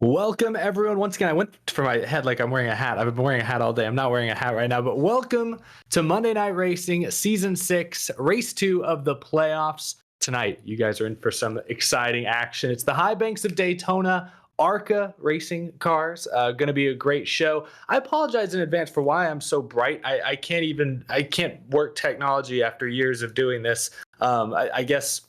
Welcome, everyone. Once again, I went for my head like I'm wearing a hat. I've been wearing a hat all day. I'm not wearing a hat right now, but welcome to Monday Night Racing, Season 6, Race 2 of the playoffs. Tonight, you guys are in for some exciting action. It's the high banks of Daytona, ARCA racing cars. Going to be a great show. I apologize in advance for why I'm so bright. I can't work technology after years of doing this. I guess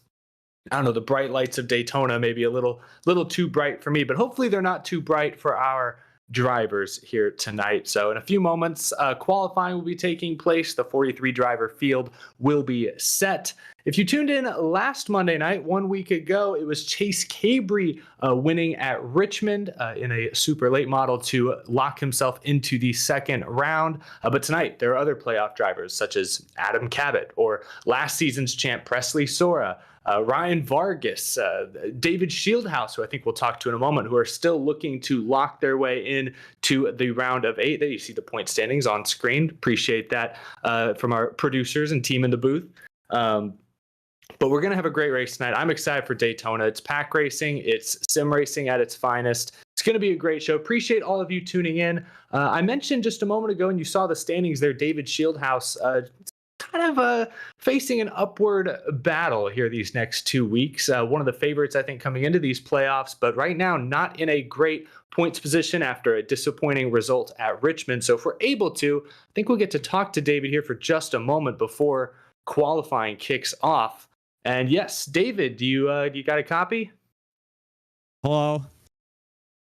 I don't know, the bright lights of Daytona may be a little too bright for me, but hopefully they're not too bright for our drivers here tonight. So in a few moments, qualifying will be taking place. The 43 driver field will be set. If you tuned in last Monday night, 1 week ago, it was Chase Cabry winning at Richmond in a super late model to lock himself into the second round. But tonight, there are other playoff drivers such as Adam Cabot or last season's champ Presley Sora, Ryan Vargas, David Shieldhouse, who I think we'll talk to in a moment, who are still looking to lock their way in to the round of 8. There you see the point standings on screen. Appreciate that from our producers and team in the booth. But we're going to have a great race tonight. I'm excited for Daytona. It's pack racing. It's sim racing at its finest. It's going to be a great show. Appreciate all of you tuning in. I mentioned just a moment ago, and you saw the standings there, David Shieldhouse kind of facing an upward battle here these next 2 weeks. One of the favorites, I think, coming into these playoffs, but right now not in a great points position after a disappointing result at Richmond. So if we're able to, I think we'll get to talk to David here for just a moment before qualifying kicks off. And yes, David, do you got a copy? Hello.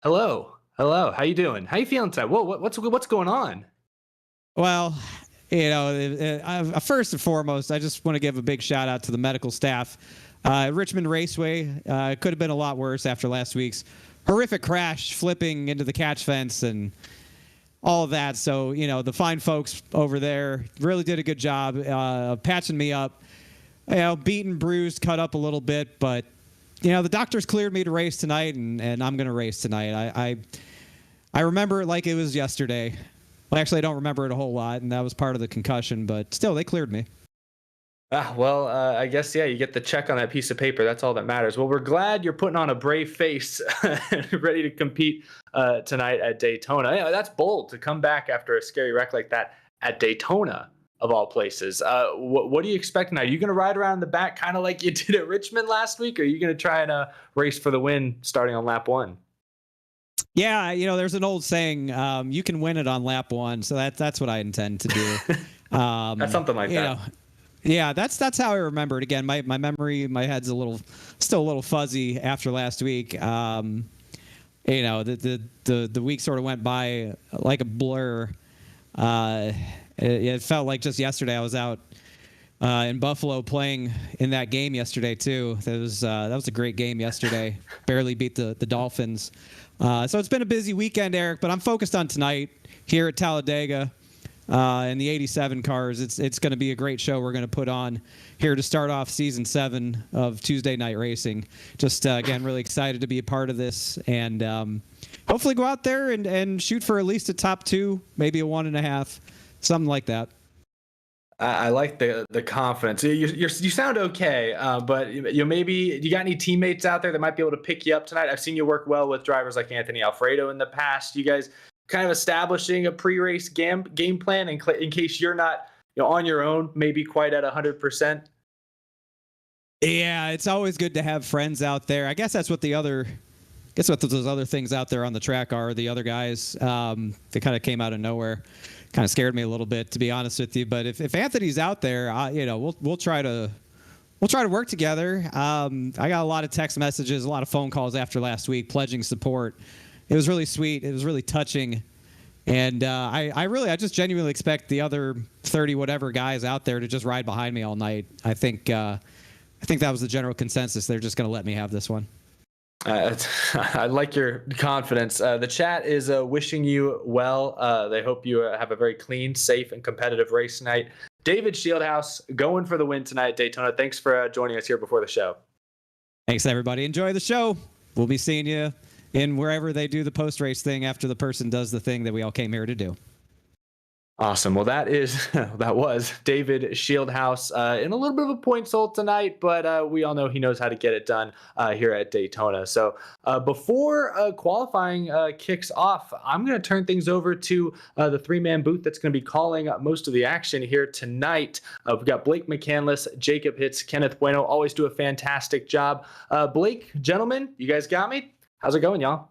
Hello. How you doing? How you feeling tonight? Whoa, what's going on? Well, first and foremost, I just want to give a big shout out to the medical staff. Richmond Raceway could have been a lot worse after last week's horrific crash, flipping into the catch fence and all of that. So, the fine folks over there really did a good job patching me up. Beaten, bruised, cut up a little bit, but the doctors cleared me to race tonight, and I'm going to race tonight. I remember it like it was yesterday. Well, actually, I don't remember it a whole lot, and that was part of the concussion, but still, they cleared me. I guess, yeah, you get the check on that piece of paper. That's all that matters. Well, we're glad you're putting on a brave face and ready to compete tonight at Daytona. That's bold to come back after a scary wreck like that at Daytona, of all places. What do you expect now? Are you going to ride around the back kind of like you did at Richmond last week, or are you going to try and race for the win starting on lap 1? Yeah, there's an old saying, you can win it on lap 1, so that's what I intend to do. That's something like that. Yeah, that's how I remember it. Again, my memory, my head's still a little fuzzy after last week. The week sort of went by like a blur. It felt like just yesterday I was out in Buffalo playing in that game yesterday too. That was a great game yesterday. Barely beat the Dolphins. So it's been a busy weekend, Eric, but I'm focused on tonight here at Talladega in the 87 cars. It's going to be a great show we're going to put on here to start off Season 7 of Tuesday Night Racing. Just, again, really excited to be a part of this and hopefully go out there and shoot for at least a top 2, maybe a 1.5, something like that. I like the confidence. You sound okay, but maybe you got any teammates out there that might be able to pick you up tonight? I've seen you work well with drivers like Anthony Alfredo in the past. You guys kind of establishing a pre-race game plan in case you're not on your own, maybe quite at 100%. Yeah, it's always good to have friends out there. I guess that's what those other things out there on the track are. The other guys, they kind of came out of nowhere. Kind of scared me a little bit, to be honest with you. But if Anthony's out there, we'll try to work together. I got a lot of text messages, a lot of phone calls after last week pledging support. It was really sweet. It was really touching. And I just genuinely expect the other 30 whatever guys out there to just ride behind me all night. I think that was the general consensus. They're just going to let me have this one. I like your confidence. The chat is wishing you well. They hope you have a very clean, safe, and competitive race tonight. David Shieldhouse going for the win tonight at Daytona. Thanks for joining us here before the show. Thanks, everybody. Enjoy the show. We'll be seeing you in wherever they do the post-race thing after the person does the thing that we all came here to do. Awesome. Well, that was David Shieldhouse in a little bit of a point hole tonight, but we all know he knows how to get it done here at Daytona. So before qualifying kicks off, I'm going to turn things over to the three-man booth that's going to be calling most of the action here tonight. We've got Blake McCandless, Jacob Hitz, Kenneth Bueno. Always do a fantastic job. Blake, gentlemen, you guys got me? How's it going, y'all?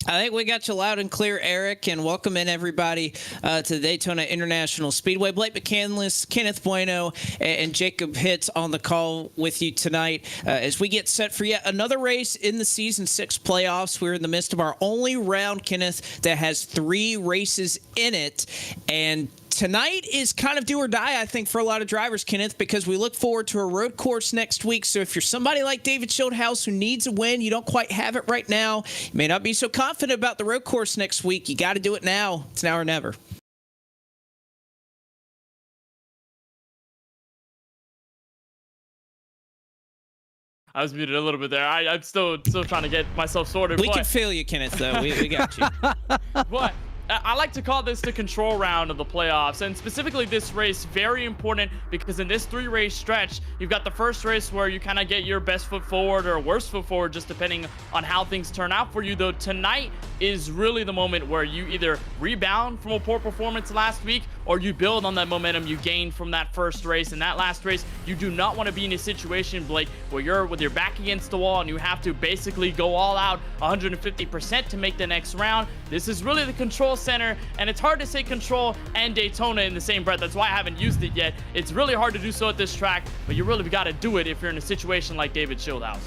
I think we got you loud and clear, Eric, and welcome in everybody to the Daytona International Speedway. Blake McCandless, Kenneth Bueno, and Jacob Hitz on the call with you tonight as we get set for yet another race in the Season 6 playoffs. We're in the midst of our only round, Kenneth, that has 3 races in it, and tonight is kind of do or die, I think, for a lot of drivers, Kenneth, because we look forward to a road course next week. So if you're somebody like David Shieldhouse who needs a win, you don't quite have it right now, you may not be so confident about the road course next week, you got to do it now. It's now or never. I was muted a little bit there. I'm still trying to get myself sorted. We can feel you, Kenneth, though. We got you. But I like to call this the control round of the playoffs, and specifically this race very important because in this 3-race stretch, you've got the first race where you kind of get your best foot forward or worst foot forward, just depending on how things turn out for you. Though tonight is really the moment where you either rebound from a poor performance last week or you build on that momentum you gained from that first race. In that last race, you do not want to be in a situation, Blake, where you're with your back against the wall and you have to basically go all out 150% to make the next round. This is really the control center, and it's hard to say control and Daytona in the same breath. That's why I haven't used it yet. It's really hard to do so at this track, but you really got to do it if you're in a situation like David Shieldhouse.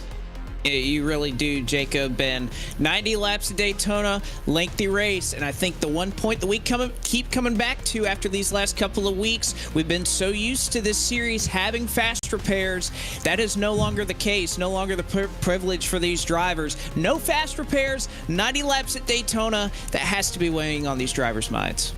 You really do, Jacob. And 90 laps at Daytona, lengthy race. And I think the one point that we keep coming back to after these last couple of weeks, we've been so used to this series having fast repairs. That is no longer the case, no longer the privilege for these drivers. No fast repairs, 90 laps at Daytona. That has to be weighing on these drivers' minds.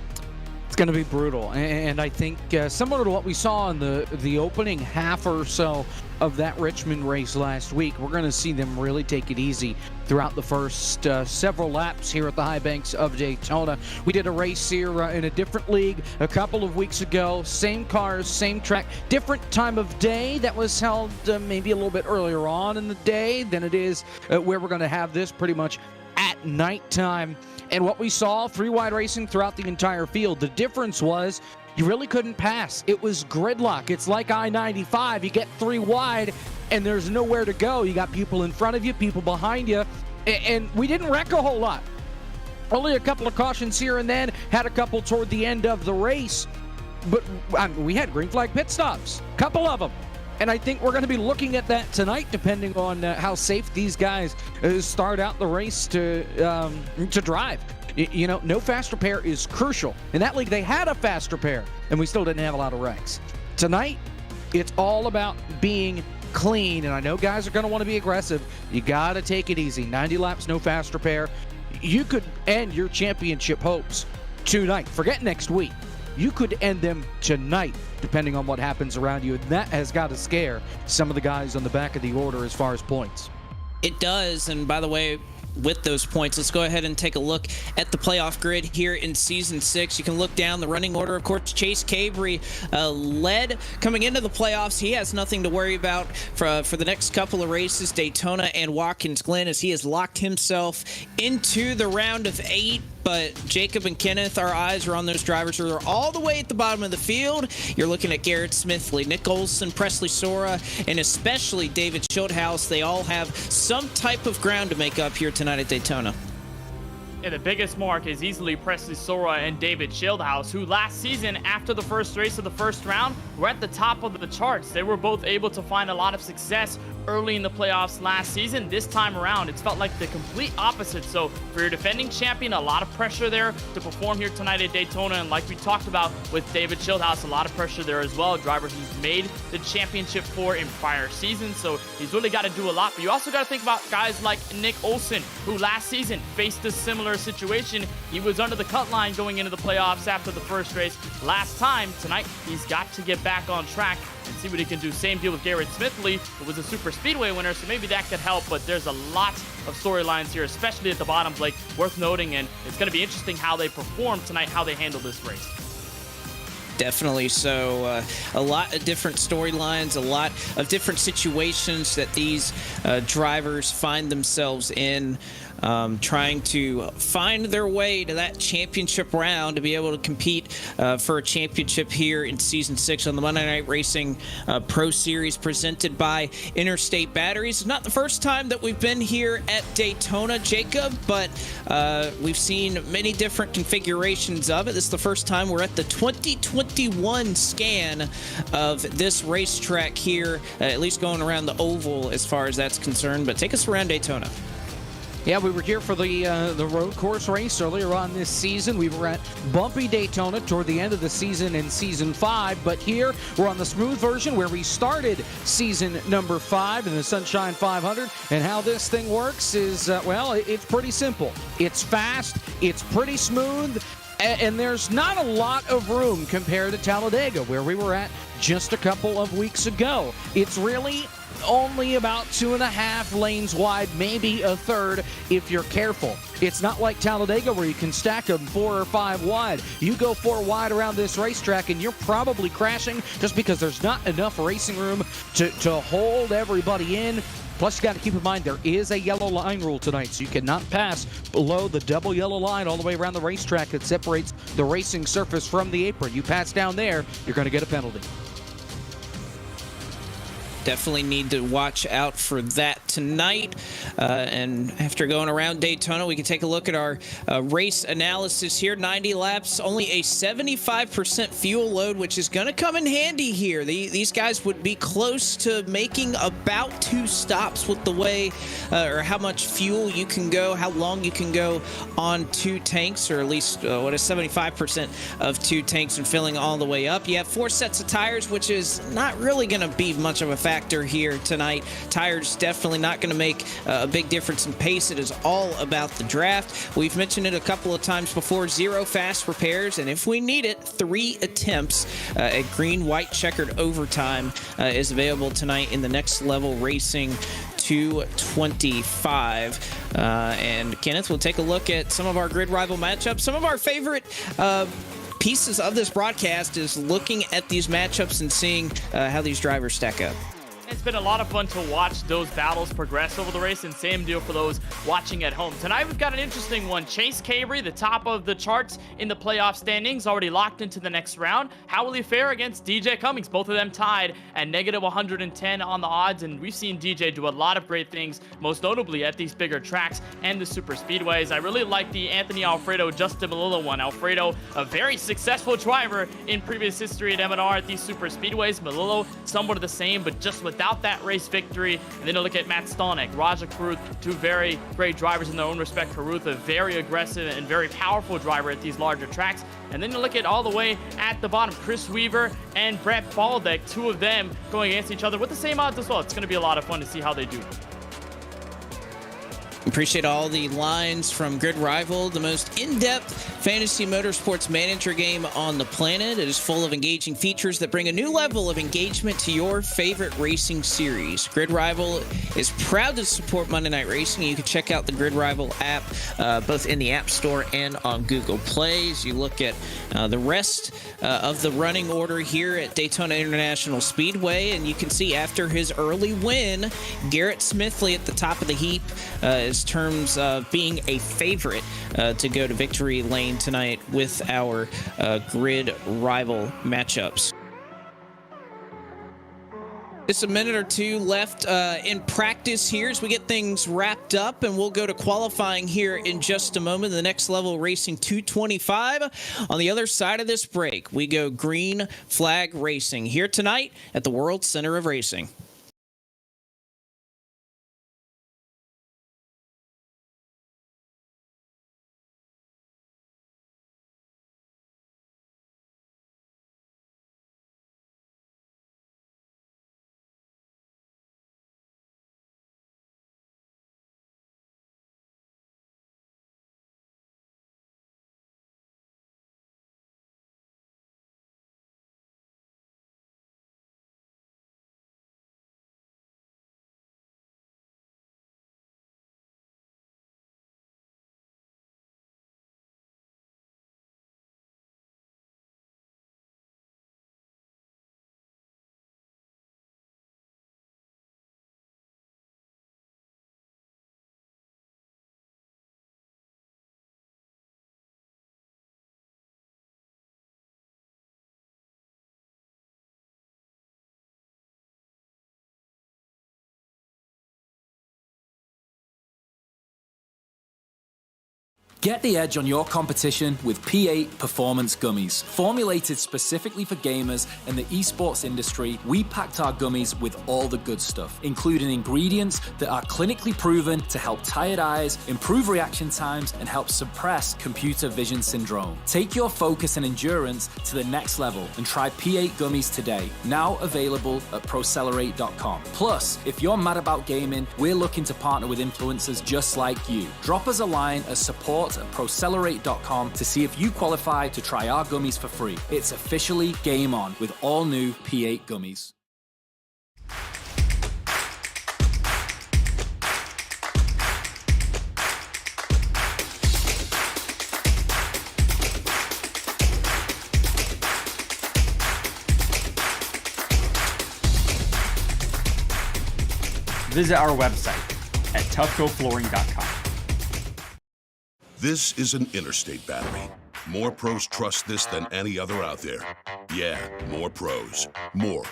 It's going to be brutal, and I think similar to what we saw in the opening half or so of that Richmond race last week, we're going to see them really take it easy throughout the first several laps here at the high banks of Daytona. We did a race here in a different league a couple of weeks ago. Same cars, same track, different time of day. That was held maybe a little bit earlier on in the day than it is where we're going to have this pretty much at nighttime. And what we saw, 3-wide racing throughout the entire field. The difference was you really couldn't pass. It was gridlock. It's like I-95. You get 3 wide, and there's nowhere to go. You got people in front of you, people behind you, and we didn't wreck a whole lot. Only a couple of cautions here and then, had a couple toward the end of the race. But we had green flag pit stops, a couple of them. And I think we're going to be looking at that tonight, depending on how safe these guys start out the race to drive. You know, no fast repair is crucial. In that league, they had a fast repair, and we still didn't have a lot of wrecks. Tonight, it's all about being clean, and I know guys are going to want to be aggressive. You got to take it easy. 90 laps, no fast repair. You could end your championship hopes tonight. Forget next week. You could end them tonight, depending on what happens around you. And that has got to scare some of the guys on the back of the order as far as points. It does. And by the way, with those points, let's go ahead and take a look at the playoff grid here in Season 6. You can look down the running order. Of course, Chase Cabrey led coming into the playoffs. He has nothing to worry about for the next couple of races, Daytona and Watkins Glen, as he has locked himself into the round of 8. But Jacob and Kenneth, our eyes are on those drivers who are all the way at the bottom of the field. You're looking at Garrett Smithley, Nick Olson, Presley Sora, and especially David Shieldhouse. They all have some type of ground to make up here tonight at Daytona. Yeah, the biggest mark is easily Presley Sora and David Shieldhouse, who last season, after the first race of the first round, were at the top of the charts. They were both able to find a lot of success early in the playoffs last season. This time around, it's felt like the complete opposite. So for your defending champion, a lot of pressure there to perform here tonight at Daytona. And like we talked about with David Shieldhouse, a lot of pressure there as well. A driver he's made the championship for in prior seasons. So he's really got to do a lot. But you also got to think about guys like Nick Olson, who last season faced a similar situation. He was under the cut line going into the playoffs after the first race last time. Tonight, he's got to get back on track and see what he can do. Same deal with Garrett Smithley, who was a super speedway winner, so maybe that could help, but there's a lot of storylines here, especially at the bottom, Blake, worth noting, and it's going to be interesting how they perform tonight, how they handle this race. Definitely. So a lot of different storylines, a lot of different situations that these drivers find themselves in, trying to find their way to that championship round to be able to compete for a championship here in Season 6 on the Monday Night Racing Pro Series presented by Interstate Batteries. It's not the first time that we've been here at Daytona, Jacob, but we've seen many different configurations of it. This is the first time we're at the 2021 scan of this racetrack here, at least going around the oval as far as that's concerned. But take us around Daytona. Yeah, we were here for the road course race earlier on this season. We were at bumpy Daytona toward the end of the season in Season 5, but here we're on the smooth version where we started Season number 5 in the Sunshine 500, and how this thing works is, well, it's pretty simple. It's fast, it's pretty smooth, and there's not a lot of room compared to Talladega, where we were at just a couple of weeks ago. It's really only about 2.5 lanes wide, maybe a third if you're careful. It's not like Talladega where you can stack them 4 or 5 wide. You go 4 wide around this racetrack and you're probably crashing just because there's not enough racing room to hold everybody in. Plus, you got to keep in mind there is a yellow line rule tonight, so you cannot pass below the double yellow line all the way around the racetrack that separates the racing surface from the apron. You pass down there, you're going to get a penalty. Definitely need to watch out for that tonight. And after going around Daytona, we can take a look at our race analysis here. 90 laps, only a 75% fuel load, which is going to come in handy here. These guys would be close to making about 2 stops with the way or how much fuel you can go, how long you can go on 2 tanks, or at least what is 75% of 2 tanks and filling all the way up. You have 4 sets of tires, which is not really going to be much of a factor here tonight. Tires definitely not going to make a big difference in pace. It is all about the draft. We've mentioned it a couple of times before. 0 fast repairs, and if we need it, 3 attempts at green, white, checkered overtime is available tonight in the Next Level Racing 225. And Kenneth, we'll take a look at some of our grid rival matchups. Some of our favorite pieces of this broadcast is looking at these matchups and seeing how these drivers stack up. It's been a lot of fun to watch those battles progress over the race, and same deal for those watching at home. Tonight we've got an interesting one. Chase Cabry, the top of the charts in the playoff standings, already locked into the next round. How will he fare against DJ Cummings? Both of them tied at negative 110 on the odds, and we've seen DJ do a lot of great things, most notably at these bigger tracks and the super speedways. I really like the Anthony Alfredo, Justin Melillo one. Alfredo, a very successful driver in previous history at M&R at these super speedways. Melillo, somewhat of the same, but just without that race victory. And then you look at Matt Stolnick, Raja Caruth, 2 very great drivers in their own respect. Caruth, a very aggressive and very powerful driver at these larger tracks. And then you look at all the way at the bottom, Chris Weaver and Brett Baldeck, 2 of them going against each other with the same odds as well. It's going to be a lot of fun to see how they do. Appreciate all the lines from Grid Rival, the most in-depth fantasy motorsports manager game on the planet. It is full of engaging features that bring a new level of engagement to your favorite racing series. Grid Rival is proud to support Monday Night Racing. You can check out the Grid Rival app both in the App Store and on Google Play. As you look at the rest of the running order here at Daytona International Speedway, and you can see after his early win, Garrett Smithley at the top of the heap in terms of being a favorite to go to victory lane tonight with our Grid Rival matchups. Just a minute or 2 left in practice here as we get things wrapped up, and we'll go to qualifying here in just a moment. The Next Level Racing 225. On the other side of this break, we go green flag racing here tonight at the World Center of Racing. Get the edge on your competition with P8 Performance Gummies. Formulated specifically for gamers and the esports industry, we packed our gummies with all the good stuff, including ingredients that are clinically proven to help tired eyes, improve reaction times, and help suppress computer vision syndrome. Take your focus and endurance to the next level and try P8 Gummies today. Now available at Procelerate.com. Plus, if you're mad about gaming, we're looking to partner with influencers just like you. Drop us a line at support@Procelerate.com to see if you qualify to try our gummies for free. It's officially game on with all new P8 Gummies. Visit our website at toughgoflooring.com. This is an Interstate battery. More pros trust this than any other out there. Yeah, more pros. More.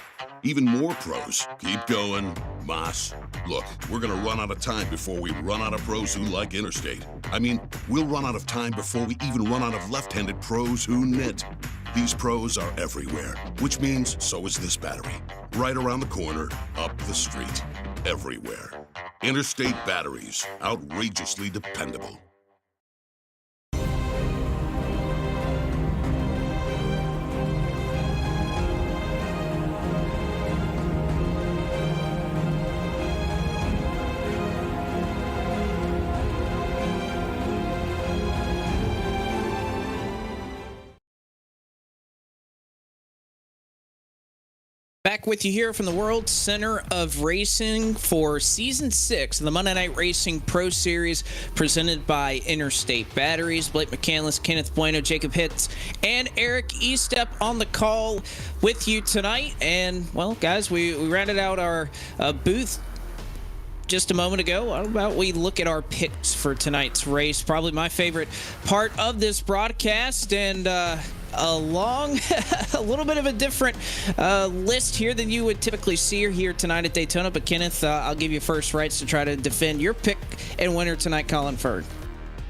Even more pros. Keep going. Moss. Look, we're gonna run out of time before we run out of pros who like Interstate. I mean, we'll run out of time before we even run out of left-handed pros who knit. These pros are everywhere, which means so is this battery. Right around the corner, up the street. Everywhere. Interstate batteries. Outrageously dependable. Back with you here from the World Center of Racing for Season 6 of the Monday Night Racing Pro Series presented by Interstate Batteries. Blake McCandless, Kenneth Bueno, Jacob Hitz, and Eric Estep on the call with you tonight. And, well, guys, we rounded out our booth just a moment ago. How about we look at our picks for tonight's race? Probably my favorite part of this broadcast, and a little bit of a different list here than you would typically see here tonight at Daytona. But Kenneth, I'll give you first rights to try to defend your pick and winner tonight, Colin Ferd.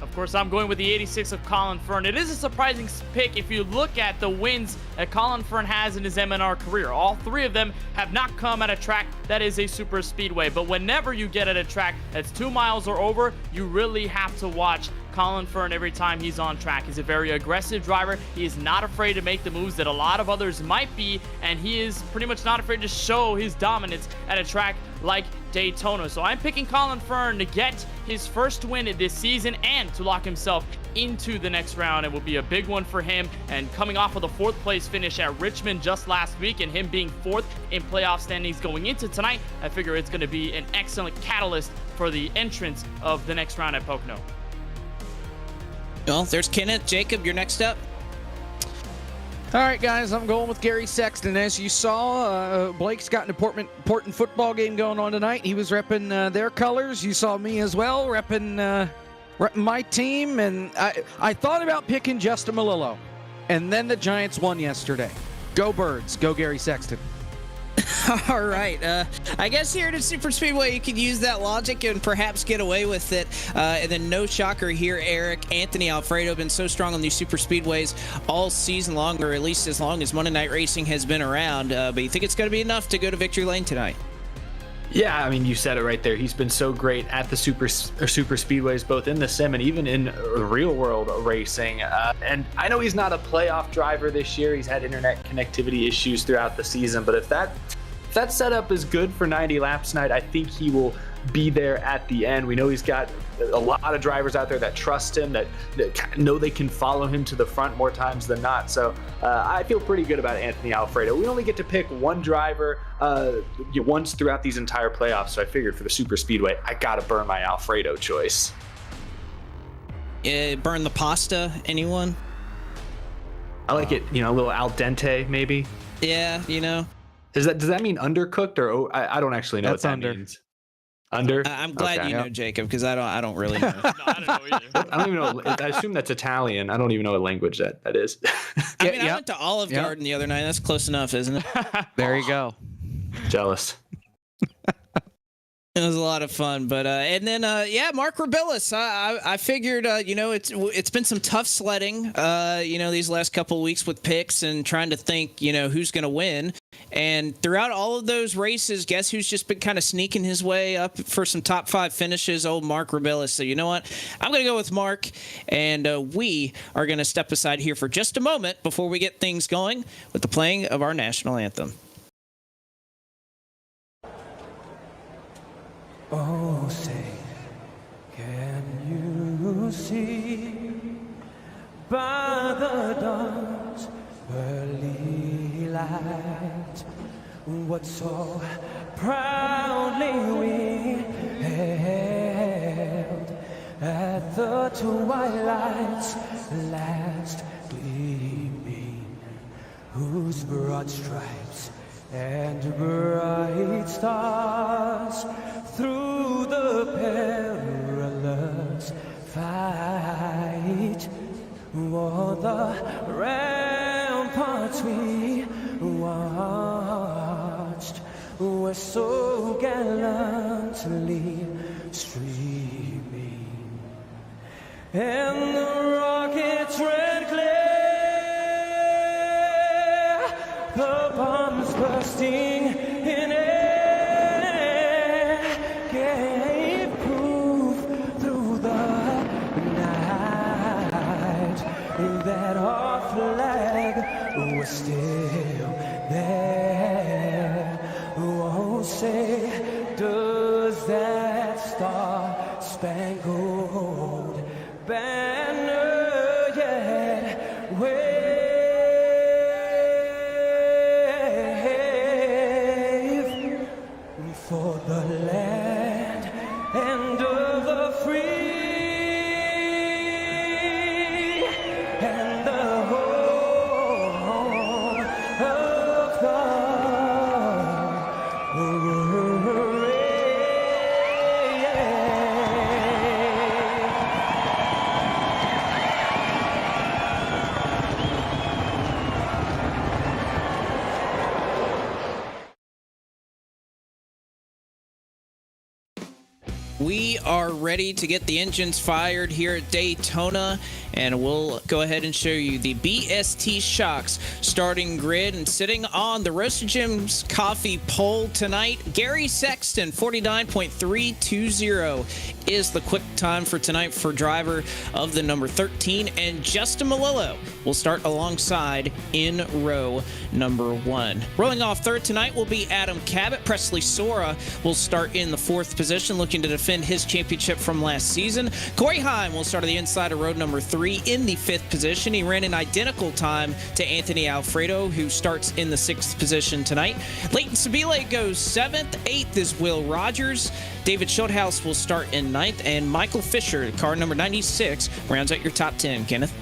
Of course, I'm going with the 86 of Colin Fern. It is a surprising pick if you look at the wins that Colin Fern has in his MNR career. All three of them have not come at a track that is a super speedway. But whenever you get at a track that's 2 miles or over, you really have to watch Colin Fern every time he's on track. He's a very aggressive driver. He is not afraid to make the moves that a lot of others might be, and he is pretty much not afraid to show his dominance at a track like Daytona. So I'm picking Colin Fern to get his first win this season and to lock himself into the next round. It will be a big one for him, and coming off of the 4th place finish at Richmond just last week and him being 4th in playoff standings going into tonight, I figure it's going to be an excellent catalyst for the entrance of the next round at Pocono. Well, there's Kenneth. Jacob, you're next up. All right, guys, I'm going with Gary Sexton. As you saw, Blake's got an important football game going on tonight. He was repping their colors. You saw me as well, repping my team. And I thought about picking Justin Malillo. And then the Giants won yesterday. Go Birds. Go Gary Sexton. All right. I guess here at Super Speedway, you could use that logic and perhaps get away with it. And then no shocker here, Eric. Anthony Alfredo been so strong on these Super Speedways all season long, or at least as long as Monday Night Racing has been around. But you think it's going to be enough to go to victory lane tonight? Yeah, I mean, you said it right there. He's been so great at the super speedways, both in the sim and even in real world racing. And I know he's not a playoff driver this year. He's had internet connectivity issues throughout the season. But if that setup is good for 90 laps tonight, I think he will be there at the end. We know he's got a lot of drivers out there that trust him, that know they can follow him to the front more times than not. So I feel pretty good about Anthony Alfredo. We only get to pick one driver once throughout these entire playoffs, so I figured for the super speedway, I gotta burn my Alfredo choice. Burn the pasta, anyone? I like it, a little al dente maybe. Yeah, Does that mean undercooked, or I don't actually know That's what that under. means. Under? I'm glad Okay. you know, Jacob, because I don't really know. No, I don't know either. I don't even know. I assume that's Italian. I don't even know what language that is. I mean, I went to Olive Garden the other night. That's close enough, isn't it? There you go. Jealous. It was a lot of fun, but and then Mark Rebillis. I figured it's been some tough sledding these last couple of weeks with picks and trying to think who's going to win. And throughout all of those races, guess who's just been kind of sneaking his way up for some top 5 finishes? Old Mark Rebillis. So you know what? I'm going to go with Mark, and we are going to step aside here for just a moment before we get things going with the playing of our national anthem. Oh, say, can you see by the dawn's early light what so proudly we held at the twilight's last gleaming, whose broad stripes and bright stars through the perilous fight o'er the ramparts we watched were so gallantly streaming, and the rockets' red glare, the bombs bursting in air, gave proof through the night that our flag was still there. Oh, say, does that star-spangled banner yet wave for the land and of the free and the home of We are ready to get the engines fired here at Daytona, and we'll go ahead and show you the BST Shocks starting grid. And sitting on the Roasted Jim's Coffee pole tonight, Gary Sexton, 49.320 is the quick time for tonight for driver of the number 13, and Justin Malillo will start alongside in row number 1. Rolling off third tonight will be Adam Cabot. Presley Sora will start in the 4th position, looking to defend his championship from last season. Corey Heim will start on the inside of row number 3 in the 5th position. He ran an identical time to Anthony Alfredo, who starts in the 6th position tonight. Leighton Sabile goes 7th. 8th is Will Rogers. David Shieldhouse will start in 9th, and Michael Fisher, car number 96, rounds out your top 10. Kenneth?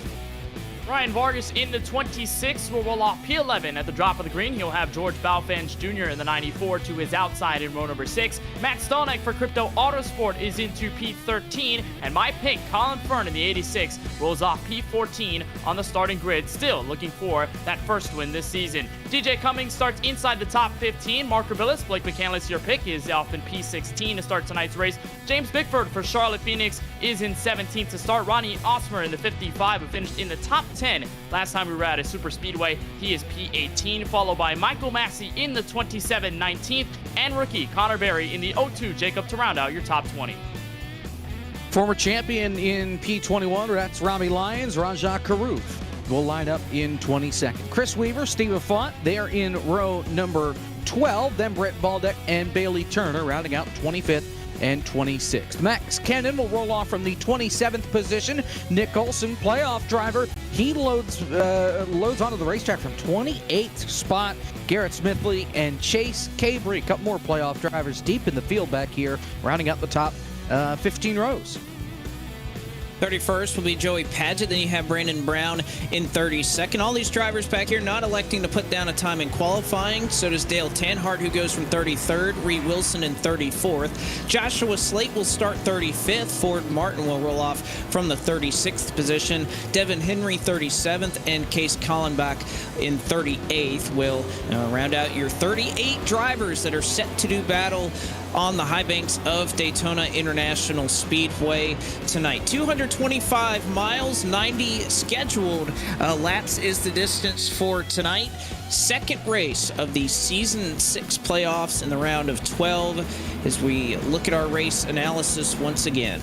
Ryan Vargas in the 26 will roll off P11 at the drop of the green. He'll have George Balfans Jr. in the 94 to his outside in row number 6. Matt Stonek for Crypto Autosport is into P13, and my pick, Colin Fern in the 86, rolls off P14 on the starting grid, still looking for that first win this season. DJ Cummings starts inside the top 15. Mark Rebillis, Blake McCandless, your pick, is off in P16 to start tonight's race. James Bickford for Charlotte Phoenix is in 17th to start. Ronnie Osmer in the 55, who finished in the top 10 last time we were at a super speedway. He is P18, followed by Michael Massey in the 27, 19th, and rookie Connor Berry in the 02, Jacob, to round out your top 20. Former champion in P21, that's Rami Lyons. Rajah Karouf will line up in 22nd. Chris Weaver, Stephen Font, they are in row number 12. Then Brett Baldeck and Bailey Turner rounding out 25th and 26th. Max Kennan will roll off from the 27th position. Nick Olson, playoff driver, he loads onto the racetrack from 28th spot. Garrett Smithley and Chase Cabry, a couple more playoff drivers deep in the field back here, rounding out the top 15 rows. 31st will be Joey Padgett. Then you have Brandon Brown in 32nd. All these drivers back here not electing to put down a time in qualifying. So does Dale Tanhart, who goes from 33rd. Reed Wilson in 34th. Joshua Slate will start 35th. Ford Martin will roll off from the 36th position. Devin Henry 37th. And Case Collenbach in 38th will round out your 38 drivers that are set to do battle on the high banks of Daytona International Speedway tonight. 225 miles, 90 scheduled laps is the distance for tonight. Second race of the Season 6 playoffs in the round of 12 as we look at our race analysis once again.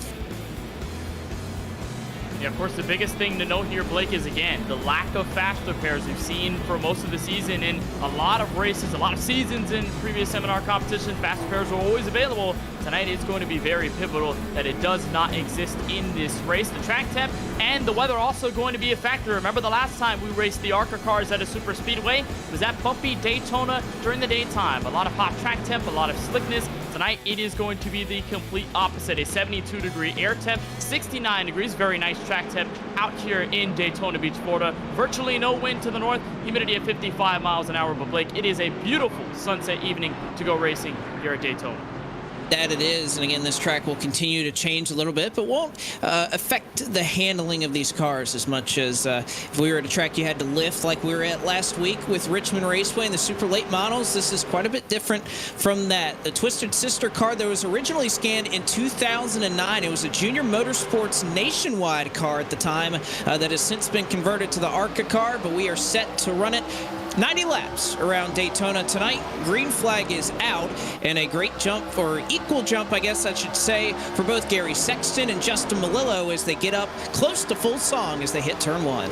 Yeah, of course, the biggest thing to note here, Blake, is, again, the lack of faster pairs we've seen for most of the season in a lot of races, a lot of seasons in previous seminar competition. Faster pairs were always available. Tonight it's going to be very pivotal that it does not exist in this race. The track temp and the weather also going to be a factor. Remember the last time we raced the ARCA cars at a super speedway? It was at bumpy Daytona during the daytime. A lot of hot track temp, a lot of slickness. Tonight it is going to be the complete opposite. A 72-degree air temp, 69 degrees, very nice track temp out here in Daytona Beach, Florida. Virtually no wind to the north, humidity at 55 miles an hour. But Blake, it is a beautiful sunset evening to go racing here at Daytona. That it is, and again, this track will continue to change a little bit, but won't affect the handling of these cars as much as if we were at a track you had to lift like we were at last week with Richmond Raceway and the super late models. This is quite a bit different from that. The Twisted Sister car that was originally scanned in 2009, it was a Junior Motorsports nationwide car at the time that has since been converted to the ARCA car, but we are set to run it 90 laps around Daytona tonight. Green flag is out, and a great jump, or equal jump, I guess I should say, for both Gary Sexton and Justin Melillo as they get up close to full song as they hit turn 1.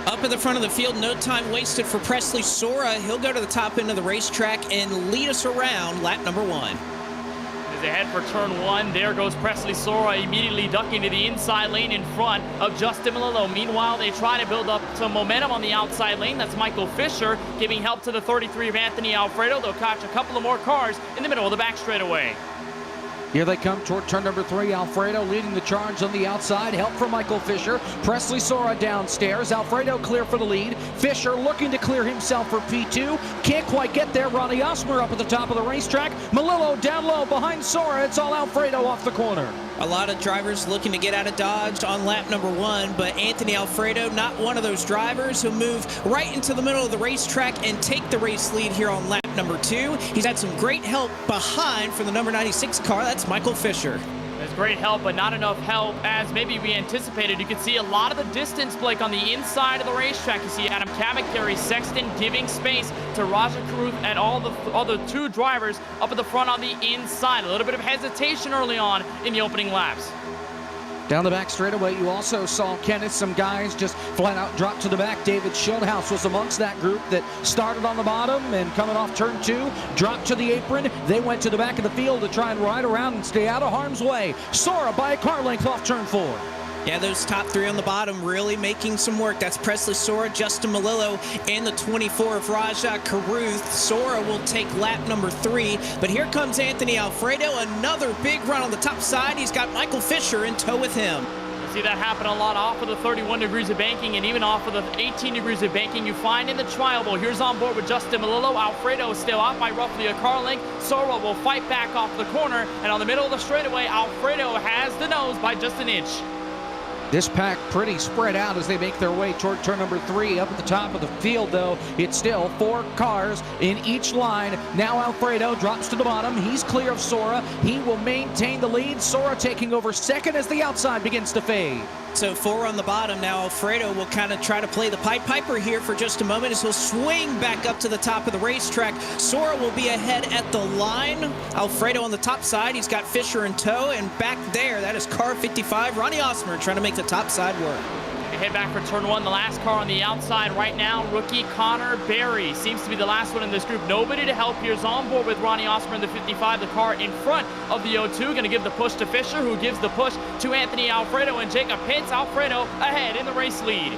Up at the front of the field, no time wasted for Presley Sora. He'll go to the top end of the racetrack and lead us around lap number 1. As they head for turn 1, there goes Presley Sora immediately ducking to the inside lane in front of Justin Melillo. Meanwhile, they try to build up some momentum on the outside lane. That's Michael Fisher giving help to the 33 of Anthony Alfredo. They'll catch a couple of more cars in the middle of the back straightaway. Here they come toward turn number 3. Alfredo leading the charge on the outside. Help from Michael Fisher. Presley Sora downstairs. Alfredo clear for the lead. Fisher looking to clear himself for P2. Can't quite get there. Ronnie Osmer up at the top of the racetrack. Melillo down low behind Sora. It's all Alfredo off the corner. A lot of drivers looking to get out of Dodge on lap number 1, but Anthony Alfredo, not one of those drivers. He'll move right into the middle of the racetrack and take the race lead here on lap number 2. He's had some great help behind from the number 96 car. That's Michael Fisher. There's great help, but not enough help as maybe we anticipated. You can see a lot of the distance, Blake, on the inside of the racetrack. You see Adam Kamek, Gary Sexton giving space to Raja Karuth and all the other 2 drivers up at the front on the inside. A little bit of hesitation early on in the opening laps. Down the back straightaway, you also saw, Kenneth, some guys just flat out drop to the back. David Shieldhouse was amongst that group that started on the bottom and coming off turn 2, dropped to the apron. They went to the back of the field to try and ride around and stay out of harm's way. Sora by a car length off turn 4. Yeah, those top 3 on the bottom really making some work. That's Presley Sora, Justin Melillo, and the 24 of Raja Karuth. Sora will take lap number 3, but here comes Anthony Alfredo. Another big run on the top side. He's got Michael Fisher in tow with him. You see that happen a lot off of the 31 degrees of banking and even off of the 18 degrees of banking you find in the trial bowl. Here's on board with Justin Melillo. Alfredo is still out by roughly a car length. Sora will fight back off the corner, and on the middle of the straightaway, Alfredo has the nose by just an inch. This pack pretty spread out as they make their way toward turn number 3. Up at the top of the field, though, it's still 4 cars in each line. Now Alfredo drops to the bottom. He's clear of Sora. He will maintain the lead. Sora taking over second as the outside begins to fade. So 4 on the bottom. Now Alfredo will kind of try to play the Pied Piper here for just a moment as he'll swing back up to the top of the racetrack. Sora will be ahead at the line. Alfredo on the top side. He's got Fisher in tow. And back there, that is car 55. Ronnie Osmer trying to make the top side work. Head back for turn 1, the last car on the outside right now. Rookie Connor Berry seems to be the last one in this group. Nobody to help here is on board with Ronnie Osmer in the 55. The car in front of the O2. Going to give the push to Fisher, who gives the push to Anthony Alfredo, and Jacob hits Alfredo ahead in the race lead.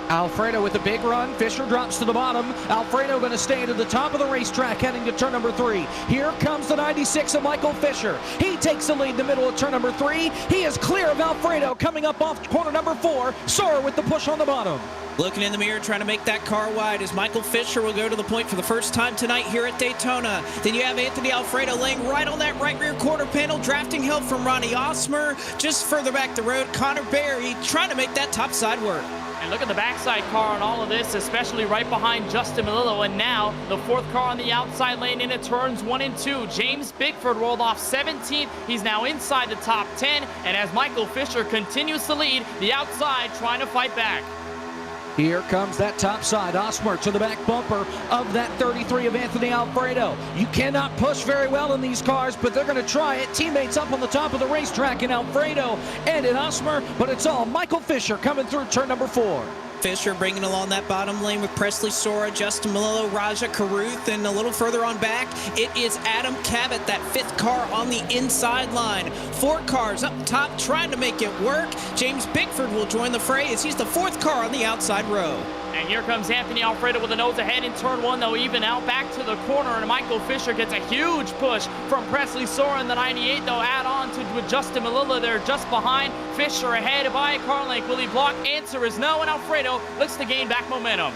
Alfredo with a big run. Fisher drops to the bottom. Alfredo going to stay to the top of the racetrack heading to turn number 3. Here comes the 96 of Michael Fisher. He takes the lead in the middle of turn number 3. He is clear of Alfredo coming up off corner number 4. Sora with the push on the bottom. Looking in the mirror, trying to make that car wide as Michael Fisher will go to the point for the first time tonight here at Daytona. Then you have Anthony Alfredo laying right on that right rear quarter panel, drafting help from Ronnie Osmer. Just further back the road, Connor Berry trying to make that top side work. And look at the backside car on all of this, especially right behind Justin Melillo. And now the 4th car on the outside lane into turns 1 and 2. James Bickford rolled off 17th. He's now inside the top 10. And as Michael Fisher continues to lead, the outside trying to fight back. Here comes that top side. Osmer to the back bumper of that 33 of Anthony Alfredo. You cannot push very well in these cars, but they're going to try it. Teammates up on the top of the racetrack in Alfredo and in Osmer, but it's all Michael Fisher coming through turn number 4. Fisher bringing along that bottom lane with Presley Sora, Justin Melillo, Raja Caruth, and a little further on back, it is Adam Cabot, that 5th car on the inside line. 4 cars up top trying to make it work. James Bickford will join the fray as he's the 4th car on the outside row. And here comes Anthony Alfredo with a nose ahead in turn 1. They'll even out back to the corner, and Michael Fisher gets a huge push from Presley Sora in the 98. They'll add on to with Justin Melillo there just behind. Fisher ahead by a car length. Will he block? Answer is no, and Alfredo looks to gain back momentum.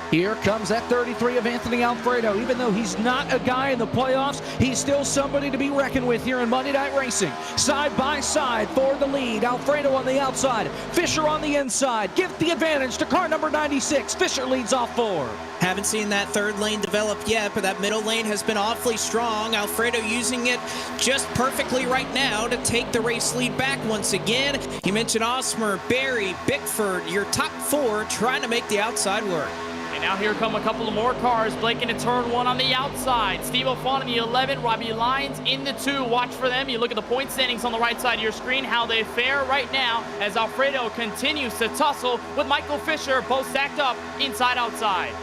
Here comes that 33 of Anthony Alfredo. Even though he's not a guy in the playoffs, he's still somebody to be reckoned with here in Monday Night Racing. Side by side for the lead. Alfredo on the outside, Fisher on the inside. Give the advantage to car number 96. Fisher leads off 4. Haven't seen that 3rd lane develop yet, but that middle lane has been awfully strong. Alfredo using it just perfectly right now to take the race lead back once again. You mentioned Osmer, Berry, Bickford, your top 4 trying to make the outside work. And now here come a couple of more cars. Blake into turn 1 on the outside. Steve O'Fawn in the 11. Robbie Lyons in the 2. Watch for them. You look at the point standings on the right side of your screen, how they fare right now as Alfredo continues to tussle with Michael Fisher, both stacked up inside-outside.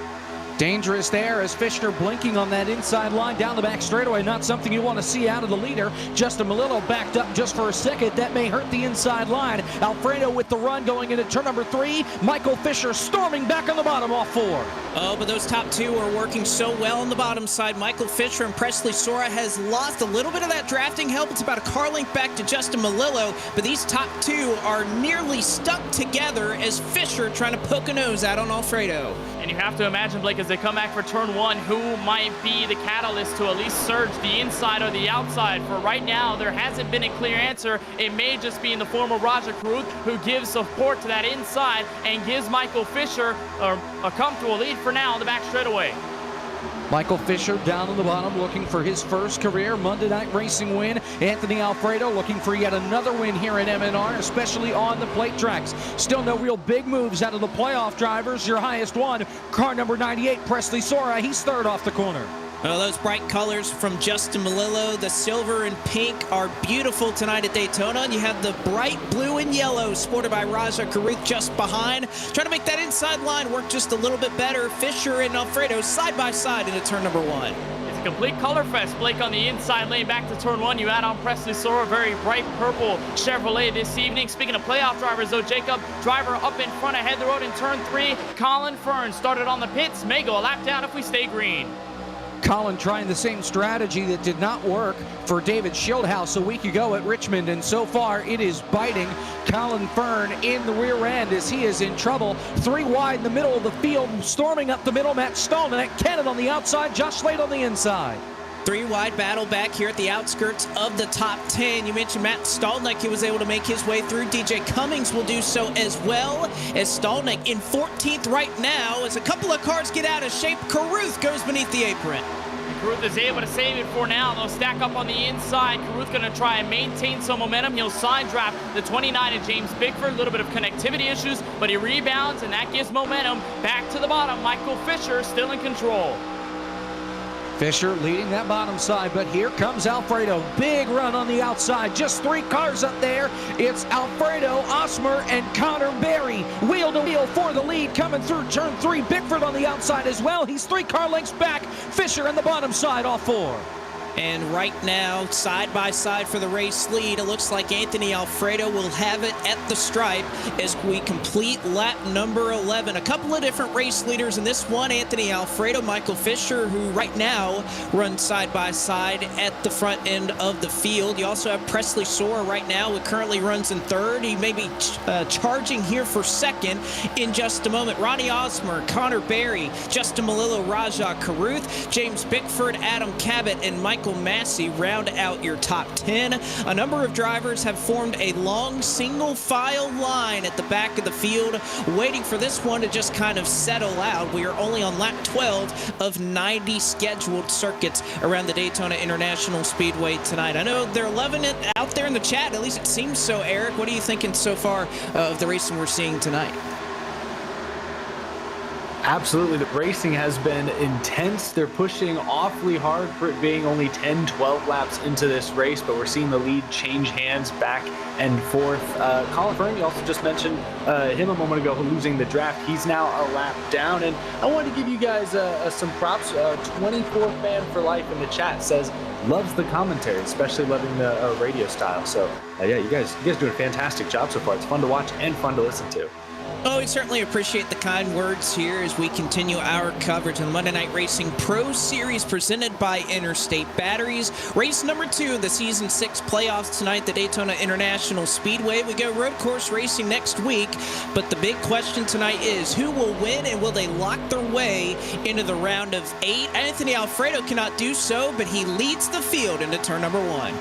Dangerous there as Fisher blinking on that inside line down the back straightaway. Not something you want to see out of the leader. Justin Melillo backed up just for a second. That may hurt the inside line. Alfredo with the run going into turn number 3. Michael Fisher storming back on the bottom off 4. Oh, but those top 2 are working so well on the bottom side. Michael Fisher and Presley Sora has lost a little bit of that drafting help. It's about a car length back to Justin Melillo, but these top 2 are nearly stuck together as Fisher trying to poke a nose out on Alfredo. And you have to imagine, Blake, as they come back for turn 1, who might be the catalyst to at least surge the inside or the outside. For right now, there hasn't been a clear answer. It may just be in the form of Raja Caruth, who gives support to that inside and gives Michael Fisher a comfortable lead for now on the back straightaway. Michael Fisher down on the bottom looking for his first career Monday Night Racing win. Anthony Alfredo looking for yet another win here in MNR, especially on the plate tracks. Still no real big moves out of the playoff drivers. Your highest one, car number 98, Presley Sora. He's 3rd off the corner. Well, those bright colors from Justin Melillo, the silver and pink, are beautiful tonight at Daytona. And you have the bright blue and yellow sported by Raja Caruth just behind. Trying to make that inside line work just a little bit better. Fisher and Alfredo side by side into turn number 1. It's a complete color fest. Blake on the inside lane back to turn 1. You add on Presley Sora, very bright purple Chevrolet this evening. Speaking of playoff drivers, though, Jacob, driver up in front ahead the road in turn 3. Colin Fern started on the pits. May go a lap down if we stay green. Colin trying the same strategy that did not work for David Shieldhouse a week ago at Richmond, and so far it is biting. Colin Fern in the rear end as he is in trouble. 3 wide in the middle of the field, storming up the middle. Matt Stallneck, Cannon on the outside, Josh Slade on the inside. 3 wide battle back here at the outskirts of the top 10. You mentioned Matt Stallneck. He was able to make his way through. DJ Cummings will do so as well, as Stallneck in 14th right now as a couple of cars get out of shape. Caruth goes beneath the apron. Caruth is able to save it for now. They'll stack up on the inside. Caruth going to try and maintain some momentum. He'll side draft the 29 of James Bickford. A little bit of connectivity issues, but he rebounds, and that gives momentum back to the bottom. Michael Fisher still in control. Fisher leading that bottom side, but here comes Alfredo. Big run on the outside. Just 3 cars up there. It's Alfredo, Osmer, and Connor Berry. Wheel to wheel for the lead coming through turn 3. Bickford on the outside as well. He's 3 car lengths back. Fisher on the bottom side, all 4. And right now, side by side for the race lead, it looks like Anthony Alfredo will have it at the stripe as we complete lap number 11. A couple of different race leaders in this one, Anthony Alfredo, Michael Fisher, who right now runs side by side at the front end of the field. You also have Presley Sora right now, who currently runs in third. He may be charging here for second in just a moment. Ronnie Osmer, Connor Berry, Justin Malillo, Rajah Caruth, James Bickford, Adam Cabot, and Michael Massey round out your top 10. A number of drivers have formed a long single file line at the back of the field, waiting for this one to just kind of settle out. We are only on lap 12 of 90 scheduled circuits around the Daytona International Speedway tonight. I know they're loving it out there in the chat, at least it seems so. Eric, what are you thinking so far of the racing we're seeing tonight? Absolutely. The racing has been intense. They're pushing awfully hard for it being only 10, 12 laps into this race, but we're seeing the lead change hands back and forth. Colin Fernie also just mentioned him a moment ago losing the draft. He's now a lap down, and I wanted to give you guys some props. 24th man for life in the chat says loves the commentary, especially loving the radio style. So yeah, you guys doing a fantastic job so far. It's fun to watch and fun to listen to. Oh, we certainly appreciate the kind words here as we continue our coverage of the Monday Night Racing Pro Series presented by Interstate Batteries. Race number 2 of the Season 6 playoffs tonight, the Daytona International Speedway. We go road course racing next week, but the big question tonight is who will win and will they lock their way into the round of 8? Anthony Alfredo cannot do so, but he leads the field into turn number 1.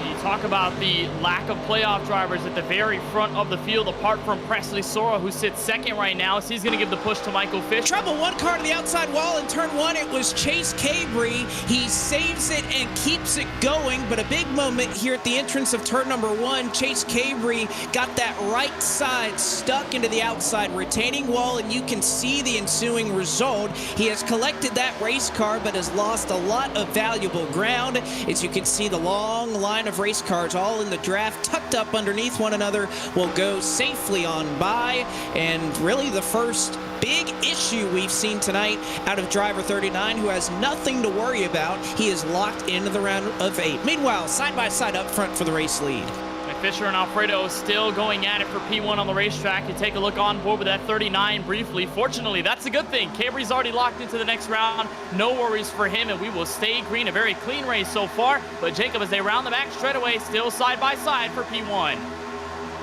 You talk about the lack of playoff drivers at the very front of the field, apart from Presley Sora, who sits second right now. So he's going to give the push to Michael Fisher. Trouble, 1 car to the outside wall in turn 1. It was Chase Cabry. He saves it and keeps it going, but a big moment here at the entrance of turn number 1. Chase Cabry got that right side stuck into the outside retaining wall, and you can see the ensuing result. He has collected that race car, but has lost a lot of valuable ground. As you can see, the long line of race cars all in the draft tucked up underneath one another will go safely on by, and really the first big issue we've seen tonight out of driver 39, who has nothing to worry about. He is locked into the round of 8. Meanwhile, side by side up front for the race lead. Fisher and Alfredo still going at it for P1 on the racetrack. You take a look on board with that 39 briefly. Fortunately, that's a good thing. Cabry's already locked into the next round. No worries for him, and we will stay green. A very clean race so far. But Jacob, as they round the back straightaway, still side by side for P1.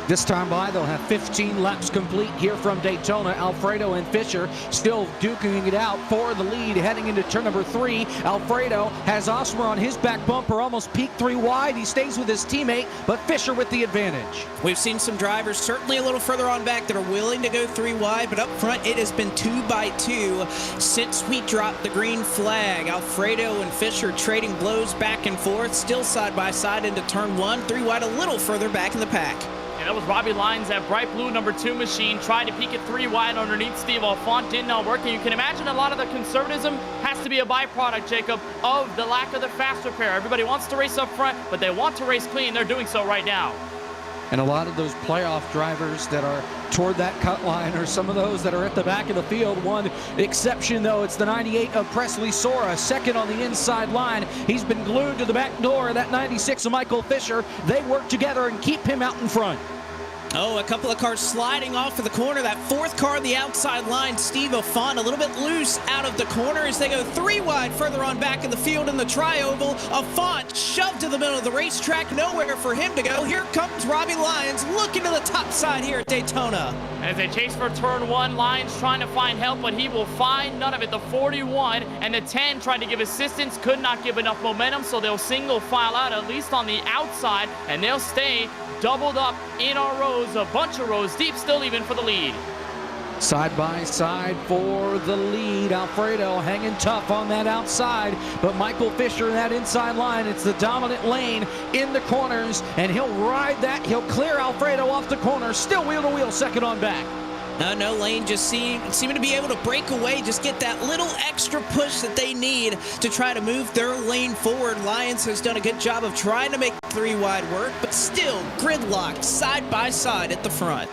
This time by, they'll have 15 laps complete here from Daytona. Alfredo and Fisher still duking it out for the lead heading into turn number 3. Alfredo has Osmer on his back bumper, almost peaked 3 wide. He stays with his teammate, but Fisher with the advantage. We've seen some drivers certainly a little further on back that are willing to go 3 wide, but up front it has been 2 by 2 since we dropped the green flag. Alfredo and Fisher trading blows back and forth, still side by side into turn 1. 3 wide a little further back in the pack. Yeah, that was Robbie Lyons, that bright blue number 2 machine, tried to peek it 3 wide underneath Steve Alfont. Did not work. And you can imagine a lot of the conservatism has to be a byproduct, Jacob, of the lack of the faster pair. Everybody wants to race up front, but they want to race clean. They're doing so right now. And a lot of those playoff drivers that are toward that cut line are some of those that are at the back of the field. One exception, though, it's the 98 of Presley Sora, second on the inside line. He's been glued to the back door of that 96 of Michael Fisher. They work together and keep him out in front. Oh, a couple of cars sliding off of the corner. That 4th car on the outside line, Steve Alfont, a little bit loose out of the corner as they go 3 wide further on back in the field in the tri-oval. Alfont shoved to the middle of the racetrack, nowhere for him to go. Here comes Robbie Lyons looking to the top side here at Daytona. As they chase for turn 1, Lyons trying to find help, but he will find none of it. The 41 and the 10 trying to give assistance, could not give enough momentum, so they'll single file out, at least on the outside, and they'll stay doubled up in our rows, a bunch of rows deep, still even for the lead. Side by side for the lead. Alfredo hanging tough on that outside, but Michael Fisher in that inside line. It's the dominant lane in the corners, and he'll ride that. He'll clear Alfredo off the corner. Still wheel to wheel, second on back. No, Lane just seeming to be able to break away, just get that little extra push that they need to try to move their lane forward. Lions has done a good job of trying to make 3 wide work, but still gridlocked side by side at the front.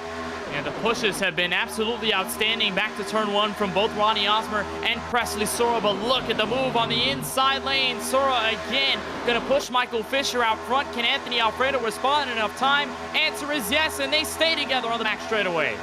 And the pushes have been absolutely outstanding back to turn 1 from both Ronnie Osmer and Presley Sora. But look at the move on the inside lane. Sora again going to push Michael Fisher out front. Can Anthony Alfredo respond in enough time? Answer is yes, and they stay together on the back straightaway.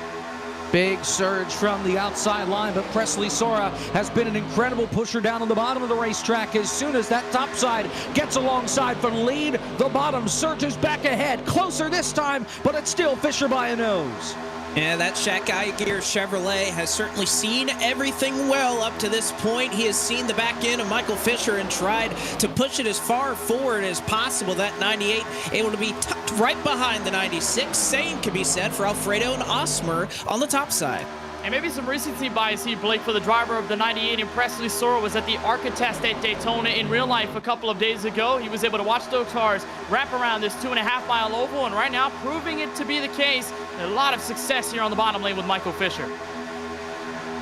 Big surge from the outside line, but Presley Sora has been an incredible pusher down on the bottom of the racetrack. As soon as that top side gets alongside for the lead, the bottom surges back ahead. Closer this time, but it's still Fisher by a nose. Yeah, that Shaq Gear Chevrolet has certainly seen everything well up to this point. He has seen the back end of Michael Fisher and tried to push it as far forward as possible. That 98 able to be tucked right behind the 96. Same can be said for Alfredo and Osmer on the top side. And maybe some recency bias here, Blake, for the driver of the 98 in Presley Sora was at the ARCA test at Daytona in real life a couple of days ago. He was able to watch those cars wrap around this 2.5-mile oval, and right now proving it to be the case. A lot of success here on the bottom lane with Michael Fisher.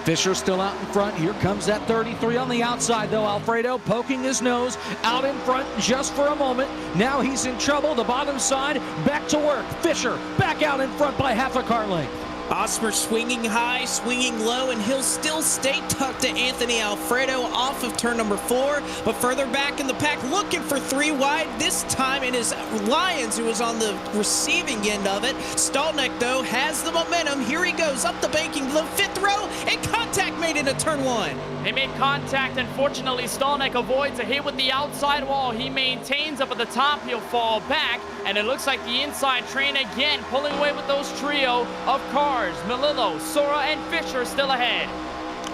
Fisher still out in front. Here comes that 33 on the outside, though. Alfredo poking his nose out in front just for a moment. Now he's in trouble. The bottom side back to work. Fisher back out in front by half a car length. Osmer swinging high, swinging low, and he'll still stay tucked to Anthony Alfredo off of turn number 4, but further back in the pack looking for 3 wide. This time it is Lions who is on the receiving end of it. Stolnick, though, has the momentum. Here he goes up the banking, the 5th row, and contact made into turn 1. They made contact. Unfortunately, Stolnick avoids a hit with the outside wall. He maintains up at the top. He'll fall back, and it looks like the inside train again pulling away with those trio of cars. Melillo, Sora, and Fisher still ahead.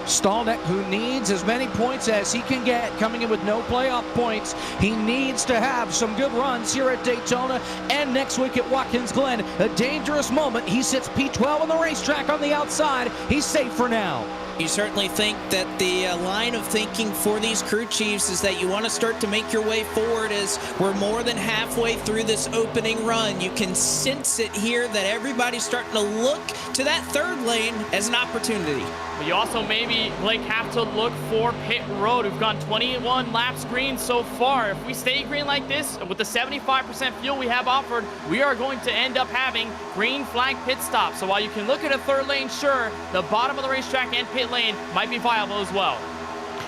Stolnick, who needs as many points as he can get, coming in with no playoff points. He needs to have some good runs here at Daytona and next week at Watkins Glen. A dangerous moment. He sits P12 on the racetrack on the outside. He's safe for now. You certainly think that the line of thinking for these crew chiefs is that you want to start to make your way forward as we're more than halfway through this opening run. You can sense it here that everybody's starting to look to that 3rd lane as an opportunity. But you also maybe, Blake, have to look for pit road. We've gone 21 laps green so far. If we stay green like this, with the 75% fuel we have offered, we are going to end up having green flag pit stops. So while you can look at a 3rd lane, sure, the bottom of the racetrack and pit lane might be viable as well.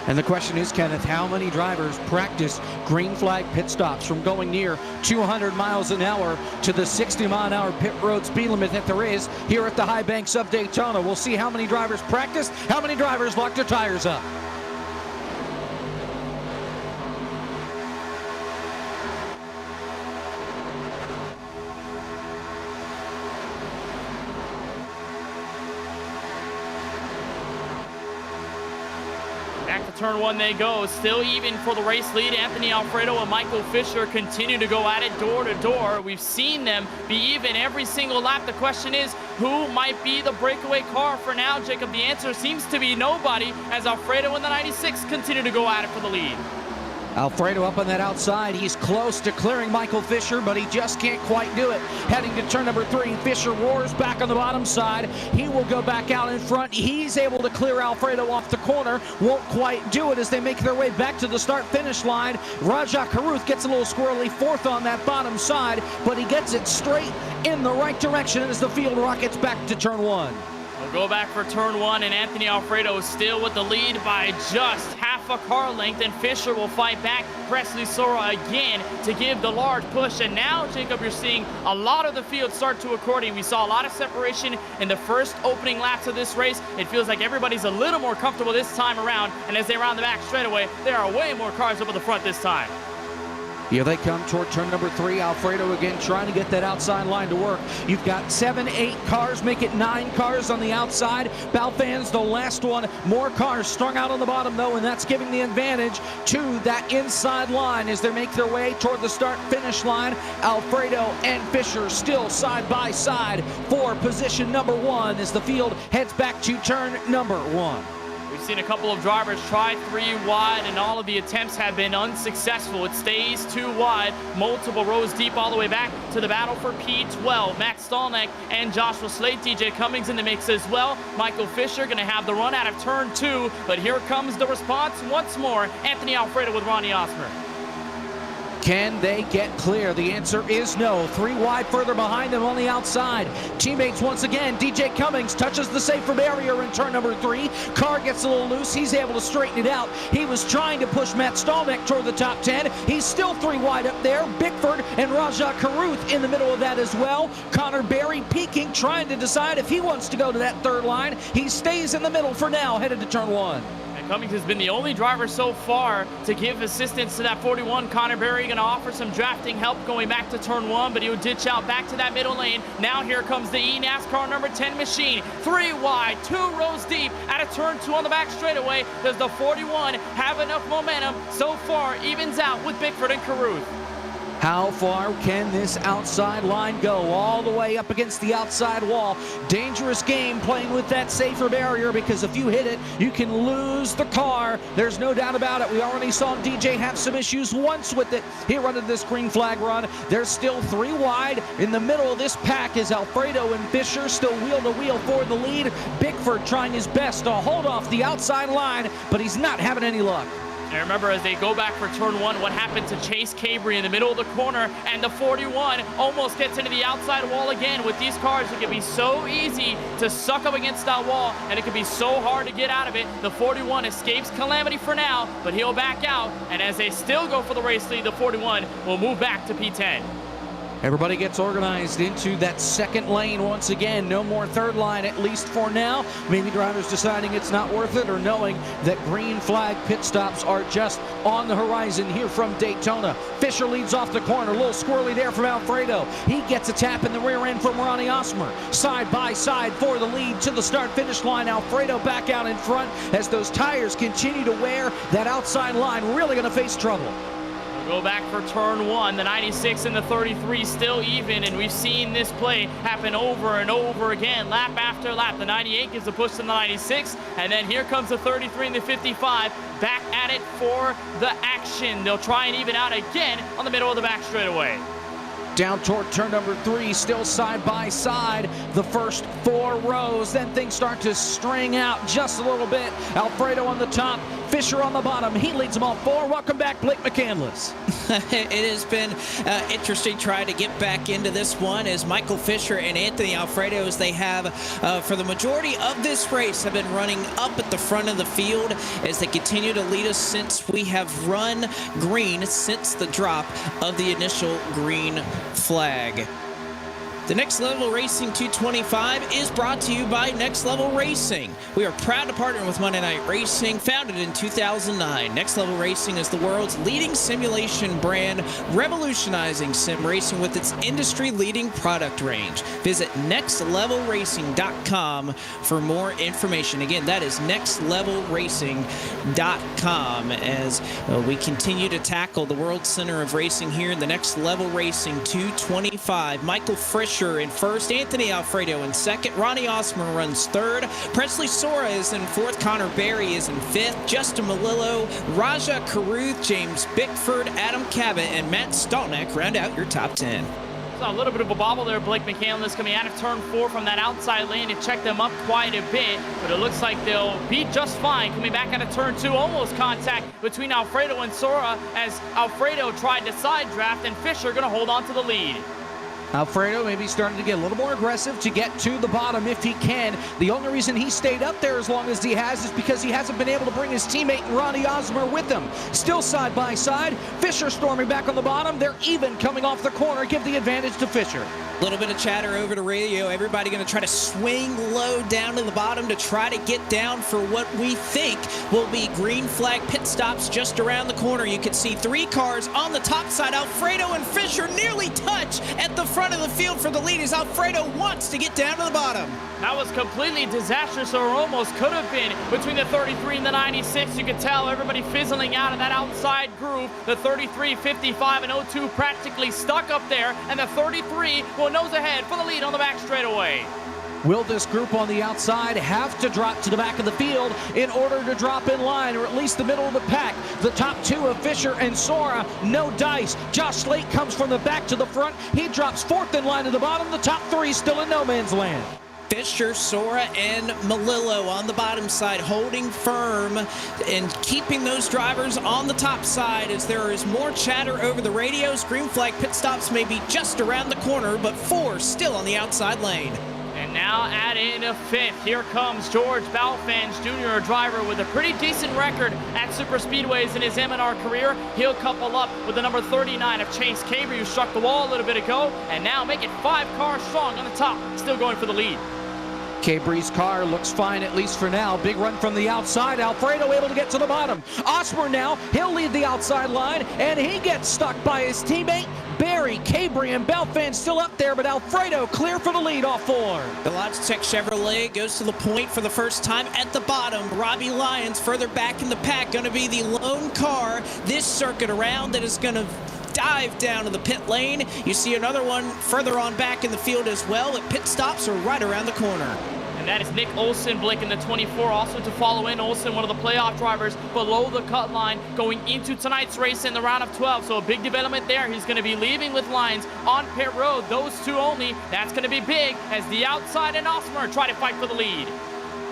And the question is, Kenneth, how many drivers practice green flag pit stops from going near 200 miles an hour to the 60-mile-an-hour pit road speed limit that there is here at the high banks of Daytona? We'll see how many drivers practice, how many drivers lock their tires up. Back to turn 1 they go. Still even for the race lead. Anthony Alfredo and Michael Fisher continue to go at it door to door. We've seen them be even every single lap. The question is, who might be the breakaway car for now, Jacob? The answer seems to be nobody, as Alfredo and the 96 continue to go at it for the lead. Alfredo up on that outside. He's close to clearing Michael Fisher, but he just can't quite do it. Heading to turn number 3, Fisher roars back on the bottom side. He will go back out in front. He's able to clear Alfredo off the corner. Won't quite do it as they make their way back to the start-finish line. Raja Karuth gets a little squirrely 4th on that bottom side, but he gets it straight in the right direction as the field rockets back to turn 1. We'll go back for turn 1, and Anthony Alfredo is still with the lead by just half a car length, and Fisher will fight back Presley Sora again to give the large push. And now, Jacob, you're seeing a lot of the field start to accordion. We saw a lot of separation in the first opening laps of this race. It feels like everybody's a little more comfortable this time around, and as they round the back straightaway, there are way more cars up at the front this time. Here they come toward turn number 3. Alfredo again trying to get that outside line to work. You've got 7, 8 cars, make it 9 cars on the outside. Balfans, the last one. More cars strung out on the bottom, though, and that's giving the advantage to that inside line as they make their way toward the start-finish line. Alfredo and Fisher still side by side for position number 1 as the field heads back to turn number 1. We've seen a couple of drivers try 3 wide, and all of the attempts have been unsuccessful. It stays 2 wide, multiple rows deep all the way back to the battle for P12. Matt Stolnick and Joshua Slate, DJ Cummings in the mix as well. Michael Fisher going to have the run out of turn 2, but here comes the response once more. Anthony Alfredo with Ronnie Osmer. Can they get clear? The answer is no. 3 wide further behind them on the outside. Teammates once again. DJ Cummings touches the safer barrier in turn number 3. Car gets a little loose. He's able to straighten it out. He was trying to push Matt Stolnick toward the top 10. He's still 3 wide up there. Bickford and Raja Karuth in the middle of that as well. Connor Berry peeking, trying to decide if he wants to go to that 3rd line. He stays in the middle for now, headed to turn 1. Cummings has been the only driver so far to give assistance to that 41. Connor Berry going to offer some drafting help going back to turn 1, but he'll ditch out back to that middle lane. Now here comes the eNASCAR number 10 machine. 3 wide, 2 rows deep out of turn 2 on the back straightaway. Does the 41 have enough momentum? So far, evens out with Bickford and Caruth. How far can this outside line go? All the way up against the outside wall. Dangerous game playing with that safer barrier, because if you hit it, you can lose the car. There's no doubt about it. We already saw DJ have some issues once with it here under this green flag run. There's still 3 wide. In the middle of this pack is Alfredo and Fisher, still wheel to wheel for the lead. Bickford trying his best to hold off the outside line, but he's not having any luck. And remember, as they go back for turn 1, what happened to Chase Cabry in the middle of the corner, and the 41 almost gets into the outside wall again. With these cars, it can be so easy to suck up against that wall, and it can be so hard to get out of it. The 41 escapes calamity for now, but he'll back out, and as they still go for the race lead, the 41 will move back to P10. Everybody gets organized into that 2nd lane once again. No more 3rd line, at least for now. Maybe drivers deciding it's not worth it, or knowing that green flag pit stops are just on the horizon here from Daytona. Fisher leads off the corner. A little squirrely there from Alfredo. He gets a tap in the rear end from Ronnie Osmer. Side by side for the lead to the start-finish line. Alfredo back out in front as those tires continue to wear. That outside line really going to face trouble. Go back for turn 1. The 96 and the 33 still even, and we've seen this play happen over and over again, lap after lap. The 98 gives a push to the 96, and then here comes the 33 and the 55 back at it for the action. They'll try and even out again on the middle of the back straightaway. Down toward turn number 3, still side by side, the first 4 rows. Then things start to string out just a little bit. Alfredo on the top, Fisher on the bottom. He leads them all 4. Welcome back, Blake McCandless. It has been interesting trying to get back into this one, as Michael Fisher and Anthony Alfredo, as they have for the majority of this race, have been running up at the front of the field as they continue to lead us since we have run green since the drop of the initial green flag. The Next Level Racing 225 is brought to you by Next Level Racing. We are proud to partner with Monday Night Racing, founded in 2009. Next Level Racing is the world's leading simulation brand, revolutionizing sim racing with its industry-leading product range. Visit nextlevelracing.com for more information. Again, that is nextlevelracing.com as we continue to tackle the World Center of Racing here in the Next Level Racing 225. Michael Fisher in first, Anthony Alfredo in second, Ronnie Osmer runs third, Presley Sora is in fourth, Connor Berry is in fifth, Justin Malillo, Raja Karuth, James Bickford, Adam Cabot, and Matt Stolnick round out your top 10. A little bit of a bobble there. Blake McCandless coming out of turn 4 from that outside lane to check them up quite a bit, but it looks like they'll be just fine coming back out of turn 2. Almost contact between Alfredo and Sora as Alfredo tried to side draft, and Fisher going to hold on to the lead. Alfredo maybe starting to get a little more aggressive to get to the bottom if he can. The only reason he stayed up there as long as he has is because he hasn't been able to bring his teammate Ronnie Osmer with him. Still side by side. Fisher storming back on the bottom. They're even coming off the corner. Give the advantage to Fisher. A little bit of chatter over the radio. Everybody going to try to swing low down to the bottom to try to get down for what we think will be green flag pit stops just around the corner. You can see 3 cars on the top side. Alfredo and Fisher nearly touch at the front of the field for the lead as Alfredo wants to get down to the bottom. That was completely disastrous, or almost could have been, between the 33 and the 96. You could tell everybody fizzling out of that outside groove. The 33, 55, and 02 practically stuck up there, and the 33 will nose ahead for the lead on the back straightaway. Will this group on the outside have to drop to the back of the field in order to drop in line, or at least the middle of the pack? The top 2 of Fisher and Sora, no dice. Josh Slate comes from the back to the front. He drops 4th in line to the bottom. The top 3 still in no man's land. Fisher, Sora, and Malillo on the bottom side holding firm and keeping those drivers on the top side as there is more chatter over the radios. Green flag pit stops may be just around the corner, but 4 still on the outside lane. And now add in a 5th. Here comes George Balfans Jr., a driver with a pretty decent record at super speedways in his M&R career. He'll couple up with the number 39 of Chase Cabry, who struck the wall a little bit ago, and now make it 5 cars strong on the top, still going for the lead. Cabry's car looks fine, at least for now. Big run from the outside. Alfredo able to get to the bottom. Osmer now, he'll lead the outside line, and he gets stuck by his teammate. Barry, Cabry, and Balfan still up there, but Alfredo clear for the lead off 4. The Logitech Chevrolet goes to the point for the first time at the bottom. Robbie Lyons further back in the pack, going to be the lone car this circuit around that is going to dive down to the pit lane. You see another one further on back in the field as well. At pit stops are right around the corner. And that is Nick Olsen, Blake, in the 24. Also to follow in, Olsen, one of the playoff drivers below the cut line going into tonight's race in the round of 12. So a big development there. He's going to be leaving with Lyons on pit road. Those 2 only. That's going to be big as the outside and Osmer try to fight for the lead.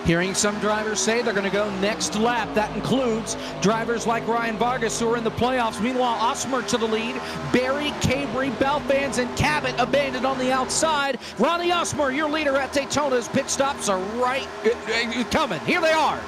Hearing some drivers say they're going to go next lap. That includes drivers like Ryan Vargas, who are in the playoffs. Meanwhile, Osmer to the lead. Barry, Cabry, Balfans, and Cabot abandoned on the outside. Ronnie Osmer, your leader at Daytona's pit stops are right coming. Here they are.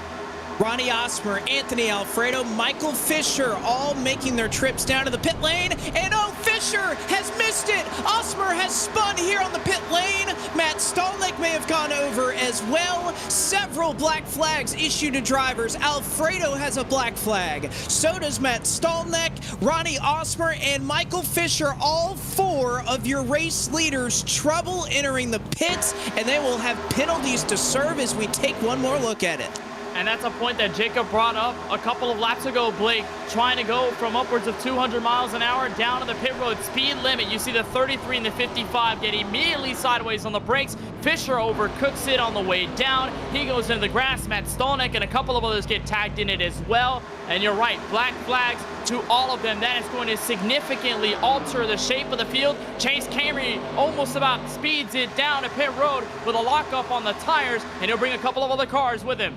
Ronnie Osmer, Anthony Alfredo, Michael Fisher all making their trips down to the pit lane. And oh, Fisher has missed it. Osmer has spun here on the pit lane. Matt Stolnick may have gone over as well. Several black flags issued to drivers. Alfredo has a black flag. So does Matt Stolnick, Ronnie Osmer, and Michael Fisher. All 4 of your race leaders trouble entering the pits, and they will have penalties to serve as we take one more look at it. And that's a point that Jacob brought up a couple of laps ago, Blake, trying to go from upwards of 200 miles an hour down to the pit road speed limit. You see the 33 and the 55 get immediately sideways on the brakes. Fisher overcooks it on the way down. He goes into the grass. Matt Stolnick and a couple of others get tagged in it as well. And you're right, black flags to all of them. That is going to significantly alter the shape of the field. Chase Camry almost about speeds it down to pit road with a lockup on the tires, and he'll bring a couple of other cars with him.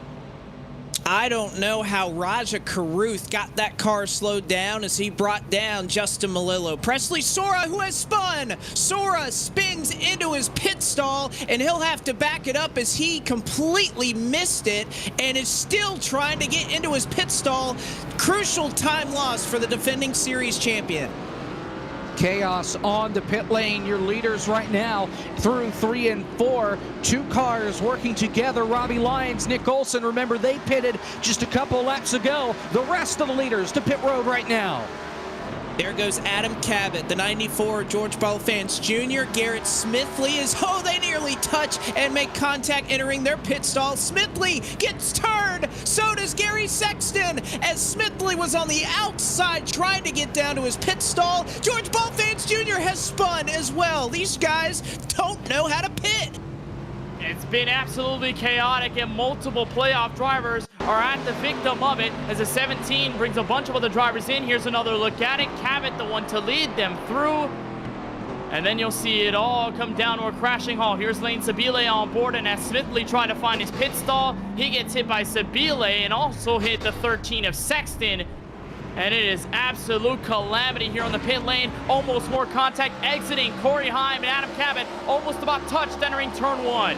I don't know how Raja Caruth got that car slowed down as he brought down Justin Malillo. Presley Sora, who has spun. Sora spins into his pit stall, and he'll have to back it up as he completely missed it and is still trying to get into his pit stall. Crucial time loss for the defending series champion. Chaos on the pit lane. Your leaders right now through 3 and 4. 2 cars working together. Robbie Lyons, Nick Olsen. Remember, they pitted just a couple laps ago. The rest of the leaders to pit road right now. There goes Adam Cabot, the 94, George Balfans Jr. Garrett Smithley is, they nearly touch and make contact entering their pit stall. Smithley gets turned. So does Gary Sexton as Smithley was on the outside trying to get down to his pit stall. George Balfans Jr. has spun as well. These guys don't know how to pit. It's been absolutely chaotic, and multiple playoff drivers are at the victim of it as a 17 brings a bunch of other drivers in. Here's another look at it. Cabot, the one to lead them through. And then you'll see it all come down to a crashing halt. Here's Lane Sabile on board, and as Smithley tried to find his pit stall, he gets hit by Sabile and also hit the 13 of Sexton. And it is absolute calamity here on the pit lane. Almost more contact exiting. Corey Heim and Adam Cabot almost about touched entering turn 1.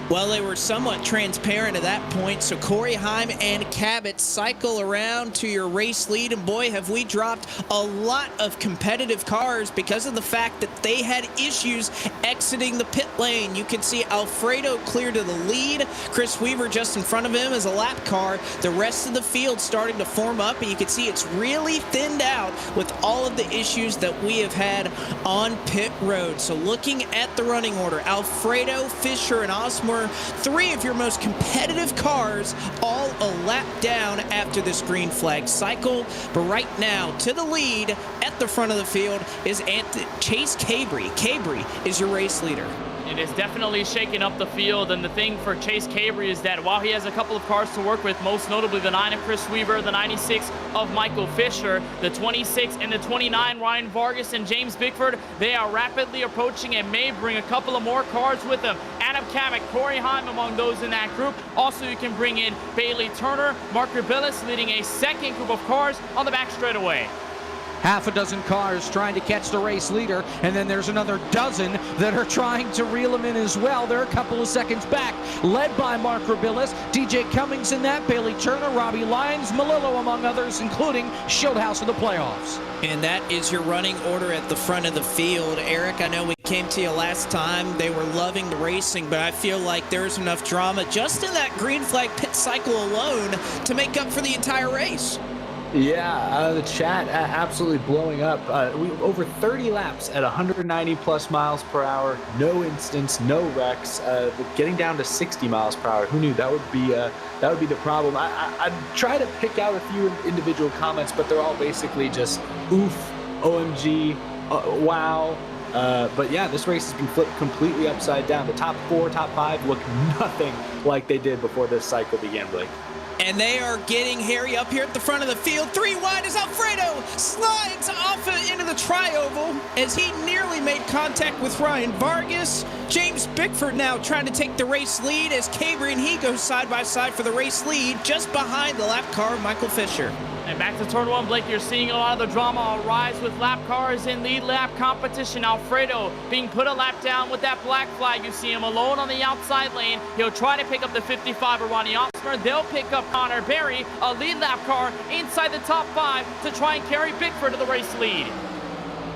Well, they were somewhat transparent at that point, so Corey Heim and Cabot cycle around to your race lead, and boy, have we dropped a lot of competitive cars because of the fact that they had issues exiting the pit lane. You can see Alfredo clear to the lead. Chris Weaver just in front of him is a lap car. The rest of the field starting to form up, and you can see it's really thinned out with all of the issues that we have had on pit road. So looking at the running order, Alfredo, Fisher, and Osmer, 3 of your most competitive cars all a lap down after this green flag cycle. But right now, to the lead at the front of the field is Chase Cabry. Cabry is your race leader. It is definitely shaking up the field, and the thing for Chase Cabry is that while he has a couple of cars to work with, most notably the 9 of Chris Weaver, the 96 of Michael Fisher, the 26 and the 29 Ryan Vargas and James Bickford, they are rapidly approaching and may bring a couple of more cars with them. Adam Cabot, Corey Heim among those in that group. Also, you can bring in Bailey Turner, Mark Rubilis leading a second group of cars on the back straightaway. Half a dozen cars trying to catch the race leader, and then there's another dozen that are trying to reel him in as well. They're a couple of seconds back, led by Mark Rubilis, DJ Cummings in that, Bailey Turner, Robbie Lyons, Malillo among others, including Shieldhouse in the playoffs. And that is your running order at the front of the field. Eric, I know we came to you last time. They were loving the racing, but I feel like there's enough drama just in that green flag pit cycle alone to make up for the entire race. Yeah, the chat absolutely blowing up. We over 30 laps at 190 plus miles per hour, no incidents, no wrecks. Getting down to 60 miles per hour. Who knew that would be the problem? I try to pick out a few individual comments, but they're all basically just oof, OMG, wow. But yeah, this race has been flipped completely upside down. The top 4, top 5 look nothing like they did before this cycle began, Blake. And they are getting hairy up here at the front of the field. 3 wide as Alfredo slides off into the tri-oval as he nearly made contact with Ryan Vargas. James Bickford now trying to take the race lead as Cabry and he go side by side for the race lead just behind the lap car of Michael Fisher. And back to turn 1, Blake, you're seeing a lot of the drama arise with lap cars in lead lap competition. Alfredo being put a lap down with that black flag. You see him alone on the outside lane. He'll try to pick up the 55 of Ronnie Osmer. They'll pick up Connor Berry, a lead lap car inside the top 5 to try and carry Bickford to the race lead.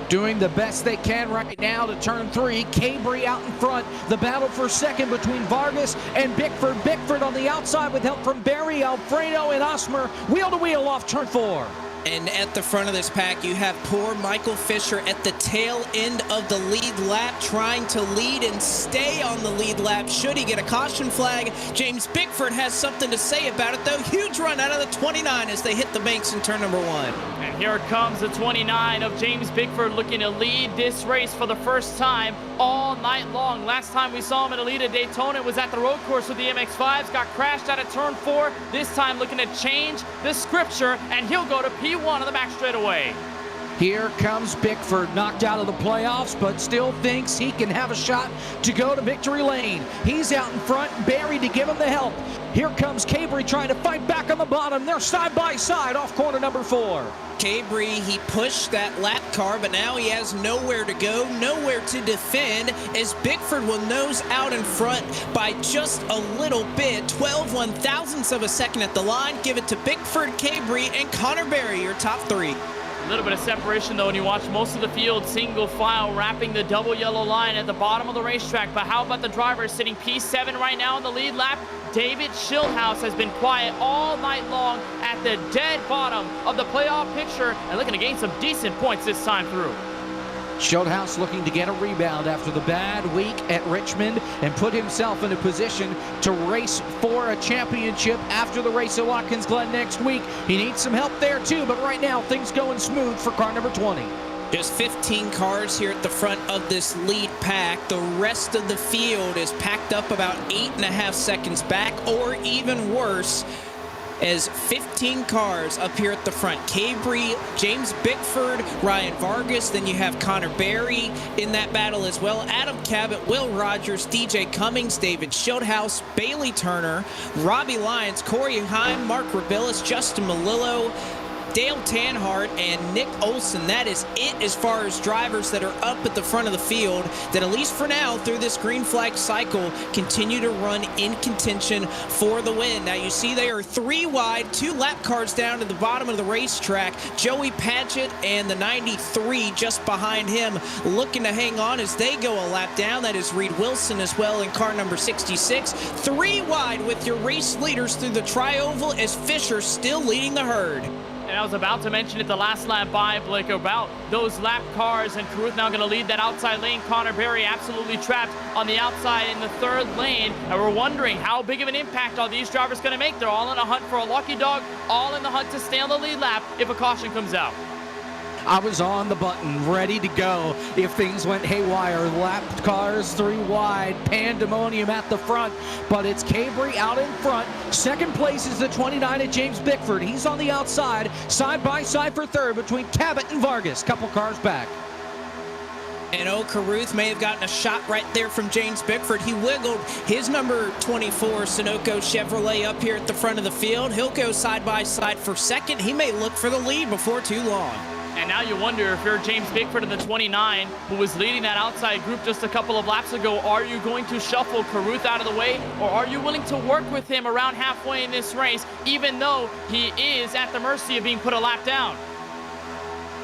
Doing the best they can right now to turn 3. Cabry out in front. The battle for second between Vargas and Bickford. Bickford on the outside with help from Berry, Alfredo, and Osmer. Wheel to wheel off turn 4. And at the front of this pack, you have poor Michael Fisher at the tail end of the lead lap, trying to lead and stay on the lead lap. Should he get a caution flag? James Bickford has something to say about it, though. Huge run out of the 29 as they hit the banks in turn number 1. And here comes the 29 of James Bickford looking to lead this race for the first time all night long. Last time we saw him in a lead at Daytona, it was at the road course with the MX-5s, got crashed out of turn 4. This time looking to change the scripture, and he'll go to P1 on the back straightaway. Here comes Bickford, knocked out of the playoffs, but still thinks he can have a shot to go to victory lane. He's out in front, Berry to give him the help. Here comes Cabry trying to fight back on the bottom. They're side by side off corner number 4. Cabry, he pushed that lap car, but now he has nowhere to go, nowhere to defend, as Bickford will nose out in front by just a little bit. 12 one-thousandths of a second at the line. Give it to Bickford, Cabry, and Connor Berry, your top 3. A little bit of separation, though, when you watch most of the field single file wrapping the double yellow line at the bottom of the racetrack. But how about the drivers sitting P7 right now in the lead lap? David Shieldhouse has been quiet all night long at the dead bottom of the playoff picture and looking to gain some decent points this time through. Shieldhouse looking to get a rebound after the bad week at Richmond and put himself in a position to race for a championship after the race at Watkins Glen next week. He needs some help there too, but right now things going smooth for car number 20. Just 15 cars here at the front of this lead pack. The rest of the field is packed up about 8.5 seconds back, or even worse, as 15 cars up here at the front. Cabry, James Bickford, Ryan Vargas, then you have Connor Berry in that battle as well. Adam Cabot, Will Rogers, DJ Cummings, David Shieldhouse, Bailey Turner, Robbie Lyons, Corey Heim, Mark Rubilis, Justin Malillo, Dale Tanhart and Nick Olson. That is it as far as drivers that are up at the front of the field that, at least for now, through this green flag cycle, continue to run in contention for the win. Now you see they are 3 wide, 2 lap cars down to the bottom of the racetrack. Joey Padgett and the 93 just behind him looking to hang on as they go a lap down. That is Reed Wilson as well in car number 66. 3 wide with your race leaders through the tri-oval as Fisher still leading the herd. And I was about to mention it the last lap by, Blake, about those lap cars, and Carruth now going to lead that outside lane. Connor Berry absolutely trapped on the outside in the 3rd lane, and we're wondering how big of an impact are these drivers going to make. They're all in a hunt for a lucky dog, all in the hunt to stay on the lead lap if a caution comes out. I was on the button, ready to go if things went haywire. Lapped cars 3 wide, pandemonium at the front, but it's Cabry out in front. 2nd place is the 29 of James Bickford. He's on the outside, side by side for 3rd between Cabot and Vargas. Couple cars back. And Carruth may have gotten a shot right there from James Bickford. He wiggled his number 24 Sunoco Chevrolet up here at the front of the field. He'll go side by side for 2nd. He may look for the lead before too long. And now you wonder, if you're James Bickford in the 29, who was leading that outside group just a couple of laps ago, are you going to shuffle Carruth out of the way, or are you willing to work with him around halfway in this race, even though he is at the mercy of being put a lap down?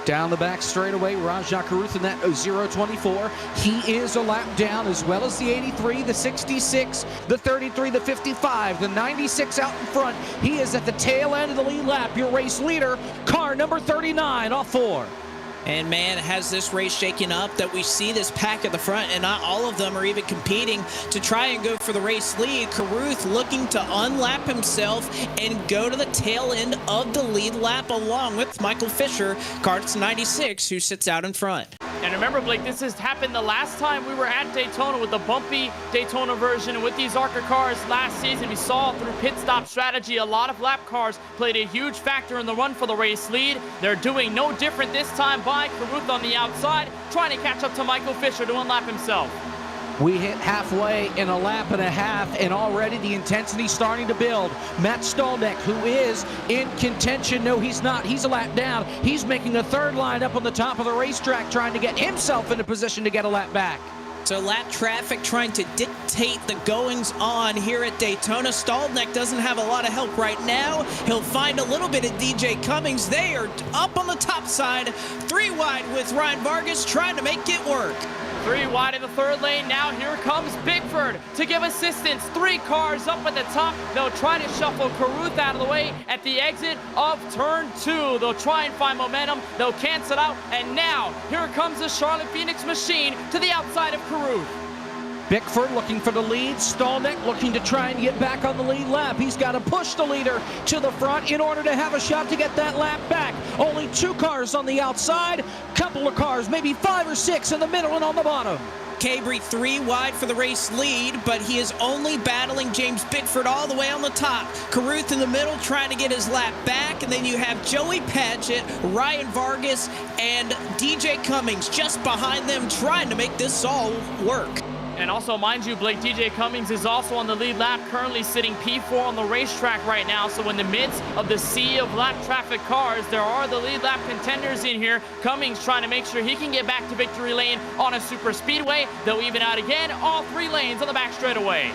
Down the back straightaway, Rajah Carruth in that 024. He is a lap down, as well as the 83, the 66, the 33, the 55, the 96 out in front. He is at the tail end of the lead lap. Your race leader, car number 39, off 4. And man, has this race shaken up that we see this pack at the front, and not all of them are even competing to try and go for the race lead. Carruth looking to unlap himself and go to the tail end of the lead lap along with Michael Fisher, car 96, who sits out in front. And remember, Blake, this has happened the last time we were at Daytona with the bumpy Daytona version. With these ARCA cars last season, we saw through pit stop strategy, a lot of lap cars played a huge factor in the run for the race lead. They're doing no different this time by Carruth on the outside, trying to catch up to Michael Fisher to unlap himself. We hit halfway in a lap and a half, and already the intensity starting to build. Matt Stolnick, who is in contention. No, he's not. He's a lap down. He's making a 3rd line up on the top of the racetrack, trying to get himself in a position to get a lap back. So lap traffic trying to dictate the goings on here at Daytona. Stolnick doesn't have a lot of help right now. He'll find a little bit of DJ Cummings. They are up on the top side, 3 wide with Ryan Vargas trying to make it work. 3 wide in the 3rd lane. Now here comes Bickford to give assistance. 3 cars up at the top. They'll try to shuffle Carruth out of the way at the exit of turn 2. They'll try and find momentum. They'll cancel out. And now here comes the Charlotte Phoenix machine to the outside of Carruth. Bickford looking for the lead. Stolnick looking to try and get back on the lead lap. He's got to push the leader to the front in order to have a shot to get that lap back. Only 2 cars on the outside, couple of cars, maybe 5 or 6 in the middle and on the bottom. Cabry 3 wide for the race lead, but he is only battling James Bickford all the way on the top. Carruth in the middle trying to get his lap back, and then you have Joey Padgett, Ryan Vargas, and DJ Cummings just behind them trying to make this all work. And also, mind you, Blake, DJ Cummings is also on the lead lap, currently sitting P4 on the racetrack right now. So in the midst of the sea of lap traffic cars, there are the lead lap contenders in here. Cummings trying to make sure he can get back to victory lane on a super speedway. They'll even out again, all 3 lanes on the back straightaway.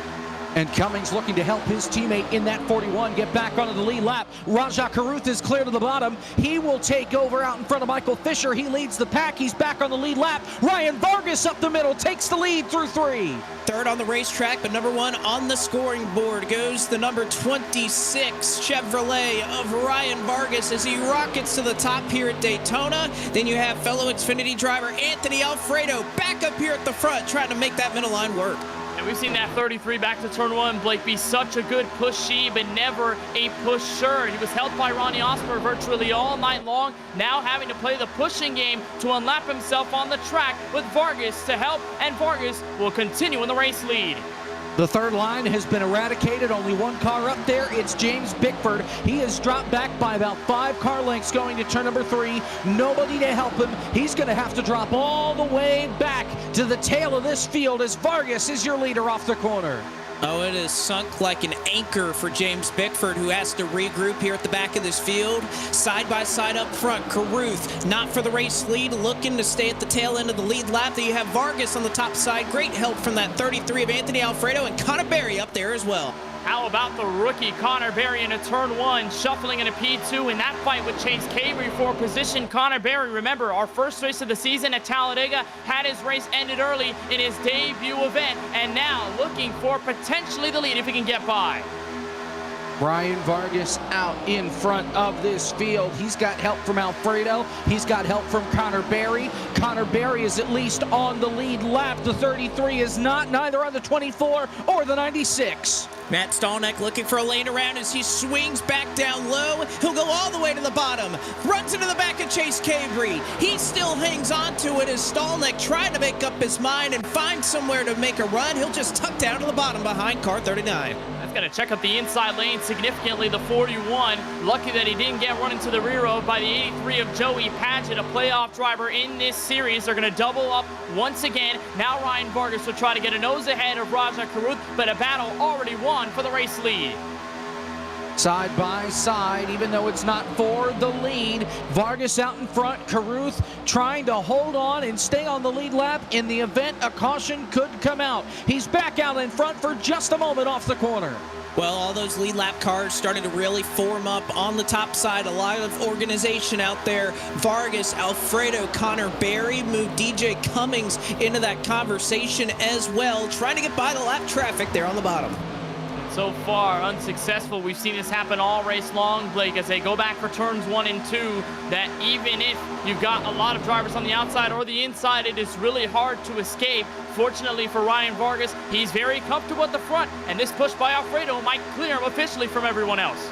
And Cummings looking to help his teammate in that 41 get back onto the lead lap. Rajah Carruth is clear to the bottom. He will take over out in front of Michael Fisher. He leads the pack. He's back on the lead lap. Ryan Vargas up the middle, takes the lead through 3. 3rd on the racetrack, but number 1 on the scoring board goes the number 26 Chevrolet of Ryan Vargas as he rockets to the top here at Daytona. Then you have fellow Xfinity driver Anthony Alfredo back up here at the front trying to make that middle line work. And we've seen that 33 back to turn 1, Blake, be such a good pushy, but never a pusher. He was helped by Ronnie Osmer virtually all night long, now having to play the pushing game to unlap himself on the track with Vargas to help, and Vargas will continue in the race lead. The 3rd line has been eradicated. Only 1 car up there. It's James Bickford. He has dropped back by about 5 car lengths going to turn number 3. Nobody to help him. He's going to have to drop all the way back to the tail of this field as Vargas is your leader off the corner. Oh, it is sunk like an anchor for James Bickford, who has to regroup here at the back of this field. Side by side up front, Carruth, not for the race lead, looking to stay at the tail end of the lead lap. There you have Vargas on the top side. Great help from that 33 of Anthony Alfredo, and Connor Berry up there as well. How about the rookie Connor Berry in a turn 1, shuffling in a P2 in that fight with Chase Cavery for position. Connor Berry, remember, our first race of the season at Talladega, had his race ended early in his debut event, and now looking for potentially the lead if he can get by. Ryan Vargas out in front of this field. He's got help from Alfredo. He's got help from Connor Berry. Connor Berry is at least on the lead lap. The 33 is not, neither on the 24 or the 96. Matt Stallneck looking for a lane around as he swings back down low. He'll go all the way to the bottom. Runs into the back of Chase Cavery. He still hangs on to it as Stallneck trying to make up his mind and find somewhere to make a run. He'll just tuck down to the bottom behind car 39. Going to check up the inside lane significantly, the 41. Lucky that he didn't get run into the rear of by the 83 of Joey Padgett, a playoff driver in this series. They're going to double up once again. Now Ryan Vargas will try to get a nose ahead of Rajah Carruth, but a battle already won for the race lead. Side by side, even though it's not for the lead. Vargas out in front, Carruth trying to hold on and stay on the lead lap in the event a caution could come out. He's back out in front for just a moment off the corner. Well, all those lead lap cars starting to really form up on the top side. A lot of organization out there. Vargas, Alfredo, Connor Berry moved DJ Cummings into that conversation as well, trying to get by the lap traffic there on the bottom. So far, unsuccessful. We've seen this happen all race long, Blake, as they go back for turns 1 and 2, that even if you've got a lot of drivers on the outside or the inside, it is really hard to escape. Fortunately for Ryan Vargas, he's very comfortable at the front, and this push by Alfredo might clear him officially from everyone else.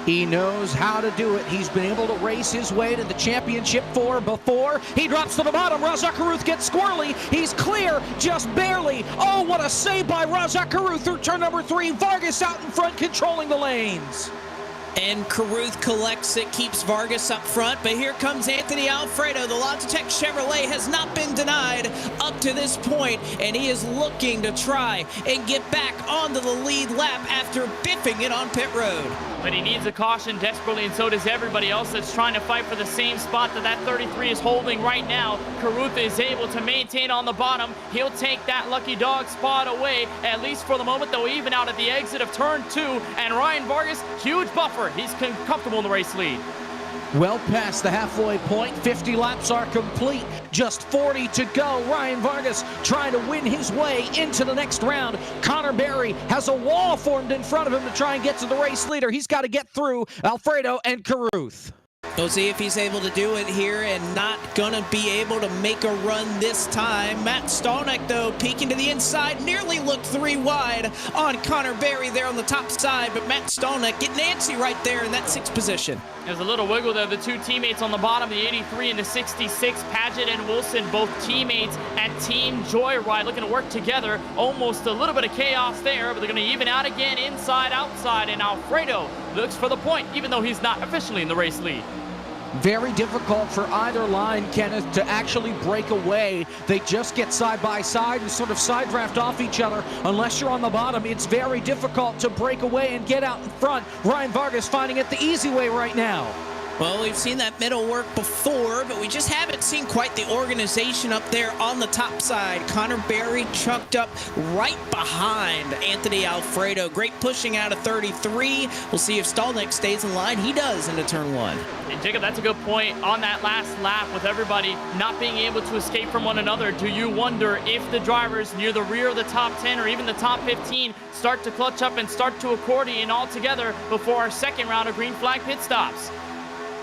He knows how to do it. He's been able to race his way to the championship before. He drops to the bottom. Rajah Carruth gets squirrely. He's clear, just barely. Oh, what a save by Rajah Carruth through turn number 3. Vargas out in front, controlling the lanes. And Carruth collects it, keeps Vargas up front, but here comes Anthony Alfredo. The Logitech Chevrolet has not been denied up to this point, and he is looking to try and get back onto the lead lap after biffing it on pit road. But he needs a caution desperately, and so does everybody else that's trying to fight for the same spot that 33 is holding right now. Carruth is able to maintain on the bottom. He'll take that lucky dog spot away, at least for the moment. They'll even out at the exit of turn 2, and Ryan Vargas, huge buffer. He's comfortable in the race lead. Well past the halfway point, 50 laps are complete, just 40 to go. Ryan Vargas trying to win his way into the next round. Connor Berry has a wall formed in front of him to try and get to the race leader. He's got to get through Alfredo and Carruth. We'll see if he's able to do it here and not gonna be able to make a run this time. Matt Stallneck, though, peeking to the inside, nearly looked 3 wide on Connor Berry there on the top side, but Matt Stallneck getting antsy right there in that 6th position. There's a little wiggle there. The 2 teammates on the bottom, the 83 and the 66, Padgett and Wilson, both teammates at Team Joyride, looking to work together. Almost a little bit of chaos there, but they're going to even out again, inside, outside, and Alfredo looks for the point, even though he's not officially in the race lead. Very difficult for either line, Kenneth, to actually break away. They just get side by side and sort of side draft off each other. Unless you're on the bottom, it's very difficult to break away and get out in front. Ryan Vargas finding it the easy way right now. Well, we've seen that middle work before, but we just haven't seen quite the organization up there on the top side. Connor Berry chucked up right behind Anthony Alfredo. Great pushing out of 33. We'll see if Stallneck stays in line. He does into turn 1. And Jacob, that's a good point. On that last lap, with everybody not being able to escape from one another, do you wonder if the drivers near the rear of the top 10 or even the top 15 start to clutch up and start to accordion all together before our second round of green flag pit stops?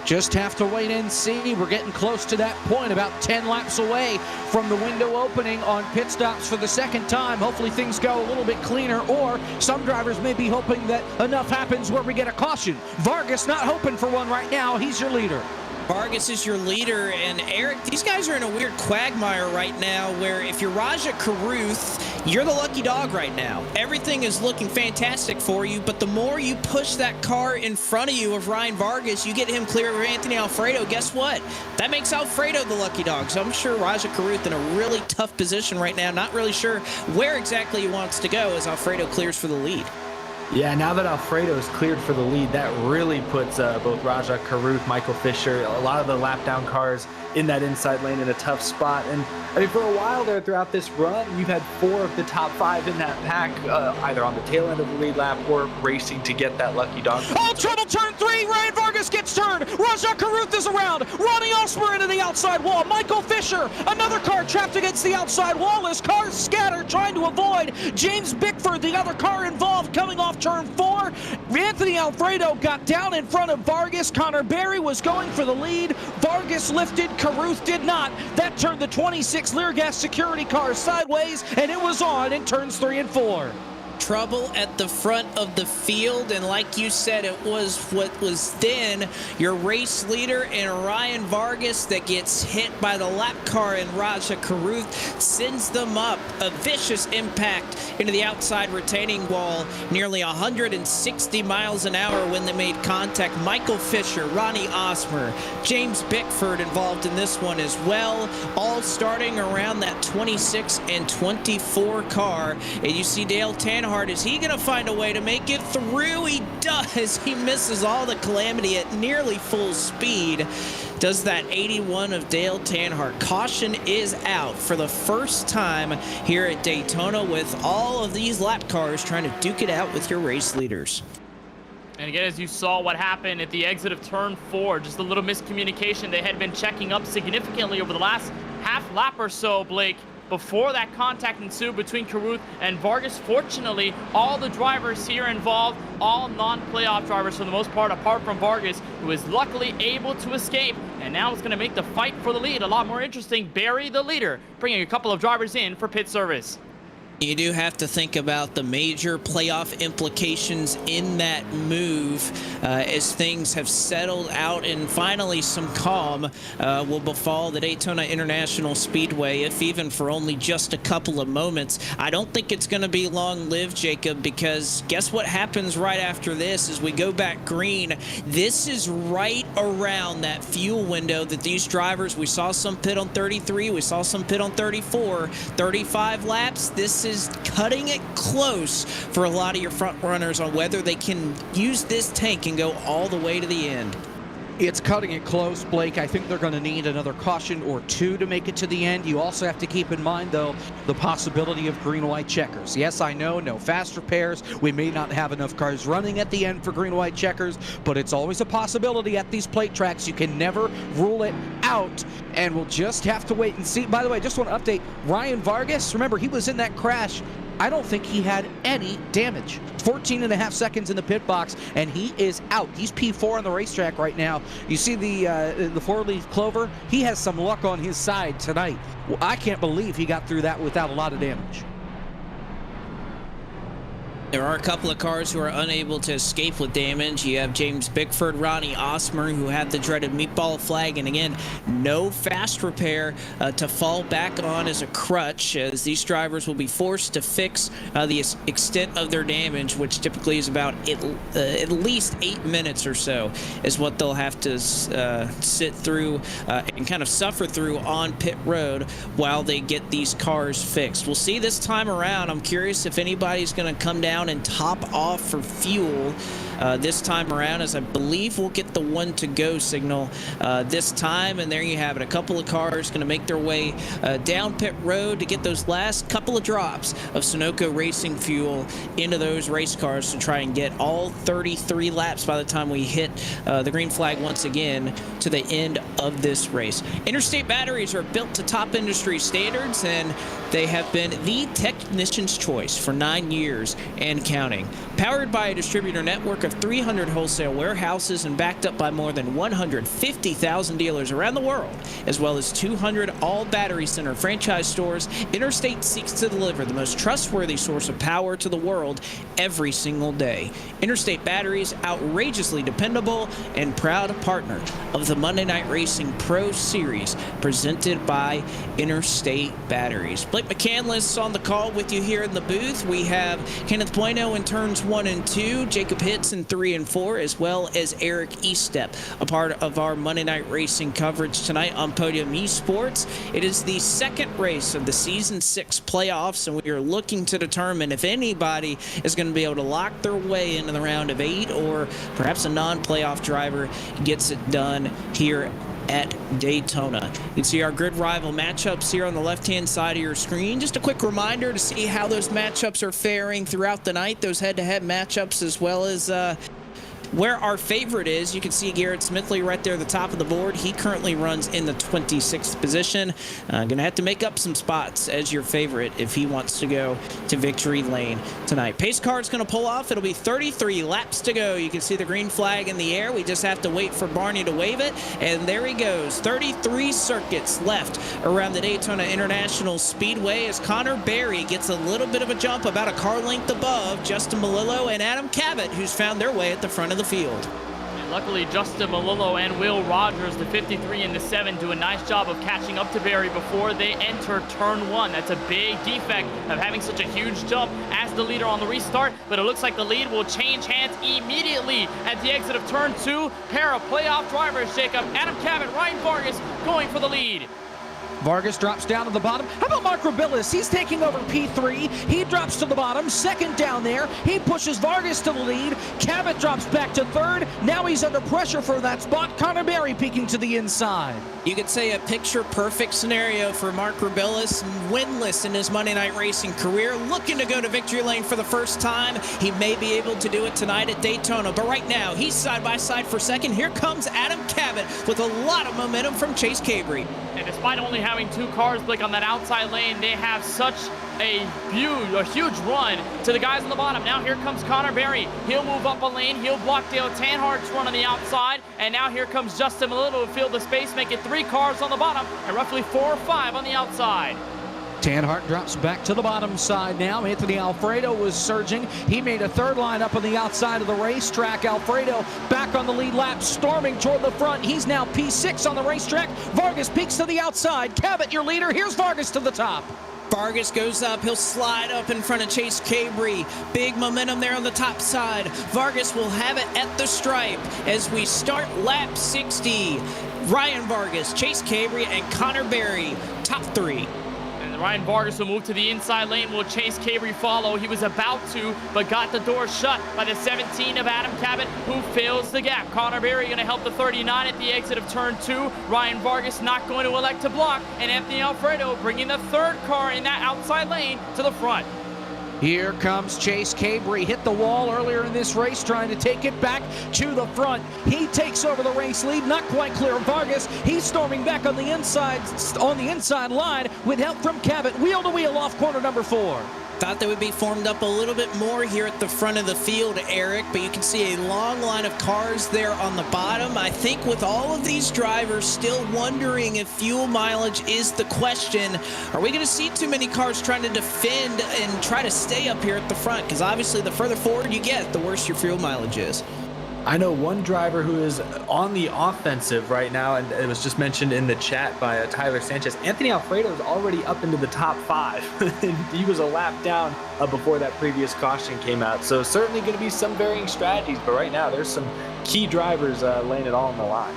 Just have to wait and see. We're getting close to that point, about 10 laps away from the window opening on pit stops for the second time. Hopefully things go a little bit cleaner, or some drivers may be hoping that enough happens where we get a caution. Vargas not hoping for one right now. He's your leader. Vargas is your leader, and Eric, these guys are in a weird quagmire right now where if you're Raja Caruth, you're the lucky dog right now. Everything is looking fantastic for you, but the more you push that car in front of you of Ryan Vargas, you get him clear of Anthony Alfredo. Guess what? That makes Alfredo the lucky dog. So I'm sure Raja Caruth in a really tough position right now, not really sure where exactly he wants to go as Alfredo clears for the lead. Yeah, now that Alfredo's cleared for the lead, that really puts both Raja Caruth, Michael Fisher, a lot of the lap down cars in that inside lane in a tough spot. And I mean, for a while there throughout this run, you've had 4 of the top 5 in that pack, either on the tail end of the lead lap or racing to get that lucky dog. Oh, trouble, turn 3. Ryan Vargas gets turned. Raja Caruth is around. Ronnie Osmer into the outside wall. Michael Fisher, another car trapped against the outside wall. His cars scattered, trying to avoid James Bickford, the other car involved, coming off turn 4. Anthony Alfredo got down in front of Vargas. Connor Berry was going for the lead. Vargas lifted, Caruth did not. That turned the 26 Leargas security car sideways, and it was on in turns 3 and 4. Trouble at the front of the field, and like you said, it was what was then your race leader in Ryan Vargas that gets hit by the lap car, and Raja Caruth sends them up. A vicious impact into the outside retaining wall, nearly 160 miles an hour when they made contact. Michael Fisher, Ronnie Osmer, James Bickford involved in this one as well, all starting around that 26 and 24 car. And you see Dale Tanhart, is he going to find a way to make it through? He does. He misses all the calamity at nearly full speed. Does that 81 of Dale Tanhart. Caution is out for the first time here at Daytona with all of these lap cars trying to duke it out with your race leaders. And again, as you saw what happened at the exit of turn 4, just a little miscommunication. They had been checking up significantly over the last half lap or so, Blake, before that contact ensued between Caruth and Vargas. Fortunately, all the drivers here involved, all non-playoff drivers for the most part, apart from Vargas, who is luckily able to escape. And now it's going to make the fight for the lead a lot more interesting. Barry, the leader, bringing a couple of drivers in for pit service. You do have to think about the major playoff implications in that move as things have settled out and finally some calm will befall the Daytona International Speedway, if even for only just a couple of moments. I don't think it's going to be long-lived, Jacob, because guess what happens right after this as we go back green? This is right around that fuel window that these drivers, we saw some pit on 33, we saw some pit on 34, 35 laps. This is cutting it close for a lot of your front runners on whether they can use this tank and go all the way to the end. It's cutting it close, Blake. I think they're going to need another caution or 2 to make it to the end. You also have to keep in mind, though, the possibility of green-white checkers. Yes, I know, no fast repairs. We may not have enough cars running at the end for green-white checkers, but it's always a possibility at these plate tracks. You can never rule it out, and we'll just have to wait and see. By the way, I just want to update Ryan Vargas. Remember, he was in that crash. I don't think he had any damage. 14.5 seconds in the pit box, and he is out. He's P4 on the racetrack right now. You see the 4-leaf clover? He has some luck on his side tonight. Well, I can't believe he got through that without a lot of damage. There are a couple of cars who are unable to escape with damage. You have James Bickford, Ronnie Osmer, who had the dreaded meatball flag, and again, no fast repair to fall back on as a crutch, as these drivers will be forced to fix the extent of their damage, which typically is about at least 8 minutes or so, is what they'll have to sit through and kind of suffer through on pit road while they get these cars fixed. We'll see this time around. I'm curious if anybody's going to come down and top off for fuel this time around, as I believe we'll get the 1 to go signal this time. And there you have it. A couple of cars going to make their way down pit road to get those last couple of drops of Sunoco Racing fuel into those race cars to try and get all 33 laps by the time we hit the green flag once again to the end of this race. Interstate batteries are built to top industry standards, and they have been the technician's choice for 9 years and counting. Powered by a distributor network of have 300 wholesale warehouses and backed up by more than 150,000 dealers around the world, as well as 200 all-battery center franchise stores, Interstate seeks to deliver the most trustworthy source of power to the world every single day. Interstate Batteries, outrageously dependable and proud partner of the Monday Night Racing Pro Series, presented by Interstate Batteries. Blake McCandless on the call with you here in the booth. We have Kenneth Bueno in turns 1 and 2, Jacob Hitz in 3 and 4, as well as Eric Eastep, a part of our Monday Night Racing coverage tonight on Podium Esports. It is the second race of the Season 6 playoffs, and we are looking to determine if anybody is going to be able to lock their way into the round of 8, or perhaps a non-playoff driver gets it done here at Daytona. You can see our grid rival matchups here on the left-hand side of your screen. Just a quick reminder to see how those matchups are faring throughout the night, those head-to-head matchups, as well as where our favorite is. You can see Garrett Smithley right there at the top of the board. He currently runs in the 26th position. Gonna have to make up some spots as your favorite if he wants to go to victory lane tonight. Pace car's gonna pull off. It'll be 33 laps to go. You can see the green flag in the air. We just have to wait for Barney to wave it, and there he goes. 33 circuits left around the Daytona International Speedway as Connor Berry gets a little bit of a jump, about a car length above Justin Melillo and Adam Cabot, who's found their way at the front of the field. And luckily, Justin Melillo and Will Rogers, the 53 and the 7, do a nice job of catching up to Berry before they enter turn 1. That's a big defect of having such a huge jump as the leader on the restart, but it looks like the lead will change hands immediately at the exit of turn 2. Pair of playoff drivers, Jacob, Adam Cabot, Ryan Vargas going for the lead. Vargas drops down to the bottom. How about Mark Robillas? He's taking over P3. He drops to the bottom, second down there. He pushes Vargas to the lead. Cabot drops back to third. Now he's under pressure for that spot. Connor Berry peeking to the inside. You could say a picture-perfect scenario for Mark Robillas, winless in his Monday Night Racing career, looking to go to victory lane for the first time. He may be able to do it tonight at Daytona, but right now he's side-by-side for second. Here comes Adam Cabot with a lot of momentum from Chase Cabry. And despite only having 2 cars, Blake, on that outside lane, they have such a huge run to the guys on the bottom. Now here comes Connor Berry. He'll move up a lane. He'll block Dale Tanhart's run on the outside. And now here comes Justin Melillo to fill the space, making 3 cars on the bottom and roughly 4 or 5 on the outside. Tanhart drops back to the bottom side now. Anthony Alfredo was surging. He made a third line up on the outside of the racetrack. Alfredo back on the lead lap, storming toward the front. He's now P6 on the racetrack. Vargas peeks to the outside. Cabot, your leader. Here's Vargas to the top. Vargas goes up. He'll slide up in front of Chase Cabry. Big momentum there on the top side. Vargas will have it at the stripe as we start lap 60. Ryan Vargas, Chase Cabry, and Connor Berry, top 3. Ryan Vargas will move to the inside lane. Will Chase Cabry follow? He was about to, but got the door shut by the 17 of Adam Cabot, who fills the gap. Connor Berry going to help the 39 at the exit of turn 2. Ryan Vargas not going to elect to block, and Anthony Alfredo bringing the 3rd car in that outside lane to the front. Here comes Chase Cabry. Hit the wall earlier in this race, trying to take it back to the front. He takes over the race lead. Not quite clear of Vargas. He's storming back on the inside line with help from Cabot. Wheel to wheel off corner number 4. Thought they would be formed up a little bit more here at the front of the field, Eric, but you can see a long line of cars there on the bottom. I think with all of these drivers still wondering if fuel mileage is the question, are we going to see too many cars trying to defend and try to stay up here at the front? Because obviously the further forward you get, the worse your fuel mileage is. I know one driver who is on the offensive right now, and it was just mentioned in the chat by Tyler Sanchez. Anthony Alfredo is already up into the top 5. He was a lap down before that previous caution came out. So certainly going to be some varying strategies, but right now there's some key drivers laying it all on the line.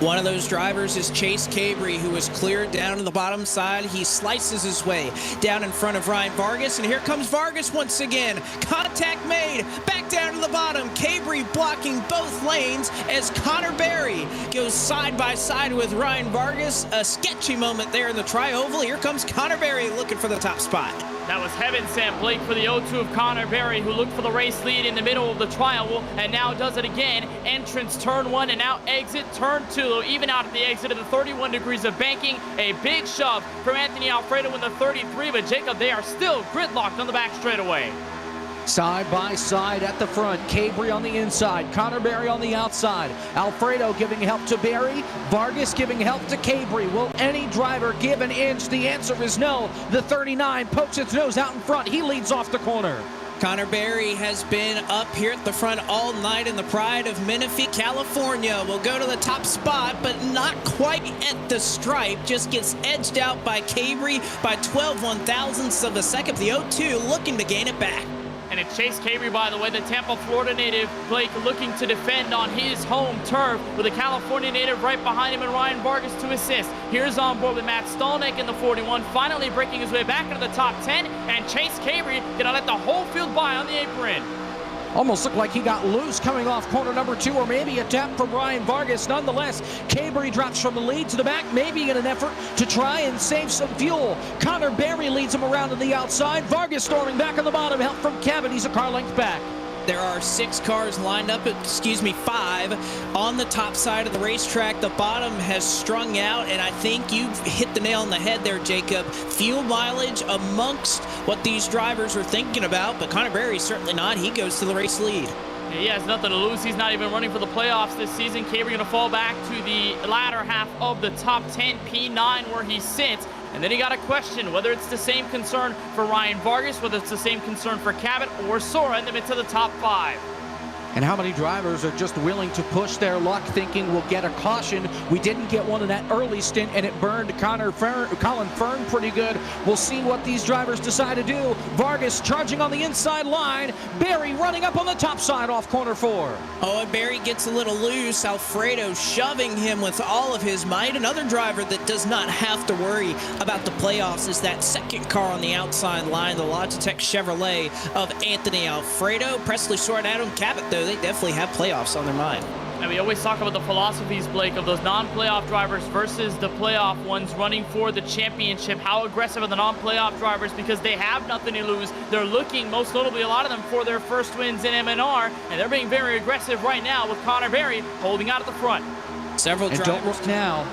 One of those drivers is Chase Cabry, who is cleared down to the bottom side. He slices his way down in front of Ryan Vargas, and here comes Vargas once again. Contact made, back down to the bottom. Cabry blocking both lanes as Connor Berry goes side by side with Ryan Vargas. A sketchy moment there in the tri-oval. Here comes Connor Berry looking for the top spot. That was heaven sent, Blake, for the 0-2 of Connor Berry, who looked for the race lead in the middle of the trial and now does it again. Entrance turn 1 and now exit turn 2. Even out at the exit of the 31 degrees of banking. A big shove from Anthony Alfredo in the 33, but Jacob, they are still gridlocked on the back straightaway. Side by side at the front, Cabri on the inside, Connor Berry on the outside, Alfredo giving help to Berry, Vargas giving help to Cabri. Will any driver give an inch? The answer is no. The 39 pokes its nose out in front. He leads off the corner. Connor Berry has been up here at the front all night, in the pride of Menifee, California. Will go to the top spot, but not quite at the stripe. Just gets edged out by Cabri by 12 1/1000ths of a second. The 0-2 looking to gain it back. And it's Chase Cabri, by the way, the Tampa, Florida native. Blake looking to defend on his home turf with a California native right behind him and Ryan Vargas to assist. Here's on board with Matt Stolnick in the 41, finally breaking his way back into the top 10. And Chase Cabri gonna let the whole field by on the apron. Almost looked like he got loose coming off corner number 2, or maybe a tap from Ryan Vargas. Nonetheless, Cabri drops from the lead to the back, maybe in an effort to try and save some fuel. Connor Berry leads him around to the outside. Vargas storming back on the bottom, help from Cabot. He's a car length back. There are 6 cars lined up, 5 on the top side of the racetrack. The bottom has strung out, and I think you've hit the nail on the head there, Jacob. Fuel mileage amongst what these drivers are thinking about, but Connor Berry certainly not. He goes to the race lead. He has nothing to lose. He's not even running for the playoffs this season. Cabri going to fall back to the latter half of the top 10, P9, where he sits. And then he got a question whether it's the same concern for Ryan Vargas, whether it's the same concern for Cabot or Sora in the midst of the top 5. And how many drivers are just willing to push their luck thinking we'll get a caution? We didn't get one in that early stint, and it burned Colin Fern pretty good. We'll see what these drivers decide to do. Vargas charging on the inside line. Berry running up on the top side off corner 4. Oh, and Berry gets a little loose. Alfredo shoving him with all of his might. Another driver that does not have to worry about the playoffs is that second car on the outside line, the Logitech Chevrolet of Anthony Alfredo. Presley Sora and Adam Cabot, though, they definitely have playoffs on their mind. And we always talk about the philosophies, Blake, of those non-playoff drivers versus the playoff ones running for the championship. How aggressive are the non-playoff drivers, because they have nothing to lose. They're looking, most notably, a lot of them for their first wins in MNR, and they're being very aggressive right now with Connor Berry holding out at the front. Several drivers. And don't look now.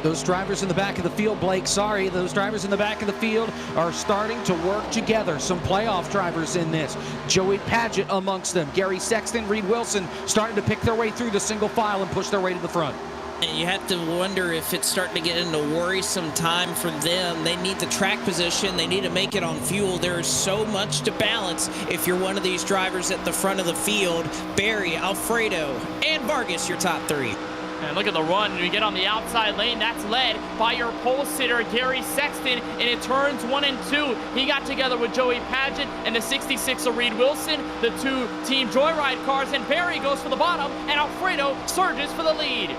Those drivers in the back of the field, Blake, those drivers in the back of the field are starting to work together. Some playoff drivers in this. Joey Padgett amongst them. Gary Sexton, Reed Wilson starting to pick their way through the single file and push their way to the front. And you have to wonder if it's starting to get into worrisome time for them. They need the track position. They need to make it on fuel. There is so much to balance if you're one of these drivers at the front of the field. Berry, Alfredo, and Vargas, your top 3. And look at the run. When you get on the outside lane, that's led by your pole sitter, Gary Sexton, and it turns 1 and 2. He got together with Joey Padgett and the 66 of Reed Wilson, the 2 Team Joyride cars, and Berry goes for the bottom, and Alfredo surges for the lead.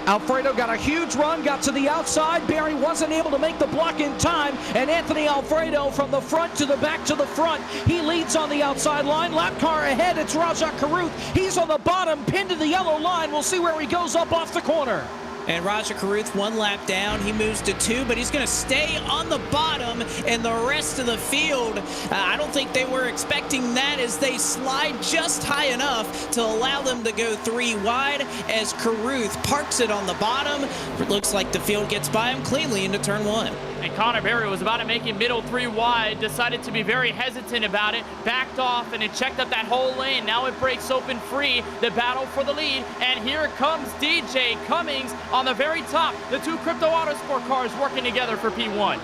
Alfredo got a huge run, got to the outside. Berry wasn't able to make the block in time, and Anthony Alfredo from the front to the back to the front. He leads on the outside line. Lap car ahead, it's Rajat Karuth. He's on the bottom, pinned to the yellow line. We'll see where he goes up off the corner. And Rajat Karuth 1 lap down. He moves to 2, but he's going to stay on the bottom, and the rest of the field, I don't think they were expecting that, as they slide just high enough to allow them to go 3 wide as Karuth parks it on the bottom. It looks like the field gets by him cleanly into turn 1. And Connor Berry was about to make him middle 3 wide, decided to be very hesitant about it, backed off, and it checked up that whole lane. Now it breaks open free, the battle for the lead, and here comes DJ Cummings on the very top. The 2 Crypto Autosport cars working together for P1.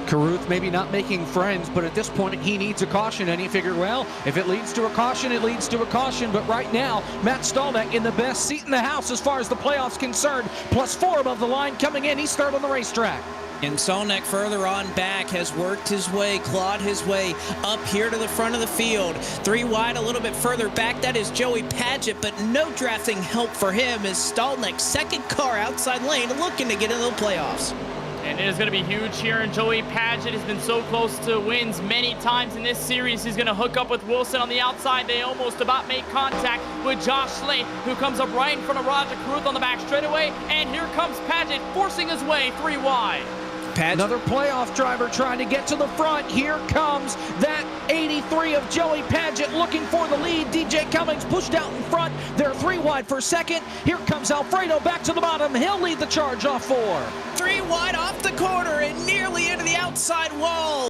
Karuth maybe not making friends, but at this point he needs a caution, and he figured, well, if it leads to a caution, it leads to a caution. But right now, Matt Stolnick in the best seat in the house as far as the playoffs concerned, plus 4 above the line coming in. He's third on the racetrack. And Solnek further on back has worked his way, clawed his way up here to the front of the field. 3 wide, a little bit further back. That is Joey Padgett, but no drafting help for him as Stolnik's second car outside lane looking to get into the playoffs. And it is going to be huge here, and Joey Padgett has been so close to wins many times in this series. He's going to hook up with Wilson on the outside. They almost about make contact with Josh Slate, who comes up right in front of Rajat Karuth on the back straightaway. And here comes Padgett forcing his way 3 wide. Another playoff driver trying to get to the front. Here comes that 83 of Joey Padgett looking for the lead. DJ Cummings pushed out in front. They're 3 wide for second. Here comes Alfredo back to the bottom. He'll lead the charge off 4. 3 wide off the corner and nearly into the outside wall.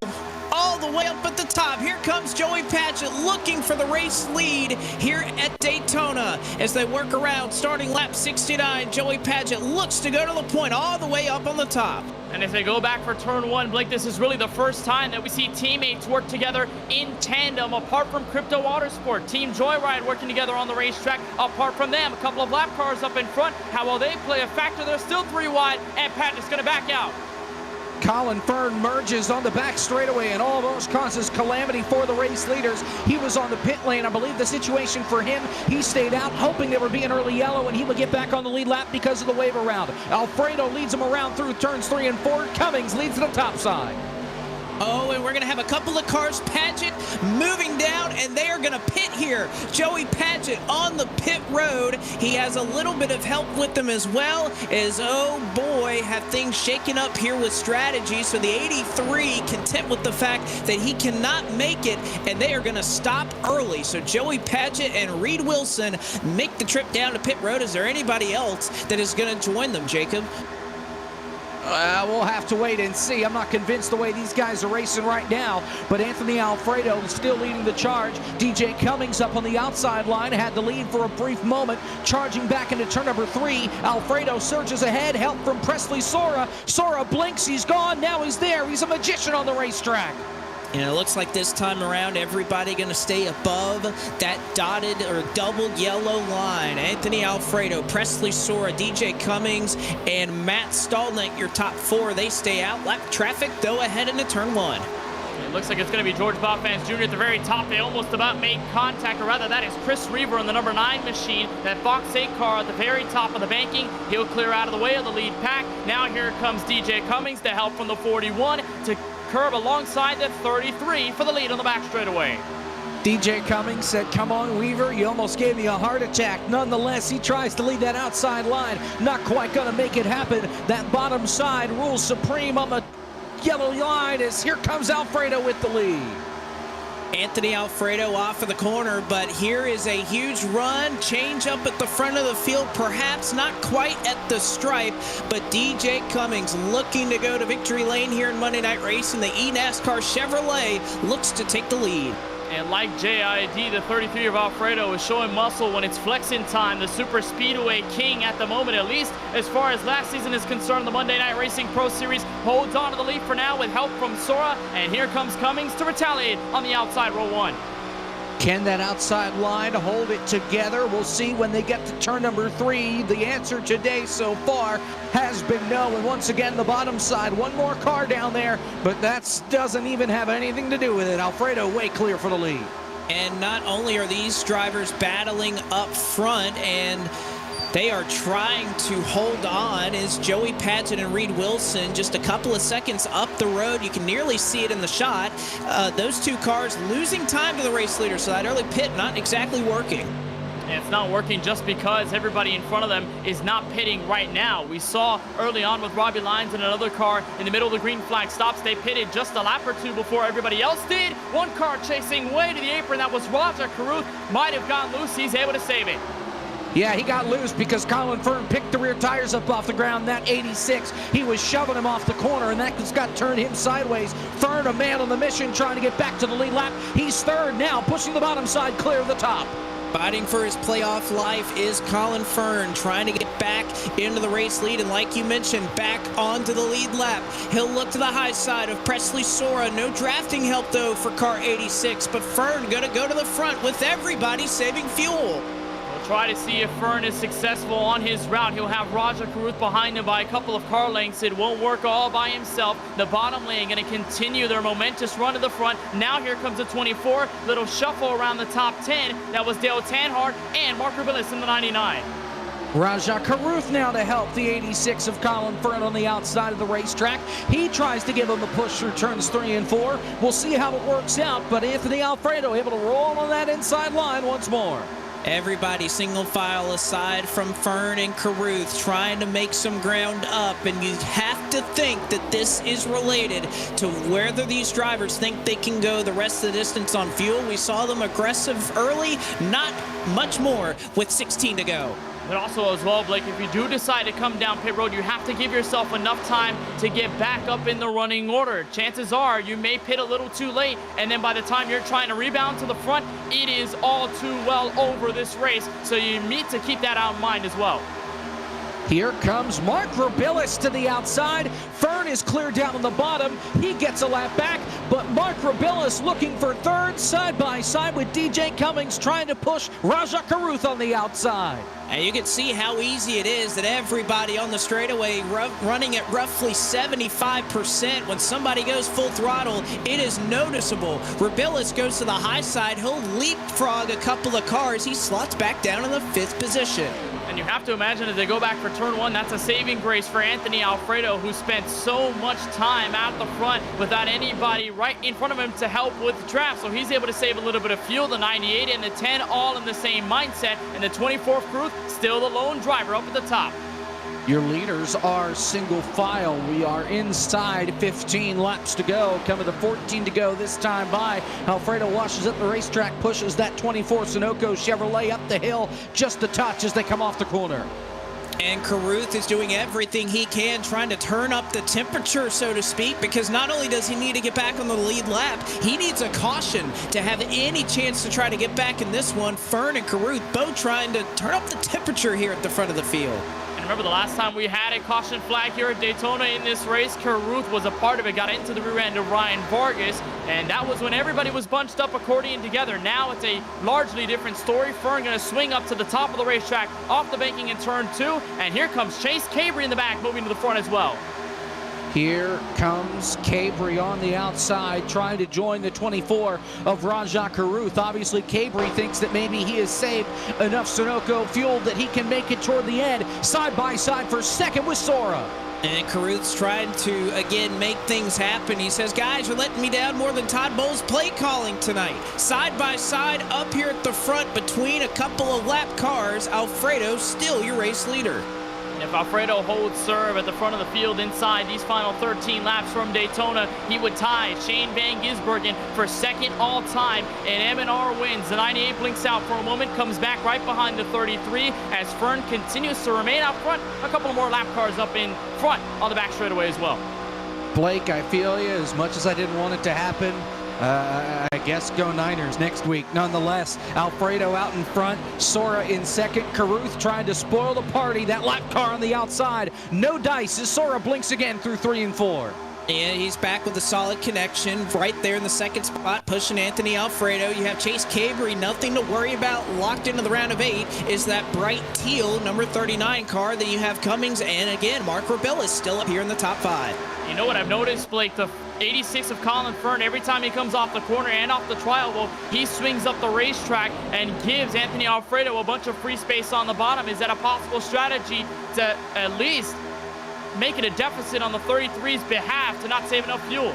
All the the way up at the top. Here comes Joey Padgett looking for the race lead here at Daytona as they work around starting lap 69. Joey Padgett looks to go to the point all the way up on the top. And as they go back for turn one, Blake, this is really the first time that we see teammates work together in tandem, apart from Crypto Autosport. Team Joyride working together on the racetrack. Apart from them, a couple of lap cars up in front. How will they play a factor? They're still 3 wide, and Padgett's going to back out. Colin Fern merges on the back straightaway and almost causes calamity for the race leaders. He was on the pit lane. I believe the situation for him, he stayed out hoping there would be an early yellow and he would get back on the lead lap because of the wave around. Alfredo leads him around through turns 3 and 4. Cummings leads to the top side. Oh, and we're going to have a couple of cars. Padgett moving down, and they are going to pit here. Joey Padgett on the pit road. He has a little bit of help with them as well as, oh boy, have things shaken up here with strategy. So the 83 content with the fact that he cannot make it, and they are going to stop early. So Joey Padgett and Reed Wilson make the trip down to pit road. Is there anybody else that is going to join them, Jacob? We'll have to wait and see. I'm not convinced the way these guys are racing right now, but Anthony Alfredo is still leading the charge. DJ Cummings up on the outside line, had the lead for a brief moment, charging back into turn number 3. Alfredo surges ahead, help from Presley Sora. Sora blinks, he's gone, now he's there. He's a magician on the racetrack. And it looks like this time around, everybody going to stay above that dotted or doubled yellow line. Anthony Alfredo, Presley Sora, DJ Cummings, and Matt Stallnick, your top 4. They stay out. Lap traffic, though, ahead into turn 1. It looks like it's going to be George Botfans Jr. at the very top. They almost about made contact, or rather that is Chris Reaver in the number 9 machine. That Fox 8 car at the very top of the banking. He'll clear out of the way of the lead pack. Now here comes DJ Cummings to help from the 41 to curb alongside the 33 for the lead on the back straightaway. DJ Cummings said, come on, Weaver, you almost gave me a heart attack. Nonetheless, he tries to lead that outside line. Not quite going to make it happen. That bottom side rules supreme on the yellow line as here comes Alfredo with the lead. Anthony Alfredo off of the corner, but here is a huge run. Change up at the front of the field, perhaps not quite at the stripe, but DJ Cummings looking to go to victory lane here in Monday Night Racing. The eNASCAR Chevrolet looks to take the lead. And like JID, the 33 of Alfredo is showing muscle when it's flexing time. The Super Speedway king at the moment, at least as far as last season is concerned. The Monday Night Racing Pro Series holds on to the lead for now with help from Sora. And here comes Cummings to retaliate on the outside row 1. Can that outside line hold it together? We'll see when they get to turn number 3. The answer today so far has been no. And once again, the bottom side, one more car down there, but that doesn't even have anything to do with it. Alfredo way clear for the lead. And not only are these drivers battling up front, and they are trying to hold on as Joey Padgett and Reed Wilson just a couple of seconds up the road. You can nearly see it in the shot. Those two cars losing time to the race leader, so that early pit not exactly working. And it's not working just because everybody in front of them is not pitting right now. We saw early on with Robbie Lyons and another car in the middle of the green flag stops. They pitted just a lap or 2 before everybody else did. One car chasing way to the apron. That was Roger Carruth. Might have gotten loose. He's able to save it. Yeah, he got loose because Colin Fern picked the rear tires up off the ground. That 86, he was shoving him off the corner, and that just got turned him sideways. Fern, a man on the mission, trying to get back to the lead lap. He's third now, pushing the bottom side clear of the top. Fighting for his playoff life is Colin Fern, trying to get back into the race lead, and like you mentioned, back onto the lead lap. He'll look to the high side of Presley Sora. No drafting help, though, for car 86, but Fern going to go to the front with everybody saving fuel. Try to see if Fern is successful on his route. He'll have Roger Carruth behind him by a couple of car lengths. It won't work all by himself. The bottom lane going to continue their momentous run to the front. Now here comes the 24. Little shuffle around the top 10. That was Dale Tanhart and Mark Rubilis in the 99. Raja Carruth now to help the 86 of Colin Fern on the outside of the racetrack. He tries to give him the push through turns 3 and 4. We'll see how it works out, but Anthony Alfredo able to roll on that inside line once more. Everybody single file aside from Fern and Carruth, trying to make some ground up, and you have to think that this is related to whether these drivers think they can go the rest of the distance on fuel. We saw them aggressive early, not much more with 16 to go. But also as well, Blake, if you do decide to come down pit road, you have to give yourself enough time to get back up in the running order. Chances are you may pit a little too late, and then by the time you're trying to rebound to the front, it is all too well over this race. So you need to keep that out in mind as well. Here comes Mark Robillas to the outside. Fern is clear down on the bottom. He gets a lap back, but Mark Robillas looking for third, side by side with DJ Cummings trying to push Raja Caruth on the outside. And you can see how easy it is that everybody on the straightaway running at roughly 75%. When somebody goes full throttle, it is noticeable. Robillas goes to the high side. He'll leapfrog a couple of cars. He slots back down in the 5th position. And you have to imagine as they go back for turn 1, that's a saving grace for Anthony Alfredo, who spent so much time at the front without anybody right in front of him to help with the draft. So he's able to save a little bit of fuel. The 98 and the 10 all in the same mindset. And the 24th Caruth still the lone driver up at the top. Your leaders are single file. We are inside 15 laps to go. Coming to 14 to go this time by. Alfredo washes up the racetrack, pushes that 24 Sunoco Chevrolet up the hill just a touch as they come off the corner. And Caruth is doing everything he can, trying to turn up the temperature, so to speak, because not only does he need to get back on the lead lap, he needs a caution to have any chance to try to get back in this one. Fern and Caruth both trying to turn up the temperature here at the front of the field. And remember the last time we had a caution flag here at Daytona in this race, Caruth was a part of it, got into the rear end of Ryan Vargas, and that was when everybody was bunched up accordion together. Now it's a largely different story. Fern going to swing up to the top of the racetrack, off the banking in turn 2, and here comes Chase Cabry in the back, moving to the front as well. Here comes Cabry on the outside, trying to join the 24 of Raja Caruth. Obviously, Cabry thinks that maybe he has saved enough Sunoco fuel that he can make it toward the end. Side by side for second with Sora. And Caruth's trying to, again, make things happen. He says, guys, you're letting me down more than Todd Bowles' play calling tonight. Side by side, up here at the front, between a couple of lap cars, Alfredo still your race leader. If Alfredo holds serve at the front of the field inside these final 13 laps from Daytona, he would tie Shane Van Gisbergen for second all-time, and M&R wins. The 98 blinks out for a moment, comes back right behind the 33 as Fern continues to remain out front. A couple more lap cars up in front on the back straightaway as well. Blake, I feel you. As much as I didn't want it to happen, I guess go Niners next week. Nonetheless, Alfredo out in front, Sora in second, Caruth trying to spoil the party. That lap car on the outside, no dice as Sora blinks again through 3 and 4. And he's back with a solid connection right there in the second spot, pushing Anthony Alfredo. You have Chase Cabry, nothing to worry about. Locked into the round of 8 is that bright teal number 39 car that you have Cummings, and again, Mark Robillas still up here in the top 5. You know what I've noticed, Blake? The 86 of Colin Fern, every time he comes off the corner and off the trial, well, he swings up the racetrack and gives Anthony Alfredo a bunch of free space on the bottom. Is that a possible strategy to at least make it a deficit on the 33's behalf to not save enough fuel?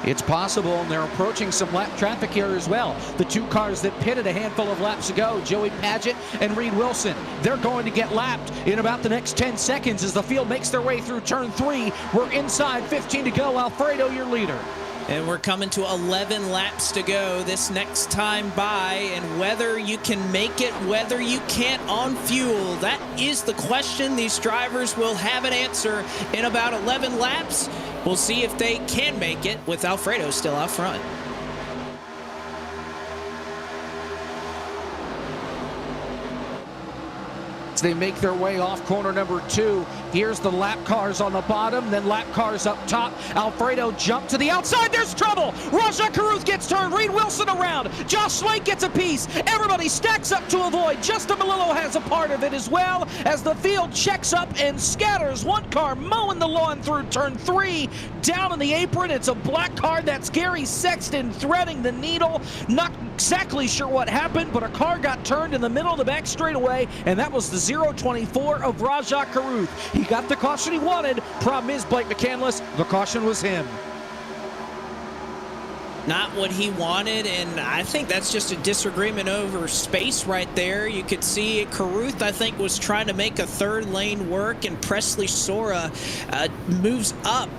It's possible, and they're approaching some lap traffic here as well. The 2 cars that pitted a handful of laps ago, Joey Padgett and Reed Wilson, they're going to get lapped in about the next 10 seconds as the field makes their way through turn 3. We're inside 15 to go. Alfredo, your leader. And we're coming to 11 laps to go this next time by, and whether you can make it, whether you can't on fuel, that is the question. These drivers will have an answer in about 11 laps. We'll see if they can make it with Alfredo still out front. As they make their way off corner number 2, here's the lap cars on the bottom, then lap cars up top. Alfredo jumped to the outside. There's trouble. Raja Caruth gets turned. Reed Wilson around. Josh Slate gets a piece. Everybody stacks up to avoid. Justin Melillo has a part of it as well as the field checks up and scatters. One car mowing the lawn through turn 3. Down in the apron, it's a black car. That's Gary Sexton threading the needle. Not exactly sure what happened, but a car got turned in the middle of the back straightaway, and that was the 024 of Raja Caruth. He got the caution he wanted. Problem is, Blake McCandless, the caution was him. Not what he wanted, and I think that's just a disagreement over space right there. You could see Caruth, I think, was trying to make a third lane work, and Presley Sora moves up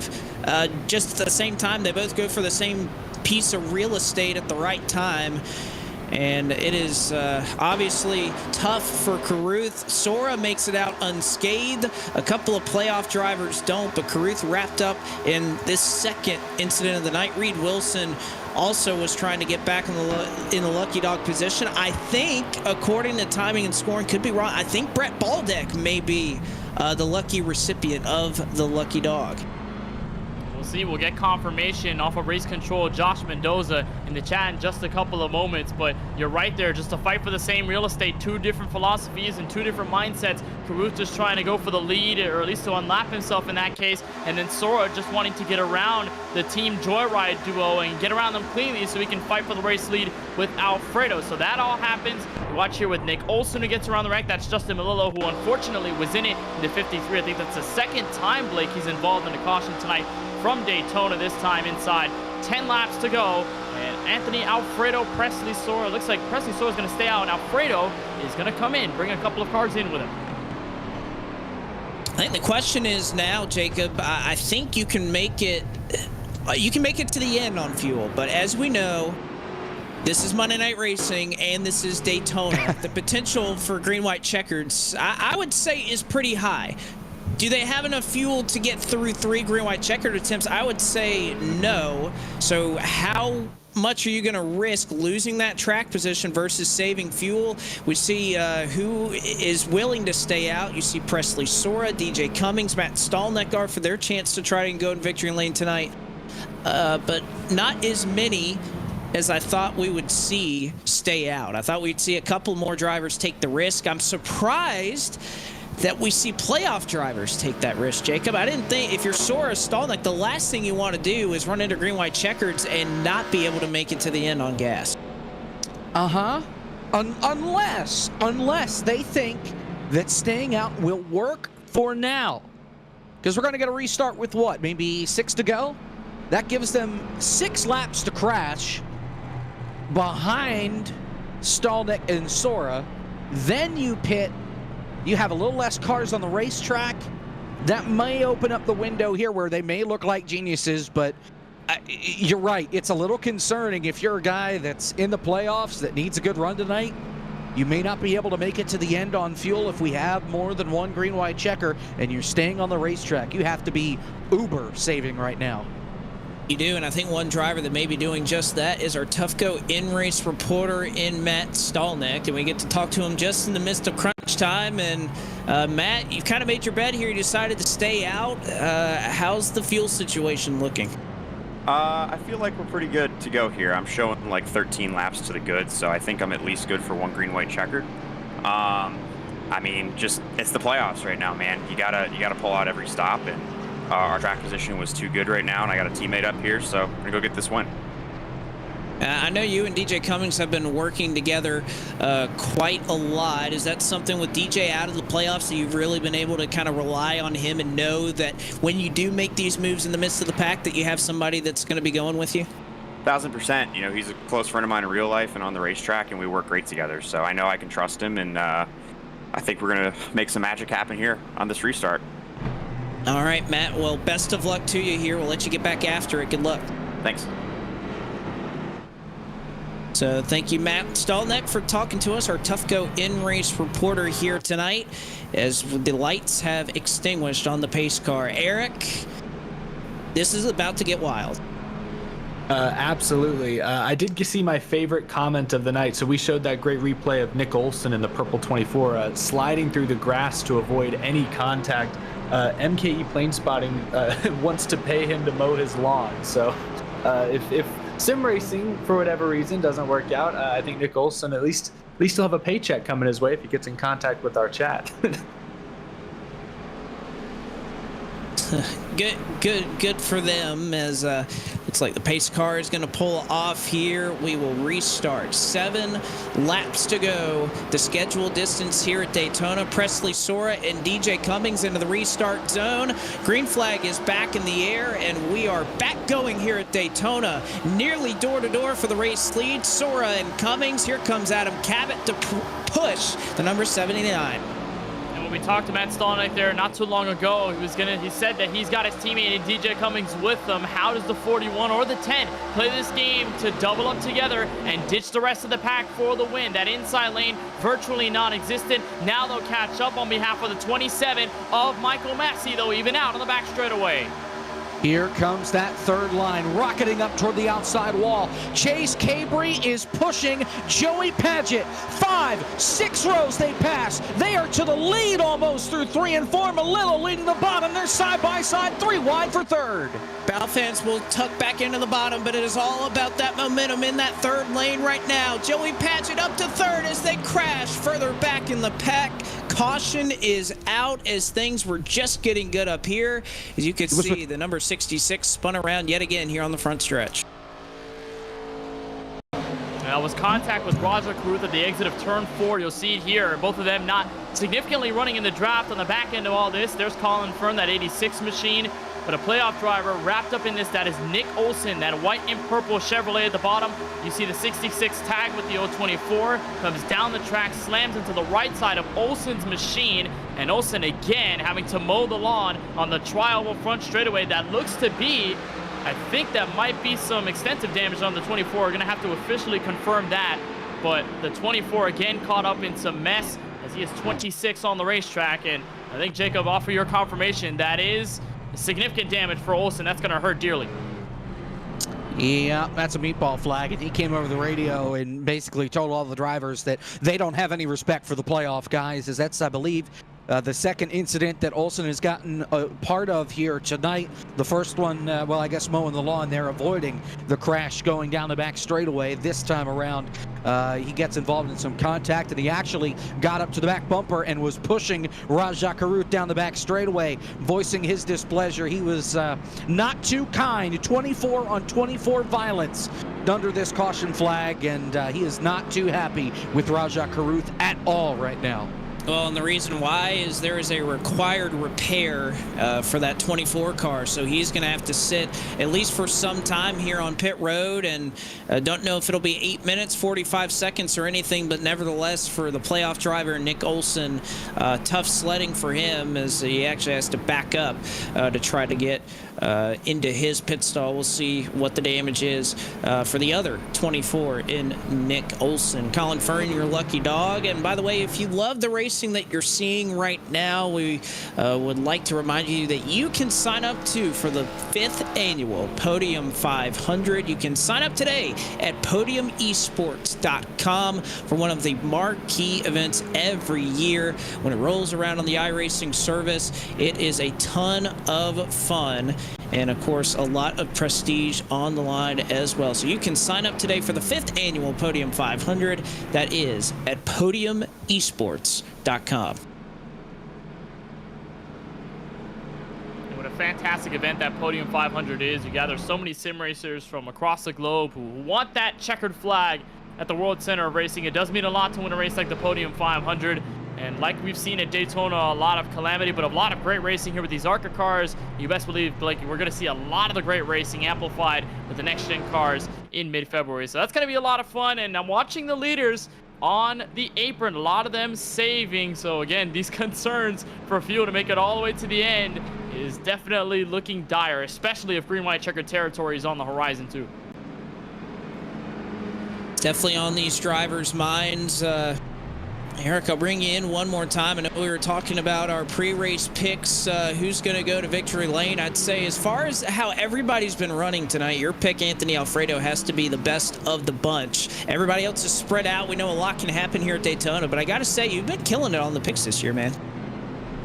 just at the same time. They both go for the same piece of real estate at the right time. And it is obviously tough for Carruth. Sora makes it out unscathed. A couple of playoff drivers don't, but Carruth wrapped up in this second incident of the night. Reed Wilson also was trying to get back in the lucky dog position. I think, according to timing and scoring, could be wrong. I think Brett Baldeck may be the lucky recipient of the lucky dog. We'll see. We'll get confirmation off of race control Josh Mendoza in the chat in just a couple of moments. But you're right there, just a fight for the same real estate. Two different philosophies and two different mindsets. Carruth just trying to go for the lead, or at least to unlap himself in that case. And then Sora just wanting to get around the Team Joyride duo and get around them cleanly so he can fight for the race lead with Alfredo. So that all happens. You watch here with Nick Olson, who gets around the wreck. That's Justin Melillo, who unfortunately was in it in the 53. I think that's the second time, Blake, he's involved in a caution tonight from Daytona, this time inside. 10 laps to go. And Anthony Alfredo Presley Sora. Looks like Presley Sora is going to stay out, and Alfredo is going to come in, bring a couple of cars in with him. I think the question is now, Jacob, I think you can make it to the end on fuel, but as we know, this is Monday Night Racing and this is Daytona. The potential for green-white checkers, I would say, is pretty high. Do they have enough fuel to get through 3 green-white checkered attempts? I would say no. So how much are you going to risk losing that track position versus saving fuel? We see who is willing to stay out. You see Presley Sora, DJ Cummings, Matt Stallneck are for their chance to try and go in victory lane tonight. But not as many as I thought we would see stay out. I thought we'd see a couple more drivers take the risk. I'm surprised that we see playoff drivers take that risk, Jacob. I didn't think, if you're Sora Stallneck, the last thing you want to do is run into green-white checkers and not be able to make it to the end on gas. Unless they think that staying out will work for now. Because we're going to get a restart with what, maybe 6 to go? That gives them 6 laps to crash behind Stallneck and Sora. Then you pit. You have a little less cars on the racetrack. That may open up the window here where they may look like geniuses, but you're right. It's a little concerning if you're a guy that's in the playoffs that needs a good run tonight. You may not be able to make it to the end on fuel if we have more than one green-white checker and you're staying on the racetrack. You have to be uber saving right now. You do, and I think one driver that may be doing just that is our Toughco in-race reporter in Matt Stallneck, and we get to talk to him just in the midst of crunch time. And Matt, you've kind of made your bed here. You decided to stay out. How's the fuel situation looking? I feel like we're pretty good to go here. I'm showing like 13 laps to the good, so I think I'm at least good for 1 green-white checkered. I mean, just it's the playoffs right now, man. You gotta pull out every stop, and our track position was too good right now, and I got a teammate up here, so I'm gonna go get this win. I know you and DJ Cummings have been working together quite a lot. Is that something with DJ out of the playoffs that you've really been able to kind of rely on him and know that when you do make these moves in the midst of the pack that you have somebody that's going to be going with you? 1000%. You know, he's a close friend of mine in real life and on the racetrack, and we work great together, so I know I can trust him, and I think we're gonna make some magic happen here on this restart. All right, Matt. Well, best of luck to you here. We'll let you get back after it. Good luck. Thanks. So thank you, Matt Stallneck, for talking to us, our Toughco in-race reporter here tonight, as the lights have extinguished on the pace car. Eric, this is about to get wild. Absolutely. I did see my favorite comment of the night. So we showed that great replay of Nick Olson in the purple 24 sliding through the grass to avoid any contact. MKE Plane Spotting wants to pay him to mow his lawn. So if sim racing, for whatever reason, doesn't work out, I think Nick Olson at least he'll have a paycheck coming his way if he gets in contact with our chat. Good for them, as looks like the pace car is going to pull off here. We will restart. 7 laps to go. The scheduled distance here at Daytona. Presley Sora and DJ Cummings into the restart zone. Green flag is back in the air, and we are back going here at Daytona. Nearly door-to-door for the race lead. Sora and Cummings. Here comes Adam Cabot to push the number 79. We talked to Matt Stolnick there not too long ago. He said that he's got his teammate and DJ Cummings with him. How does the 41 or the 10 play this game to double up together and ditch the rest of the pack for the win? That inside lane virtually non-existent. Now they'll catch up on behalf of the 27 of Michael Massey, though, even out on the back straightaway. Here comes that third line, rocketing up toward the outside wall. Chase Cabry is pushing Joey Padgett. 5, 6 rows they pass. They are to the lead almost through 3 and 4. Malillo leading the bottom. They're side by side, 3 wide for third. Bow fans will tuck back into the bottom, but it is all about that momentum in that third lane right now. Joey Padgett up to third as they crash further back in the pack. Caution is out as things were just getting good up here. As you can see, the number 66 spun around yet again here on the front stretch. That was contact with Raja Caruth at the exit of turn 4. You'll see it here. Both of them not significantly running in the draft. On the back end of all this, there's Colin Fern, that 86 machine. But a playoff driver wrapped up in this, that is Nick Olson, that white and purple Chevrolet at the bottom. You see the 66 tag with the 024, comes down the track, slams into the right side of Olson's machine, and Olson again having to mow the lawn on the tri-oval front straightaway. That looks to be, I think that might be some extensive damage on the 24. We're gonna have to officially confirm that, but the 24 again caught up in some mess as he is 26 on the racetrack, and I think, Jacob, offer your confirmation, that is significant damage for Olson. That's going to hurt dearly. Yeah, that's a meatball flag, and he came over the radio and basically told all the drivers that they don't have any respect for the playoff guys, as that's, I believe, the second incident that Olson has gotten a part of here tonight. The first one, well, I guess mowing the lawn there, avoiding the crash going down the back straightaway. This time around, he gets involved in some contact, and he actually got up to the back bumper and was pushing Raja Caruth down the back straightaway, voicing his displeasure. He was not too kind. 24 on 24 violence under this caution flag, and he is not too happy with Raja Caruth at all right now. Well, and the reason why is there is a required repair for that 24 car, so he's going to have to sit at least for some time here on pit road, and don't know if it'll be 8 minutes, 45 seconds or anything, but nevertheless for the playoff driver, Nick Olson, tough sledding for him as he actually has to back up to try to get into his pit stall. We'll see what the damage is for the other 24 in Nick Olson. Colin Fern, your lucky dog. And by the way, if you love the racing that you're seeing right now, we would like to remind you that you can sign up for the 5th annual Podium 500. You can sign up today at podiumesports.com for one of the marquee events every year. When it rolls around on the iRacing service, it is a ton of fun. And of course, a lot of prestige on the line as well. So you can sign up today for the 5th annual Podium 500. That is at podiumesports.com. What a fantastic event that Podium 500 is. You gather so many sim racers from across the globe who want that checkered flag at the World Center of Racing. It does mean a lot to win a race like the Podium 500. And like we've seen at Daytona, a lot of calamity, but a lot of great racing here with these ARCA cars. You best believe, Blake, we're going to see a lot of the great racing amplified with the next-gen cars in mid-February. So that's going to be a lot of fun, and I'm watching the leaders on the apron, a lot of them saving. So again, these concerns for fuel to make it all the way to the end is definitely looking dire, especially if green-white checkered territory is on the horizon too. Definitely on these drivers' minds. Eric, I'll bring you in one more time. I know we were talking about our pre-race picks, who's going to go to victory lane. I'd say as far as how everybody's been running tonight, your pick, Anthony Alfredo, has to be the best of the bunch. Everybody else is spread out. We know a lot can happen here at Daytona, but I got to say, you've been killing it on the picks this year, man.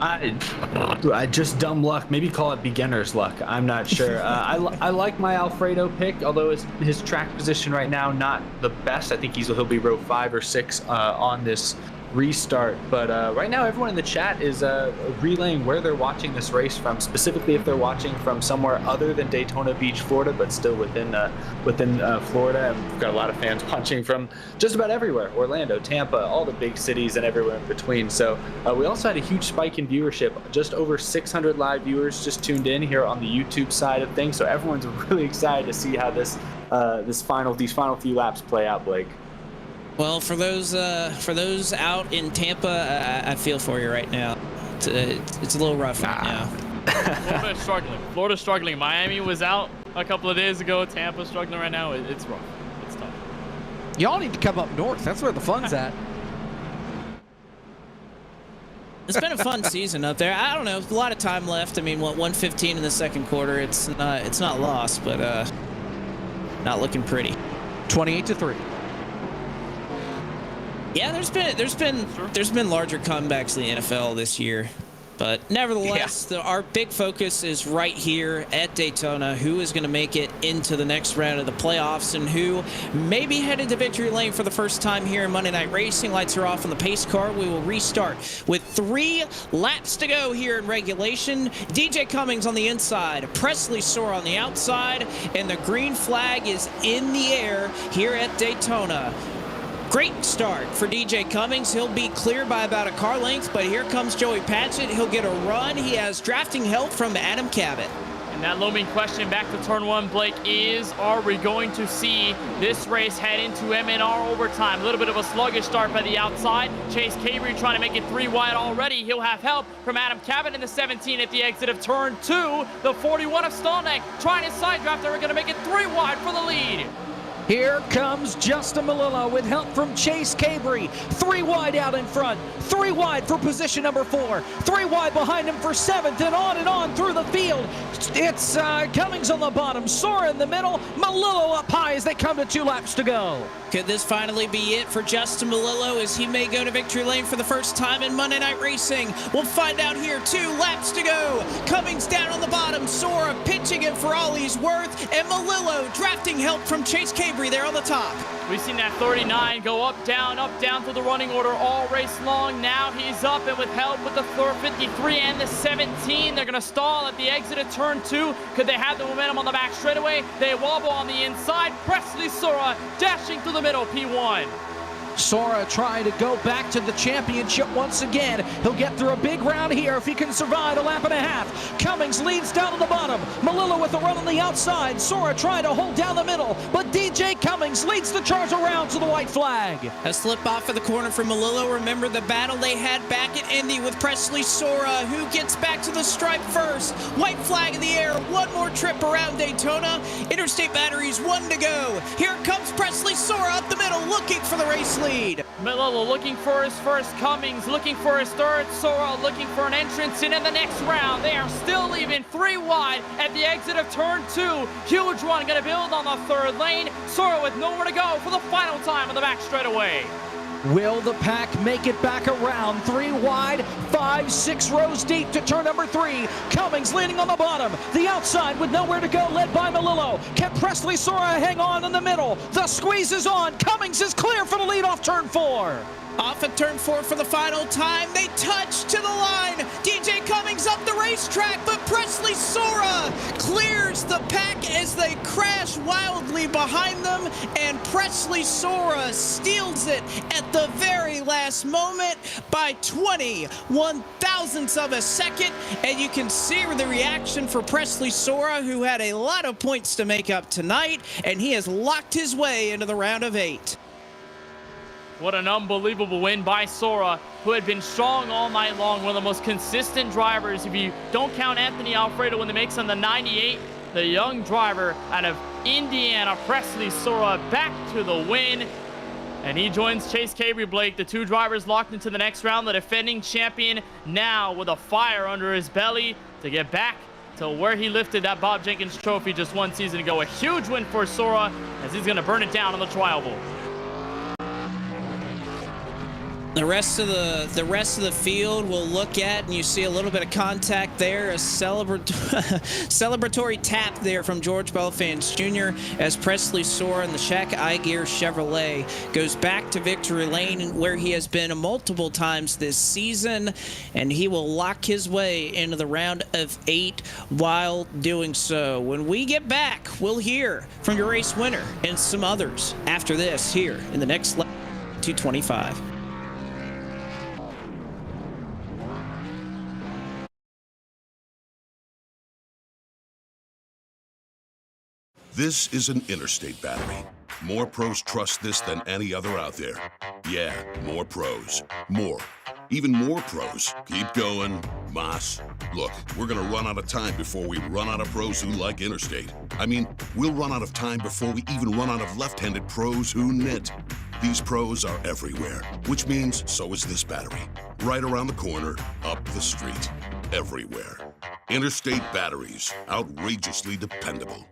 I just dumb luck. Maybe call it beginner's luck. I'm not sure. I like my Alfredo pick, although his track position right now not the best. I think he'll be row 5 or 6 on this restart, but right now everyone in the chat is relaying where they're watching this race from, specifically if they're watching from somewhere other than Daytona Beach, Florida, but still within Florida. And we've got a lot of fans watching from just about everywhere: Orlando, Tampa, all the big cities, and everywhere in between. So we also had a huge spike in viewership, just over 600 live viewers just tuned in here on the YouTube side of things. So everyone's really excited to see how these final few laps play out, Blake. Well, for those out in Tampa, I feel for you right now. It's a little rough right now. Florida's struggling. Florida's struggling. Miami was out a couple of days ago. Tampa's struggling right now. It's rough. It's tough. Y'all need to come up north. That's where the fun's at. It's been a fun season up there. I don't know. A lot of time left. I mean, 1:15 in the second quarter. It's not lost, but not looking pretty. 28-3. Yeah, there's been larger comebacks in the NFL this year. But nevertheless, our big focus is right here at Daytona. Who is going to make it into the next round of the playoffs and who may be headed to victory lane for the first time here in Monday Night Racing. Lights are off on the pace car. We will restart with 3 laps to go here in regulation. DJ Cummings on the inside, Presley Sora on the outside, and the green flag is in the air here at Daytona. Great start for DJ Cummings. He'll be clear by about a car length, but here comes Joey Patchett. He'll get a run. He has drafting help from Adam Cabot. And that looming question back to turn 1, Blake, is are we going to see this race head into M&R overtime? A little bit of a sluggish start by the outside. Chase Cabry trying to make it 3 wide already. He'll have help from Adam Cabot in the 17 at the exit of turn 2. The 41 of Stallneck trying his side draft. They're going to make it 3 wide for the lead. Here comes Justin Malillo with help from Chase Cabry. 3 wide out in front. 3 wide for position number 4. 3 wide behind him for 7th, and on through the field. It's Cummings on the bottom, Sora in the middle, Malillo up high as they come to 2 laps to go. Could this finally be it for Justin Malillo as he may go to victory lane for the first time in Monday Night Racing? We'll find out here. 2 laps to go. Cummings down on the bottom, Sora pitching it for all he's worth, and Malillo drafting help from Chase Cabry there on the top. We've seen that 39 go up, down through the running order all race long. Now he's up, and with help with the 53 and the 17, they're going to stall at the exit of turn 2. Could they have the momentum on the back straightaway? They wobble on the inside. Presley Sora dashing through the middle, P1. Sora trying to go back to the championship once again. He'll get through a big round here if he can survive a lap and a half. Cummings leads down on the bottom. Malillo with a run on the outside. Sora trying to hold down the middle, but DJ Cummings leads the charge around to the white flag. A slip off of the corner for Malillo. Remember the battle they had back at Indy with Presley Sora, who gets back to the stripe first. White flag in the air. 1 more trip around Daytona. Interstate batteries, 1 to go. Here comes Presley Sora up the middle, looking for the race lead. Malillo looking for his first, Cummings looking for his third, Sora looking for an entrance in the next round. They are still leaving 3 wide at the exit of turn 2. Huge run going to build on the 3rd lane. Sora with nowhere to go for the final time on the back straightaway. Will the pack make it back around? 3 wide, 5, 6 rows deep to turn number 3. Cummings leaning on the bottom. The outside with nowhere to go, led by Malillo. Can Presley Sora hang on in the middle? The squeeze is on. Cummings is clear for the lead off turn 4. Off at turn 4 for the final time. They touch to the line. DJ Cummings up the racetrack, but Presley Sora clears the pack as they crash wildly behind them, and Presley Sora steals it at the very last moment by 21 thousandths of a second. And you can see the reaction for Presley Sora, who had a lot of points to make up tonight, and he has locked his way into the round of 8. What an unbelievable win by Sora, who had been strong all night long. One of the most consistent drivers, if you don't count Anthony Alfredo when they makes on the 98. The young driver out of Indiana, Presley Sora, back to the win. And he joins Chase Cabry, Blake. The 2 drivers locked into the next round. The defending champion now with a fire under his belly to get back to where he lifted that Bob Jenkins trophy just 1 season ago. A huge win for Sora as he's going to burn it down on the trial bowl. The rest of the field we'll look at, and you see a little bit of contact there, a celebratory tap there from George Belfans Jr. as Presley Sora in the Shaq iGear Chevrolet goes back to victory lane, where he has been multiple times this season, and he will lock his way into the round of 8 while doing so. When we get back, we'll hear from your race winner and some others after this here in the next lap 225. This is an Interstate battery. More pros trust this than any other out there. Yeah, more pros. More, even more pros. Keep going, Moss. Look, we're going to run out of time before we run out of pros who like Interstate. I mean, we'll run out of time before we even run out of left-handed pros who knit. These pros are everywhere, which means so is this battery. Right around the corner, up the street, everywhere. Interstate Batteries, outrageously dependable.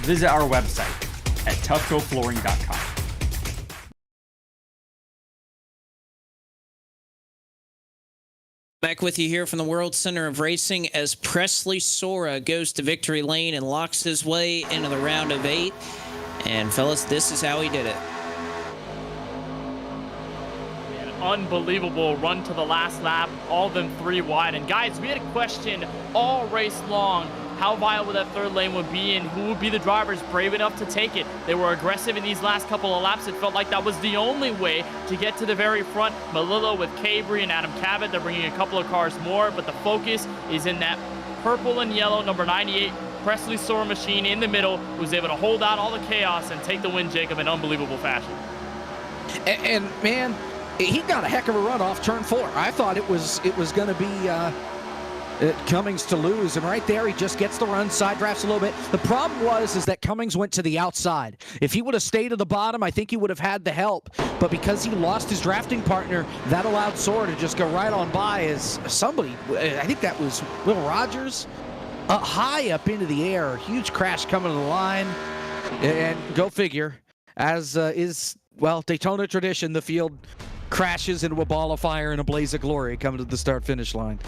Visit our website at toughgoflooring.com. Back with you here from the World Center of Racing as Presley Sora goes to victory lane and locks his way into the round of 8. And fellas, this is how he did it. An unbelievable run to the last lap, all of them 3 wide. And guys, we had a question all race long how viable that third lane would be and who would be the drivers brave enough to take it. They were aggressive in these last couple of laps. It felt like that was the only way to get to the very front. Melillo with Cabri and Adam Cabot, they're bringing a couple of cars more, but the focus is in that purple and yellow number 98 Presley Sora machine in the middle, who was able to hold out all the chaos and take the win, Jacob, in unbelievable fashion. And man, he got a heck of a run off turn 4. I thought it was going to be Cummings to lose, and right there he just gets the run, side drafts a little bit. The problem is that Cummings went to the outside. If he would have stayed at the bottom, I think he would have had the help, but because he lost his drafting partner, that allowed Sora to just go right on by as somebody, I think that was Will Rogers, high up into the air. Huge crash coming to the line, and go figure, as is, well, Daytona tradition, the field crashes into a ball of fire and a blaze of glory coming to the start-finish line.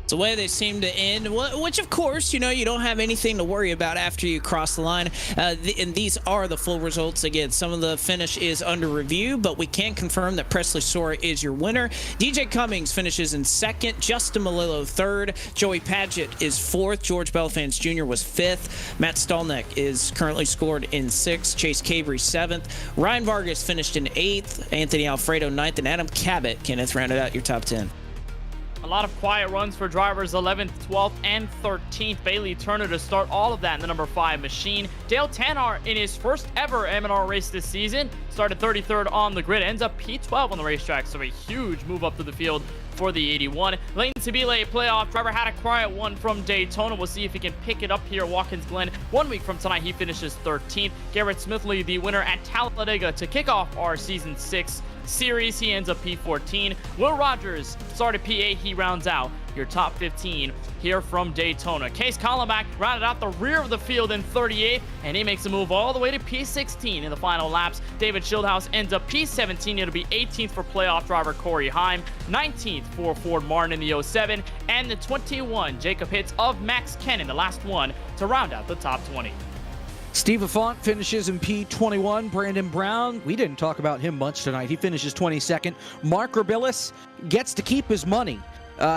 It's the way they seem to end, which of course, you know, you don't have anything to worry about after you cross the line. And these are the full results. Again, some of the finish is under review, but we can confirm that Presley Sora is your winner. DJ Cummings finishes in 2nd, Justin Melillo 3rd, Joey Padgett is 4th, George Belfans Jr. was 5th, Matt Stolnick is currently scored in 6th, Chase Cabri 7th, Ryan Vargas finished in 8th, Anthony Alfredo 9th, and Adam Cabot, Kenneth, rounded out your top 10. A lot of quiet runs for drivers 11th, 12th, and 13th. Bailey Turner to start all of that in the number 5 machine. Dale Tanhart in his first ever M&R race this season started 33rd on the grid, ends up P12 on the racetrack, so a huge move up to the field for the 81. Lane Sibile, playoff driver, had a quiet one from Daytona. We'll see if he can pick it up here at Watkins Glen. 1 week from tonight, he finishes 13th. Garrett Smithley, the winner at Talladega to kick off our Season 6 series. He ends up P14. Will Rogers started P8. He rounds out your top 15 here from Daytona. Case Collenbach rounded out the rear of the field in 38th, and he makes a move all the way to P16 in the final laps. David Shieldhouse ends up P17. It'll be 18th for playoff driver Corey Heim, 19th for Ford Martin in the 07, and the 21 Jacob Hitz of Max Kennan, the last one to round out the top 20. Steve Affont finishes in P21. Brandon Brown, we didn't talk about him much tonight. He finishes 22nd. Mark Rabillis gets to keep his money.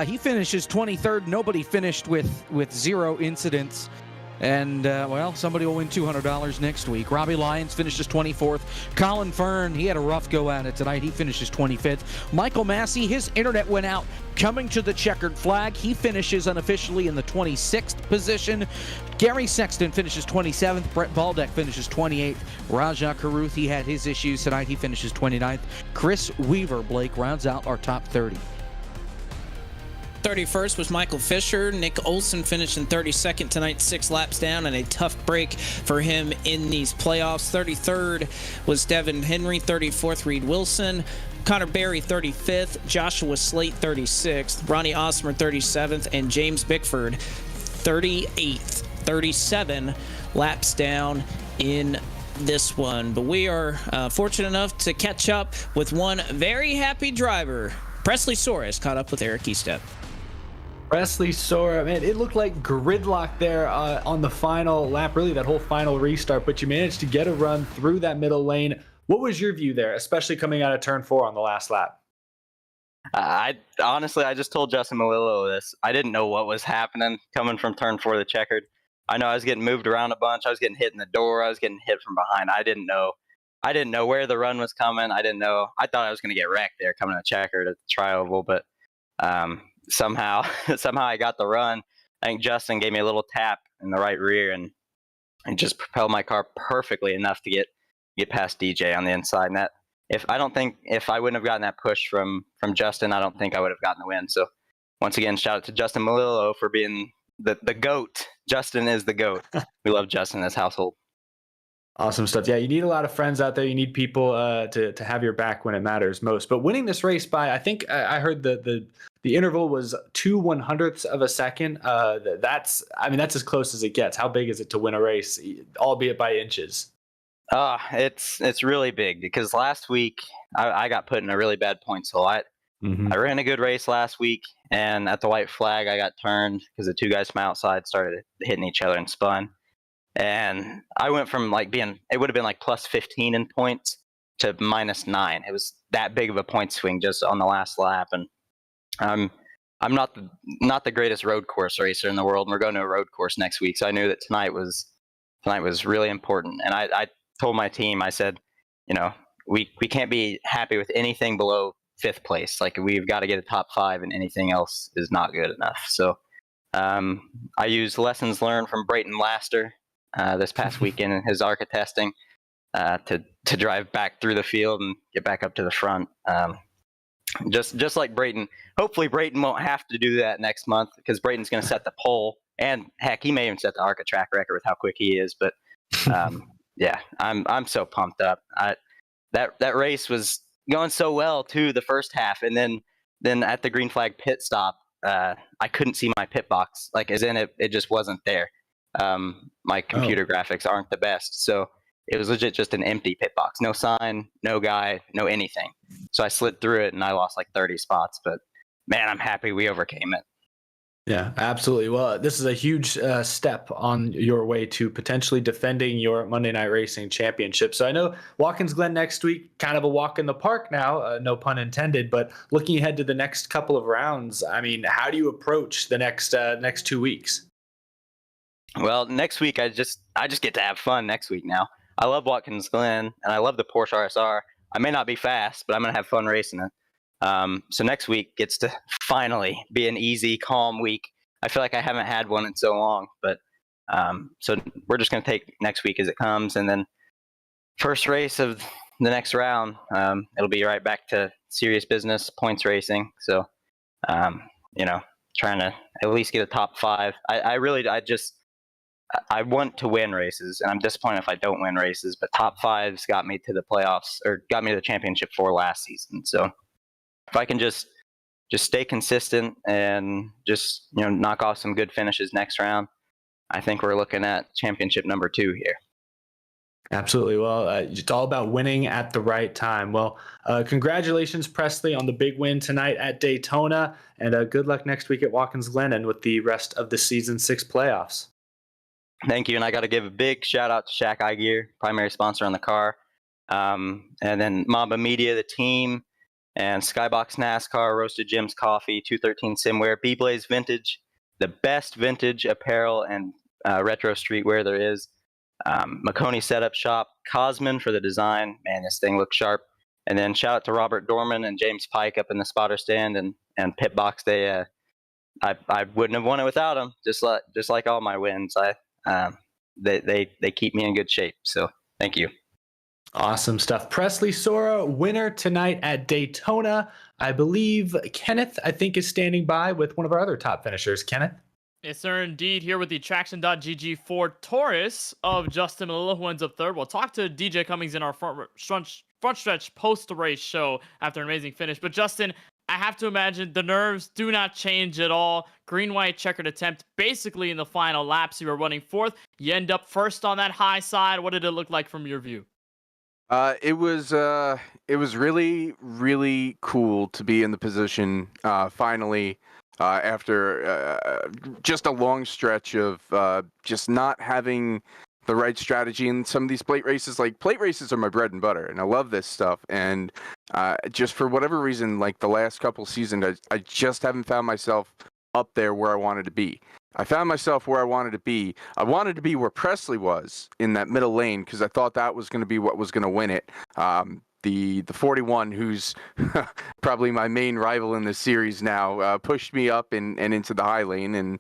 He finishes 23rd. Nobody finished with 0 incidents. And, well, somebody will win $200 next week. Robbie Lyons finishes 24th. Colin Fern, he had a rough go at it tonight. He finishes 25th. Michael Massey, his internet went out coming to the checkered flag. He finishes unofficially in the 26th position. Gary Sexton finishes 27th. Brett Baldeck finishes 28th. Raja Karuth, he had his issues tonight. He finishes 29th. Chris Weaver, Blake, rounds out our top 30. 31st was Michael Fisher. Nick Olson finished in 32nd tonight, 6 laps down, and a tough break for him in these playoffs. 33rd was Devin Henry. 34th, Reed Wilson. Connor Berry, 35th. Joshua Slate, 36th. Ronnie Osmer, 37th. And James Bickford, 38th. 37 laps down in this one. But we are fortunate enough to catch up with one very happy driver. Presley Soares caught up with Eric Eastep. Presley Sora, man, it looked like gridlock there on the final lap, really that whole final restart, but you managed to get a run through that middle lane. What was your view there, especially coming out of turn 4 on the last lap? I just told Justin Malillo this. I didn't know what was happening coming from turn 4 of the checkered. I know I was getting moved around a bunch. I was getting hit in the door. I was getting hit from behind. I didn't know where the run was coming. I thought I was going to get wrecked there coming to checkered at the tri-oval, but somehow I got the run. I think Justin gave me a little tap in the right rear and just propelled my car perfectly enough to get past DJ on the inside. And that if I wouldn't have gotten that push from Justin, I don't think I would have gotten the win. So once again, shout out to Justin Malillo for being the GOAT. Justin is the GOAT. We love Justin in his household. Awesome stuff. Yeah, you need a lot of friends out there. You need people to have your back when it matters most. But winning this race by, I think I heard the interval was 2/100ths of a second. That's as close as it gets. How big is it to win a race, albeit by inches? It's really big because last week I got put in a really bad point. So I ran a good race last week, and at the white flag I got turned because the two guys from outside started hitting each other and spun. And I went from it would have been like plus 15 in points to -9. It was that big of a point swing just on the last lap. And I'm not the greatest road course racer in the world. And we're going to a road course next week. So I knew that tonight was really important. And I told my team, I said, we can't be happy with anything below 5th place. Like we've got to get a top 5 and anything else is not good enough. So I used lessons learned from Brayton Laster this past weekend in his ARCA testing to drive back through the field and get back up to the front. Just like Brayton. Hopefully Brayton won't have to do that next month because Brayton's going to set the pole, and heck, he may even set the ARCA track record with how quick he is. But yeah, I'm so pumped up. That race was going so well too the first half, and then at the green flag pit stop, I couldn't see my pit box, as in it just wasn't there. My computer graphics aren't the best, so it was legit just an empty pit box, no sign, no guy, no anything. So I slid through it and I lost 30 spots, but man, I'm happy we overcame it. Yeah, absolutely. Well, this is a huge step on your way to potentially defending your Monday Night Racing Championship. So I know Watkins Glen next week, kind of a walk in the park now, no pun intended, but looking ahead to the next couple of rounds, I mean, how do you approach the next 2 weeks? Well, next week I just get to have fun next week now. I love Watkins Glen and I love the Porsche RSR. I may not be fast, but I'm going to have fun racing it. So next week gets to finally be an easy, calm week. I feel like I haven't had one in so long, but so we're just going to take next week as it comes. And then first race of the next round, it'll be right back to serious business, points racing. So, trying to at least get a top 5. I want to win races, and I'm disappointed if I don't win races, but top 5's got me to the playoffs, or got me to the championship 4 last season. So if I can just stay consistent and just, knock off some good finishes next round, I think we're looking at championship number 2 here. Absolutely. Well, it's all about winning at the right time. Well, congratulations, Presley, on the big win tonight at Daytona, and good luck next week at Watkins Glen and with the rest of the Season 6 playoffs. Thank you, and I got to give a big shout-out to Shack Eye Gear, primary sponsor on the car, and then Mamba Media, the team, and Skybox NASCAR, Roasted Gems Coffee, 213 Simware, B-Blaze Vintage, the best vintage apparel and retro streetwear there is. Maconi Setup Shop, Cosman for the design. Man, this thing looks sharp. And then shout out to Robert Dorman and James Pike up in the spotter stand and Pit Box. I wouldn't have won it without them. Just like all my wins, they keep me in good shape. So thank you. Awesome stuff. Presley Sora, winner tonight at Daytona. I believe Kenneth, is standing by with one of our other top finishers. Kenneth? Yes, sir, indeed. Here with the Traction.gg Ford Taurus of Justin Malilla, who ends up third. We'll talk to DJ Cummings in our front stretch post-race show after an amazing finish. But Justin, I have to imagine the nerves do not change at all. Green-white checkered attempt basically in the final laps. You were running fourth. You end up first on that high side. What did it look like from your view? It was really, really cool to be in the position finally after just a long stretch of just not having the right strategy in some of these plate races. Like, plate races are my bread and butter, and I love this stuff. And just for whatever reason, like the last couple seasons, I just haven't found myself up there where I wanted to be. I found myself where I wanted to be. I wanted to be where Presley was in that middle lane because I thought that was going to be what was going to win it. The 41, who's probably my main rival in this series now, pushed me up and into the high lane, and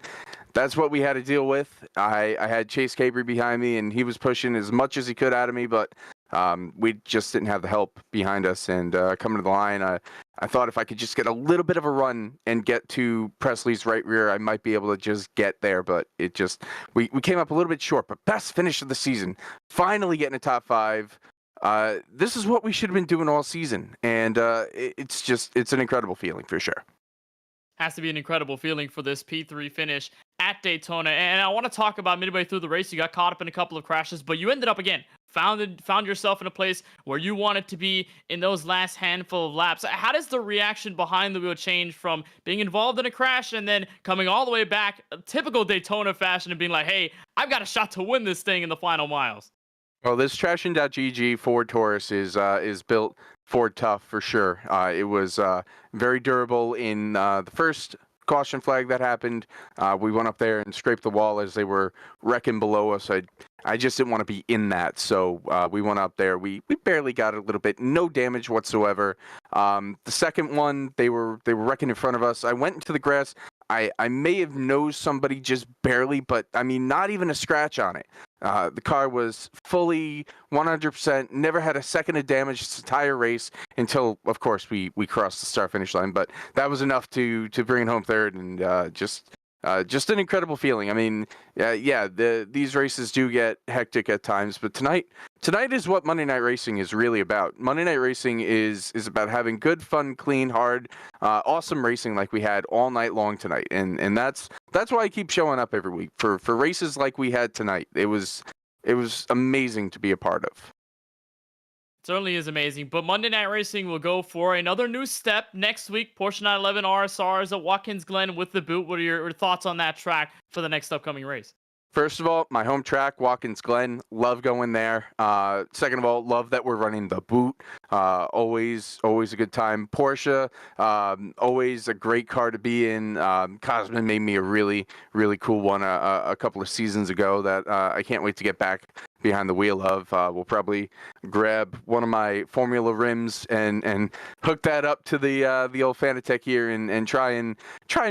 that's what we had to deal with. I had Chase Capri behind me, and he was pushing as much as he could out of me, but we just didn't have the help behind us. And coming to the line, I thought if I could just get a little bit of a run and get to Presley's right rear, I might be able to just get there. But it just we came up a little bit short. But best finish of the season, finally getting a top 5. This is what we should have been doing all season, and it's an incredible feeling for sure. Has to be an incredible feeling for this P3 finish at Daytona. And I want to talk about midway through the race, you got caught up in a couple of crashes, but you ended up again found yourself in a place where you wanted to be in those last handful of laps. How does the reaction behind the wheel change from being involved in a crash and then coming all the way back, typical Daytona fashion, and being like, hey, I've got a shot to win this thing in the final miles? Well, this Traction.gg Ford Taurus is built Ford tough for sure. It was very durable in the first caution flag that happened. We went up there and scraped the wall as they were wrecking below us. I just didn't want to be in that, so we went up there. We barely got a little bit, no damage whatsoever. The second one, they were wrecking in front of us. I went into the grass. I may have nosed somebody just barely, but I mean, not even a scratch on it. The car was fully 100%, never had a second of damage this entire race until, of course, we crossed the start-finish line. But that was enough to bring it home third, and just an incredible feeling. I mean, these races do get hectic at times, but tonight is what Monday Night Racing is really about. Monday Night Racing is about having good, fun, clean, hard, awesome racing like we had all night long tonight, and that's why I keep showing up every week for races like we had tonight. It was amazing to be a part of. Certainly is amazing, but Monday Night Racing will go for another new step next week. Porsche 911 RSRs at Watkins Glen with the boot. What are your thoughts on that track for the next upcoming race? First of all, my home track, Watkins Glen, love going there. Second of all, love that we're running the boot. Always a good time. Porsche, always a great car to be in. Cosman made me a really, really cool one a couple of seasons ago that I can't wait to get back behind the wheel of. We'll probably grab one of my Formula rims and hook that up to the old Fanatec here and try and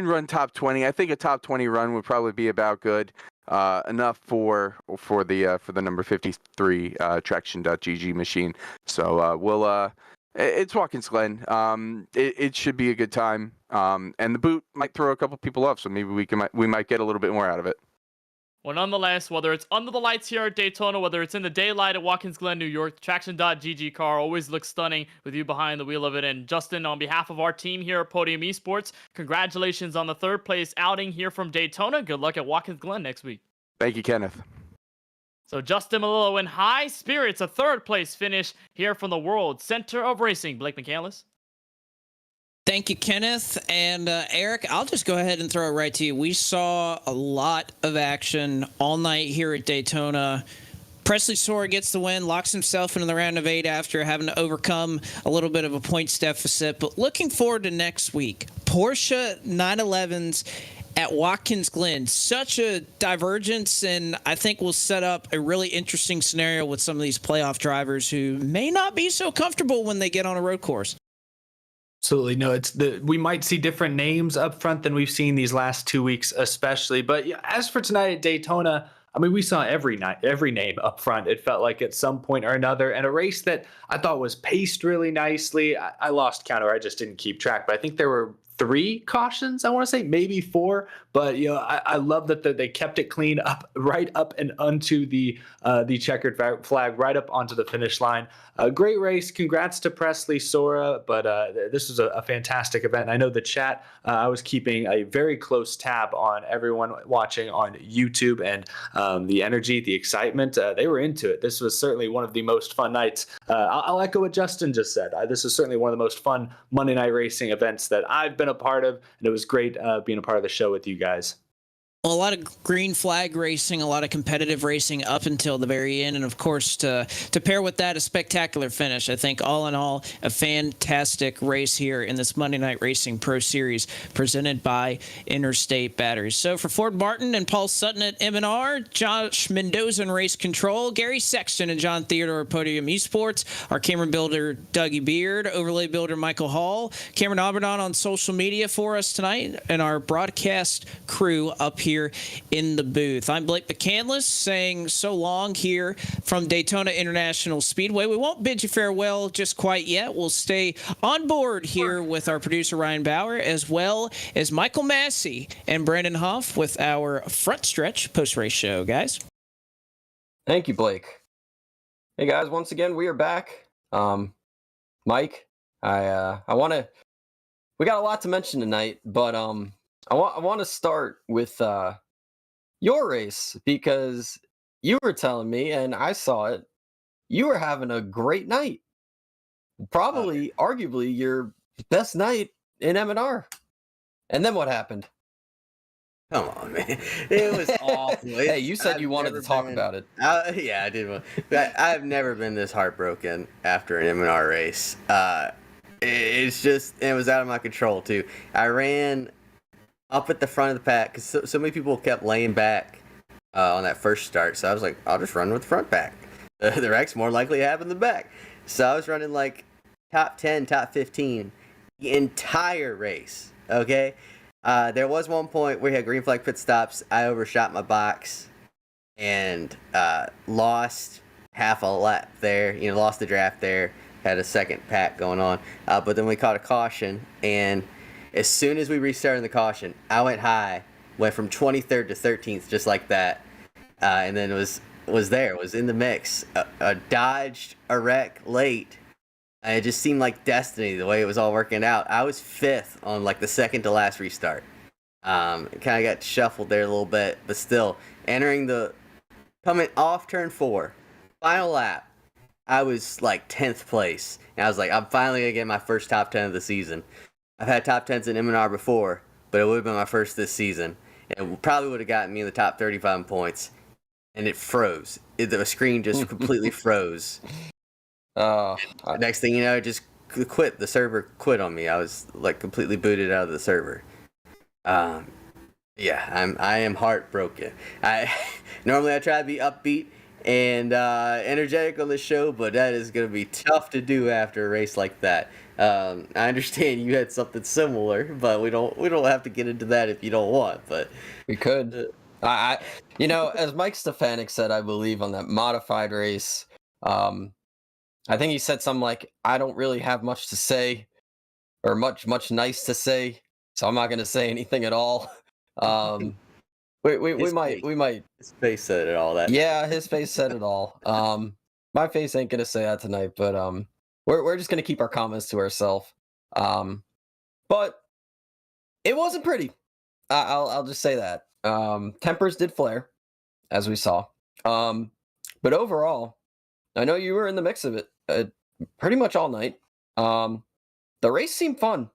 run top 20. I think a top 20 run would probably be about good. Enough for the number 53 Traction.gg machine. So it's Watkins Glen. It should be a good time. And the boot might throw a couple people off, so maybe we might get a little bit more out of it. Well, nonetheless, whether it's under the lights here at Daytona, whether it's in the daylight at Watkins Glen, New York, the Traction.gg car always looks stunning with you behind the wheel of it. And Justin, on behalf of our team here at Podium Esports, congratulations on the third place outing here from Daytona. Good luck at Watkins Glen next week. Thank you, Kenneth. So Justin Malillo in high spirits, a third place finish here from the World Center of Racing. Blake McCandless. Thank you, Kenneth. And Eric, I'll just go ahead and throw it right to you. We saw a lot of action all night here at Daytona. Presley Sora gets the win, locks himself into the round of 8 after having to overcome a little bit of a points deficit. But looking forward to next week, Porsche 911s at Watkins Glen. Such a divergence, and I think will set up a really interesting scenario with some of these playoff drivers who may not be so comfortable when they get on a road course. Absolutely. No, we might see different names up front than we've seen these last 2 weeks, especially. But yeah, as for tonight at Daytona, I mean, we saw every name up front. It felt like at some point or another, and a race that I thought was paced really nicely. I lost count, or I just didn't keep track, but I think there were 3 cautions. I want to say maybe 4, but I love that they kept it clean right up and onto the checkered flag, right up onto the finish line. A great race. Congrats to Presley Sora, but this was a fantastic event. And I know the chat. I was keeping a very close tab on everyone watching on YouTube, and the energy, the excitement. They were into it. This was certainly one of the most fun nights. I'll echo what Justin just said. This is certainly one of the most fun Monday night racing events that I've been a part of, and it was great being a part of the show with you guys. Well, a lot of green flag racing, a lot of competitive racing up until the very end, and of course to pair with that a spectacular finish. I think all in all a fantastic race here in this Monday Night Racing Pro Series presented by Interstate Batteries. So for Ford Martin and Paul Sutton at M&R, Josh Mendoza in Race Control, Gary Sexton and John Theodore at Podium Esports, our camera builder Dougie Beard, overlay builder Michael Hall, Cameron Abernon on social media for us tonight, and our broadcast crew up here in the booth. I'm Blake McCandless saying so long here from Daytona International Speedway. We won't bid you farewell just quite yet. We'll stay on board here with our producer Ryan Bauer, as well as Michael Massey and Brandon Huff with our Front Stretch post-race show, guys. Thank you, Blake. Hey guys, once again we are back. Mike, we got a lot to mention tonight, but I want to start with your race, because you were telling me, and I saw it, you were having a great night. Probably, arguably, your best night in M&R. And then what happened? Come on, man. It was awful. Hey, you said you wanted to talk about it. Yeah, I did. I've never been this heartbroken after an M&R race. It was out of my control, too. I ran up at the front of the pack because so many people kept laying back on that first start. So I was like, I'll just run with the front pack. The wreck's more likely to happen in the back. So I was running like top 10, top 15 the entire race. Okay. There was one point where we had green flag pit stops. I overshot my box and lost half a lap there. Lost the draft there. Had a second pack going on. But then we caught a caution, and as soon as we restarted the caution, I went high, went from 23rd to 13th just like that, and then was in the mix. Dodged a wreck late, and it just seemed like destiny the way it was all working out. I was 5th on like the second to last restart. It kind of got shuffled there a little bit, but still, coming off turn 4, final lap, I was like 10th place, and I was like, I'm finally going to get my first top 10 of the season. I've had top 10s in M&R before, but it would have been my first this season. It probably would have gotten me in the top 35 points. And it froze. The screen just completely froze. Next thing you know, it just quit. The server quit on me. I was like completely booted out of the server. I am heartbroken. Normally I try to be upbeat and energetic on the show, but that is going to be tough to do after a race like that. I understand you had something similar, but we don't have to get into that if you don't want. But we could. As Mike Stefanik said, I believe on that modified race, I think he said something like, "I don't really have much to say, or much nice to say, so I'm not going to say anything at all." We might. His face said it all. That. Yeah, his face said it all. My face ain't going to say that tonight, but We're just going to keep our comments to ourselves. But it wasn't pretty. I'll just say that. Tempers did flare, as we saw. But overall, I know you were in the mix of it pretty much all night. The race seemed fun.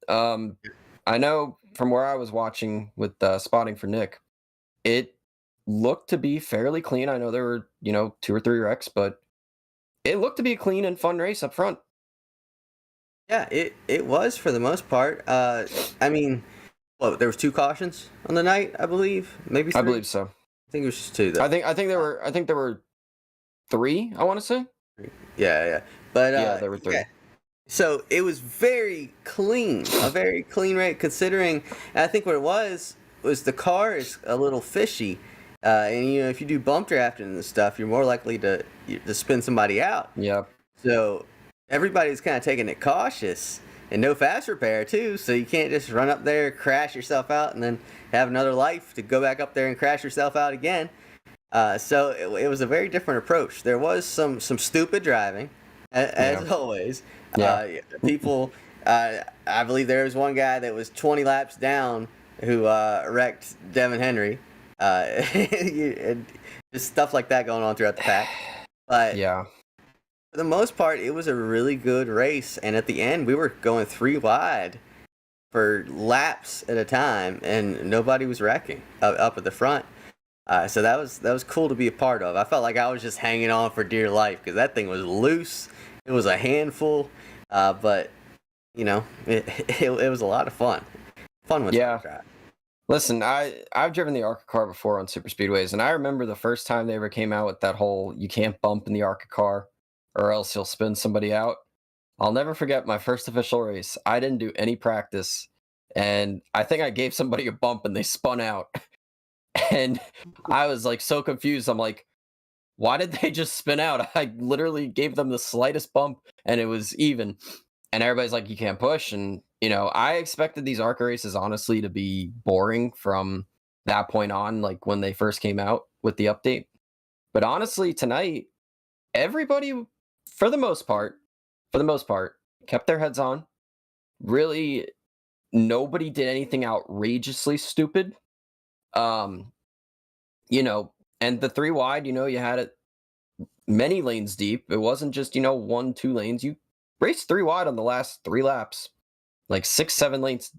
I know from where I was watching with spotting for Nick, it looked to be fairly clean. I know there were, 2 or 3 wrecks, but it looked to be a clean and fun race up front. Yeah, it was for the most part. Well, there was 2 cautions on the night, I believe. Maybe 3? I believe so. I think it was just 2 though. I think there were 3, I want to say. Yeah. But yeah, there were 3. Yeah. So it was very clean, a very clean rate considering. And I think what it was the car is a little fishy, and if you do bump drafting and stuff, you're more likely to spin somebody out. Yep. So everybody's kind of taking it cautious, and no fast repair too. So you can't just run up there, crash yourself out, and then have another life to go back up there and crash yourself out again. So it was a very different approach. There was some stupid driving, as always. Yeah. People, I believe there was one guy that was 20 laps down who wrecked Devin Henry. And just stuff like that going on throughout the pack. But yeah, for the most part, it was a really good race. And at the end, we were going 3 wide for laps at a time, and nobody was wrecking up at the front. So that was cool to be a part of. I felt like I was just hanging on for dear life because that thing was loose. It was a handful, but it was a lot of fun. Fun with the track. Listen, I've driven the ARCA car before on super speedways, and I remember the first time they ever came out with that whole you can't bump in the ARCA car, or else you'll spin somebody out. I'll never forget my first official race. I didn't do any practice, and I think I gave somebody a bump, and they spun out. And I was like so confused. I'm like, why did they just spin out? I literally gave them the slightest bump, and it was even. And everybody's like, you can't push. And, I expected these ARCA races, honestly, to be boring from that point on, like when they first came out with the update. But honestly, tonight, everybody, for the most part, kept their heads on. Really, nobody did anything outrageously stupid. And the 3 wide, you had it many lanes deep. It wasn't just, 1, 2 lanes. You raced 3 wide on the last 3 laps, like 6, 7 lanes,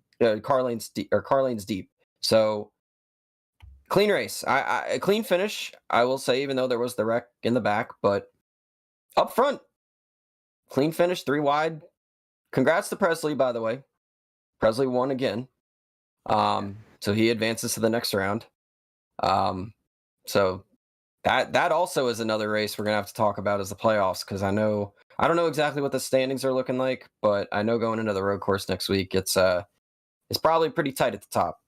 car lanes deep. So clean race. A clean finish, I will say, even though there was the wreck in the back, but up front, clean finish, 3 wide. Congrats to Presley, by the way. Presley won again. So he advances to the next round. So that also is another race we're gonna have to talk about as the playoffs, because I don't know exactly what the standings are looking like, but I know going into the road course next week, it's probably pretty tight at the top.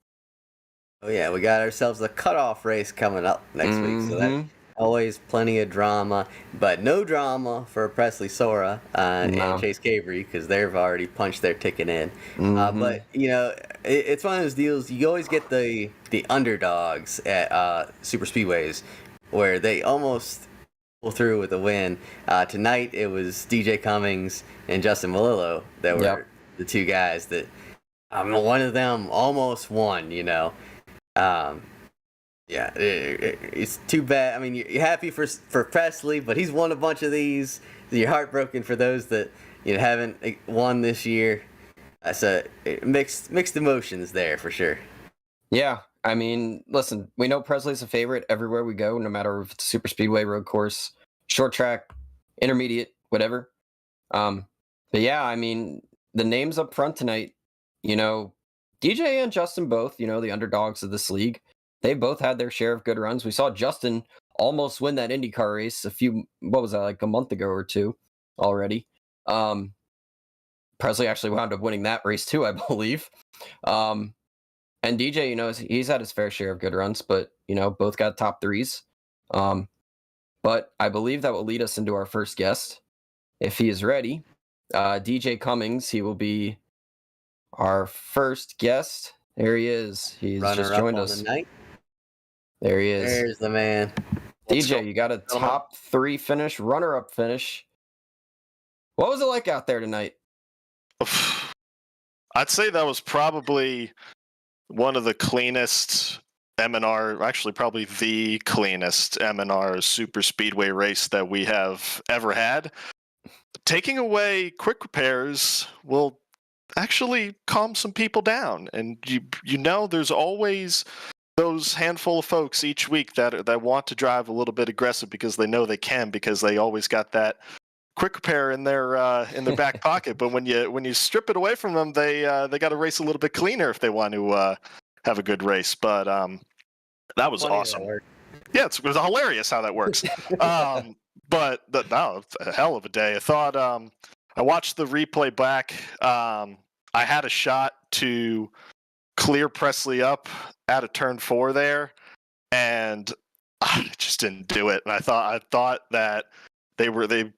Oh yeah, we got ourselves a cutoff race coming up next week, so that's always plenty of drama, but no drama for Presley Sora and Chase Cavery because they've already punched their ticket in. But it's one of those deals. You always get the underdogs at super speedways where they almost pull through with a win. Tonight it was DJ Cummings and Justin Malillo that were the 2 guys that one of them almost won. It's too bad. I mean, you're happy for Presley, but he's won a bunch of these. You're heartbroken for those that haven't won this year. So mixed emotions there for sure. Yeah, I mean, listen, we know Presley's a favorite everywhere we go, no matter if it's a super speedway, road course, short track, intermediate, whatever. But yeah, I mean, the names up front tonight, DJ and Justin both, the underdogs of this league. They both had their share of good runs. We saw Justin almost win that IndyCar race like a month ago or 2 already. Presley actually wound up winning that race too, I believe. And DJ, he's had his fair share of good runs, but, both got top 3s. But I believe that will lead us into our first guest. If he is ready, DJ Cummings, he will be our first guest. There he is. He's just joined us. There he is. There's the man. DJ, you got a top 3 finish, runner-up finish. What was it like out there tonight? I'd say that was probably one of the cleanest M&R, actually probably the cleanest M&R super speedway race that we have ever had. Taking away quick repairs will actually calm some people down. And there's always those handful of folks each week that want to drive a little bit aggressive because they know they can, because they always got that quick repair in their back pocket. But when you strip it away from them, they got to race a little bit cleaner if they want to have a good race. But that was awesome. Yeah, it was hilarious how that works. But a hell of a day. I thought I watched the replay back. I had a shot to clear Presley up at a turn 4 there, and I just didn't do it. And I thought that the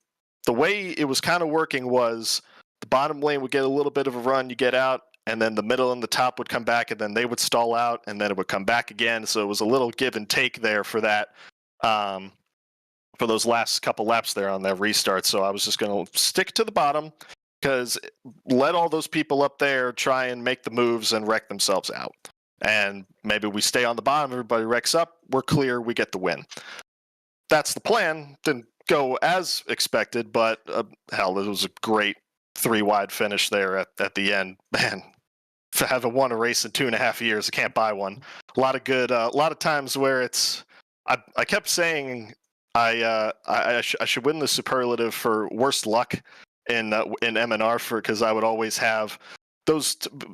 way it was kind of working was the bottom lane would get a little bit of a run, you get out, and then the middle and the top would come back, and then they would stall out, and then it would come back again. So it was a little give and take there for that, for those last couple laps there on that restart. So I was just going to stick to the bottom, because let all those people up there try and make the moves and wreck themselves out. And maybe we stay on the bottom, everybody wrecks up, we're clear, we get the win. That's the plan. Didn't go as expected, but hell, it was a great 3-wide finish there at the end. Man, I haven't won a race in 2.5 years. I can't buy one. A lot of times where it's, I kept saying I should win the superlative for worst luck in MNR because I would always have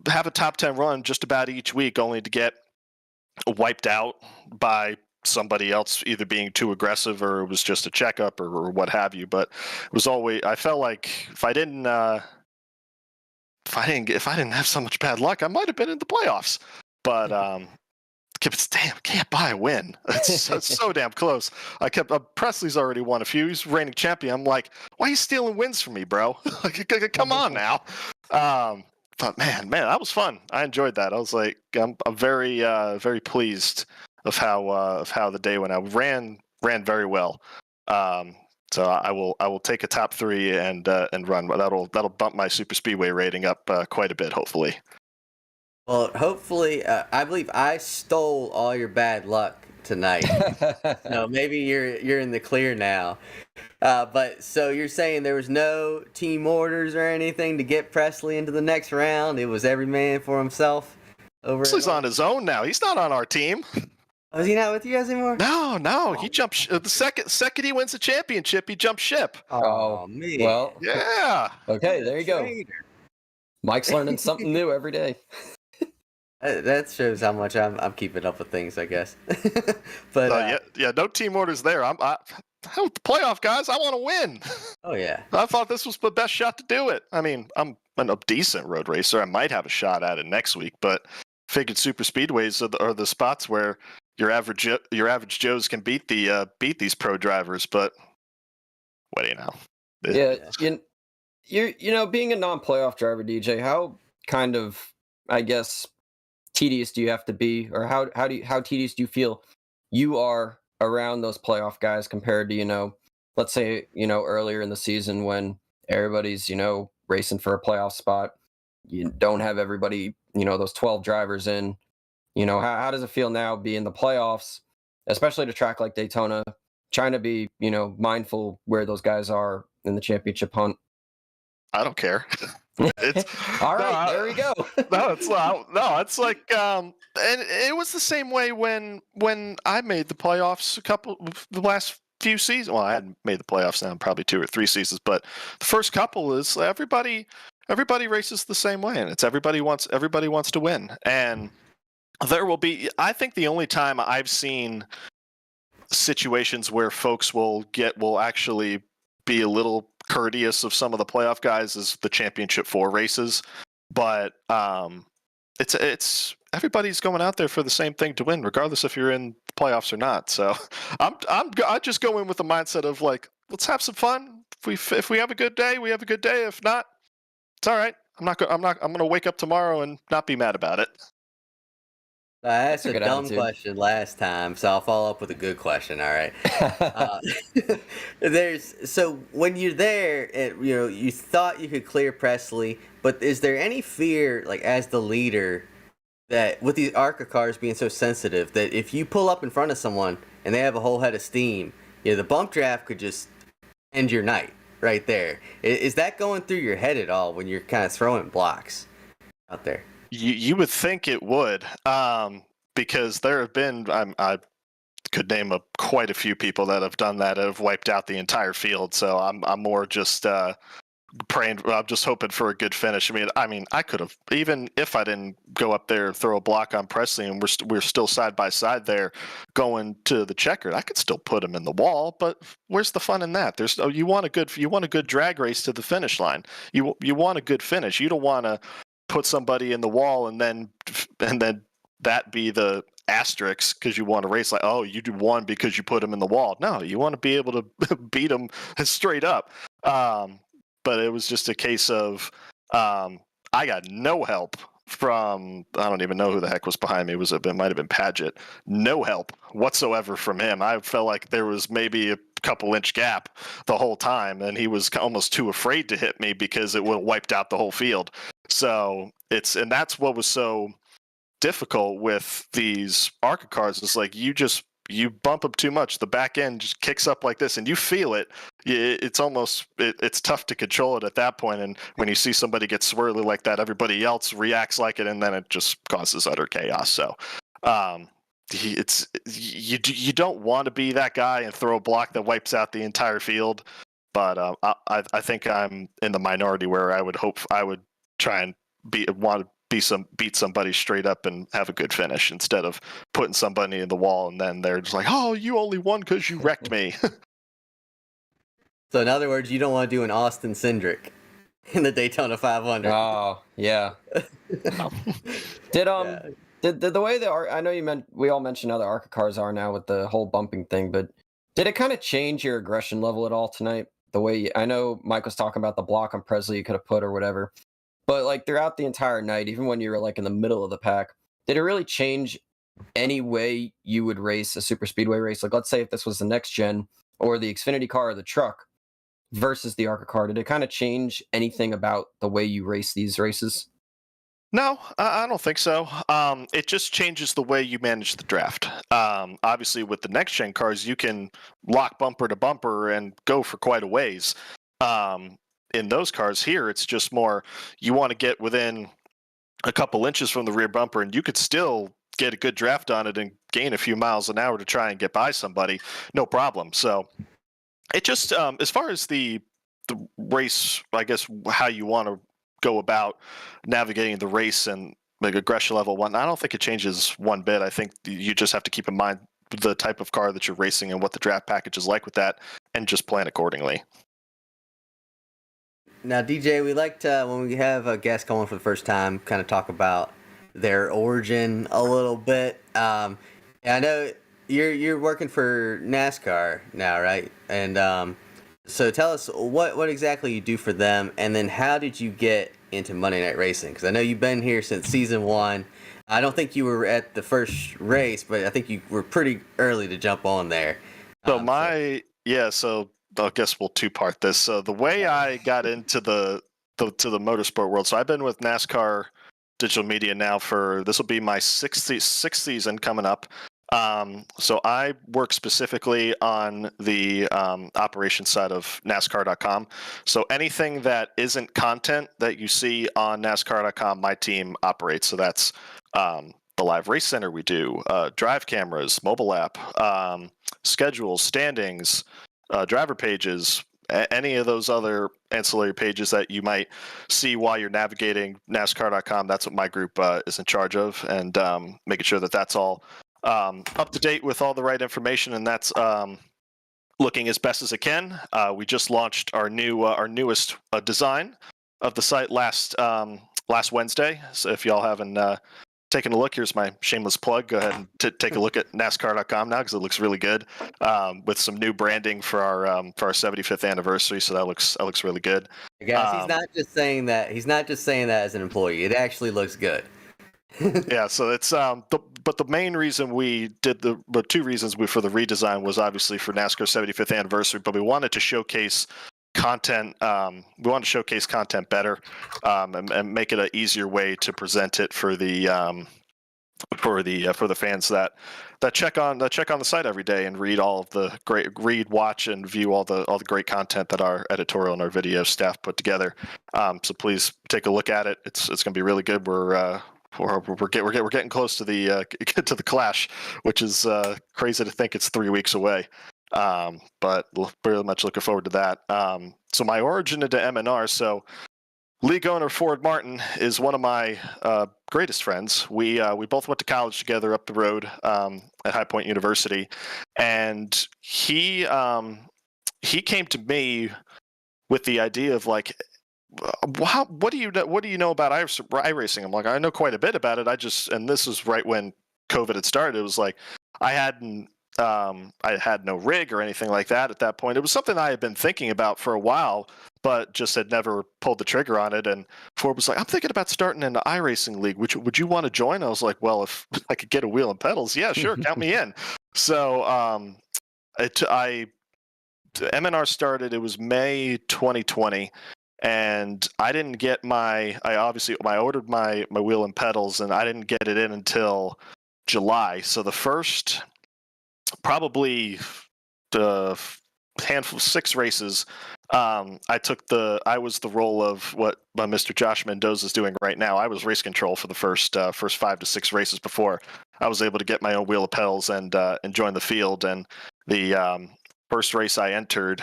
have a top 10 run just about each week, only to get wiped out by somebody else either being too aggressive or it was just a checkup or what have you. But it was always, I felt like if I didn't have so much bad luck, I might have been in the playoffs. But can't buy a win. It's so damn close. Presley's already won a few. He's reigning champion. I'm like, why are you stealing wins from me, bro? Come on now. But man, that was fun. I enjoyed that. I was like, I'm very very pleased of how the day went out. Ran very well. So I will take a top 3 and run. That'll bump my super speedway rating up quite a bit, hopefully. Well, hopefully, I believe I stole all your bad luck tonight. No, maybe you're in the clear now. But so you're saying there was no team orders or anything to get Presley into the next round? It was every man for himself. Presley's on his own now. He's not on our team. Oh, is he not with you guys anymore? No. He jumped the second he wins the championship, he jumped ship. Oh man. Well, yeah. Okay, there you go. Mike's learning something new every day. That shows how much I'm keeping up with things, I guess. But no team orders there. I'm the playoff guys. I want to win. Oh yeah. I thought this was the best shot to do it. I mean, I'm a decent road racer. I might have a shot at it next week, but figured super speedways are the spots where your average Joes can beat these pro drivers. But what do you know? Yeah, being a non-playoff driver, DJ, how kind of, I guess, tedious do you have to be, or how tedious do you feel you are around those playoff guys compared to, let's say, earlier in the season when everybody's, racing for a playoff spot, you don't have everybody, those 12 drivers in, how does it feel now being in the playoffs, especially at a track like Daytona, trying to be, mindful where those guys are in the championship hunt? I don't care. All right, there we go. It's like, and it was the same way when I made the playoffs the last few seasons. Well, I hadn't made the playoffs now, probably 2 or 3 seasons, but the first couple is everybody races the same way, and it's everybody wants to win. And there will be, I think, the only time I've seen situations where folks will actually be a little courteous of some of the playoff guys is the championship 4 races, but it's everybody's going out there for the same thing to win, regardless if you're in the playoffs or not. So I just go in with the mindset of like, let's have some fun. If we have a good day, we have a good day. If not, it's all right. I'm going to wake up tomorrow and not be mad about it. I asked a dumb question last time, so I'll follow up with a good question. All right. So when you're there, you thought you could clear Presley, but is there any fear, like as the leader, that with these ARCA cars being so sensitive, that if you pull up in front of someone and they have a whole head of steam, the bump draft could just end your night right there? Is that going through your head at all when you're kind of throwing blocks out there? You would think it would, because there have been could name quite a few people that have done that, have wiped out the entire field. So I'm more just praying. I'm just hoping for a good finish. I mean, I could have, even if I didn't go up there and throw a block on Presley, and we're still side by side there, going to the checkered, I could still put him in the wall. But where's the fun in that? You want a good drag race to the finish line. You want a good finish. You don't want to put somebody in the wall and then that be the asterisk because you want to race like, oh, you won because you put him in the wall. No, you want to be able to beat him straight up. But it was just a case of I got no help from, I don't even know who the heck was behind me. It might have been Padgett. No help whatsoever from him. I felt like there was maybe a couple inch gap the whole time, and he was almost too afraid to hit me because it would have wiped out the whole field. So that's what was so difficult with these ARCA cars. It's like you bump up too much, the back end just kicks up like this, and you feel it. It's tough to control it at that point. And when you see somebody get swirly like that, everybody else reacts like it, and then it just causes utter chaos. So you don't want to be that guy and throw a block that wipes out the entire field. But I think I'm in the minority where I would try and beat somebody straight up and have a good finish instead of putting somebody in the wall and then they're just like, oh, you only won because you wrecked me. So in other words, you don't want to do an Austin Cindric in the Daytona 500. Oh, yeah. Did the way I know we all mentioned how the ARCA cars are now with the whole bumping thing, but did it kind of change your aggression level at all tonight? The way I know Mike was talking about the block on Presley you could have put or whatever. But like throughout the entire night, even when you were like in the middle of the pack, did it really change any way you would race a super speedway race? Like, let's say if this was the next gen or the Xfinity car or the truck versus the ARCA car, did it kind of change anything about the way you race these races? No, I don't think so. It just changes the way you manage the draft. Obviously, with the next gen cars, you can lock bumper to bumper and go for quite a ways. In those cars here, it's just more you want to get within a couple inches from the rear bumper, and you could still get a good draft on it and gain a few miles an hour to try and get by somebody, no problem. So it just, as far as the race, I guess how you want to go about navigating the race and like aggression level one, I don't think it changes one bit. I think you just have to keep in mind the type of car that you're racing and what the draft package is like with that, and just plan accordingly. Now, DJ, we like to, when we have a guest come on for the first time, kind of talk about their origin a little bit. I know you're working for NASCAR now, right? And so tell us what exactly you do for them, and then how did you get into Monday Night Racing? Because I know you've been here since season 1. I don't think you were at the first race, but I think you were pretty early to jump on there. So I guess we'll two-part this. So the way I got into the motorsport world, so I've been with NASCAR Digital Media now this will be my sixth season coming up. So I work specifically on the operations side of NASCAR.com. So anything that isn't content that you see on NASCAR.com, my team operates. So that's the live race center we do, drive cameras, mobile app, schedules, standings, driver pages, any of those other ancillary pages that you might see while you're navigating NASCAR.com. That's what my group is in charge of, and making sure that that's all up to date with all the right information, and that's looking as best as it can. We just launched our newest design of the site last Wednesday. So if y'all haven't taking a look, here's my shameless plug. Go ahead and take a look at NASCAR.com now, because it looks really good, with some new branding for our 75th anniversary. So that looks really good. Guys, he's not just saying that. He's not just saying that as an employee. It actually looks good. Yeah. So it's but the main reason we did the two reasons for the redesign was obviously for NASCAR 75th anniversary, but we wanted to showcase content. We want to showcase content better, and make it an easier way to present it for the fans that check on the site every day and read all of the watch and view all the great content that our editorial and our video staff put together. So please take a look at it. It's going to be really good. we're getting close to the to the Clash, which is crazy to think it's 3 weeks away. But very much looking forward to that. So my origin into MNR. So league owner Ford Martin is one of my greatest friends. We both went to college together up the road at High Point University, and he came to me with the idea of like, what do you know about iRacing? I'm like, I know quite a bit about it. And this was right when COVID had started. It was like I had no rig or anything like that at that point. It was something I had been thinking about for a while, but just had never pulled the trigger on it. And Ford was like, I'm thinking about starting an iRacing league. Would you want to join? I was like, well, if I could get a wheel and pedals, yeah, sure, count me in. So MNR started, it was May 2020, and I didn't get I ordered my wheel and pedals, and I didn't get it in until July. So the first probably the handful of 6 races, I was the role of what Mr. Josh Mendoza is doing right now. I was race control for the first 5 to 6 races before I was able to get my own wheel of pedals and join the field. And the first race I entered,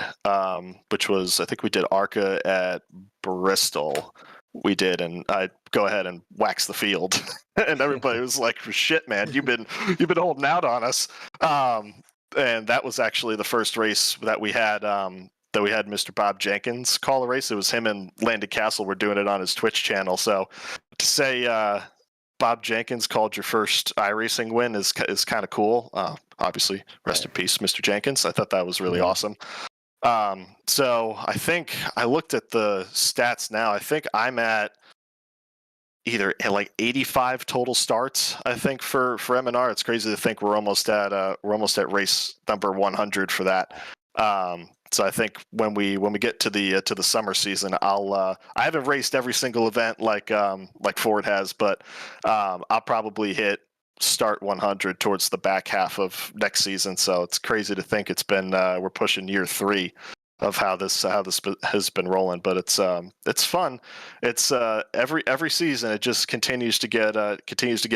which was, I think we did ARCA at Bristol. We did, and I'd go ahead and wax the field, and everybody was like, "Shit, man, you've been holding out on us." And that was actually the first race that we had. That we had Mr. Bob Jenkins call a race. It was him and Landon Castle were doing it on his Twitch channel. So to say Bob Jenkins called your first iRacing win is kind of cool. Obviously, rest in peace, Mr. Jenkins. I thought that was really awesome. So I think I looked at the stats now. I think I'm at either like 85 total starts. I think for MNR, it's crazy to think we're almost at race number 100 for that. So I think when we get to the summer season, I haven't raced every single event like Ford has, but I'll probably hit start 100 towards the back half of next season. So it's crazy to think it's been we're pushing year 3 of how this has been rolling, but it's fun. It's every season it just continues to get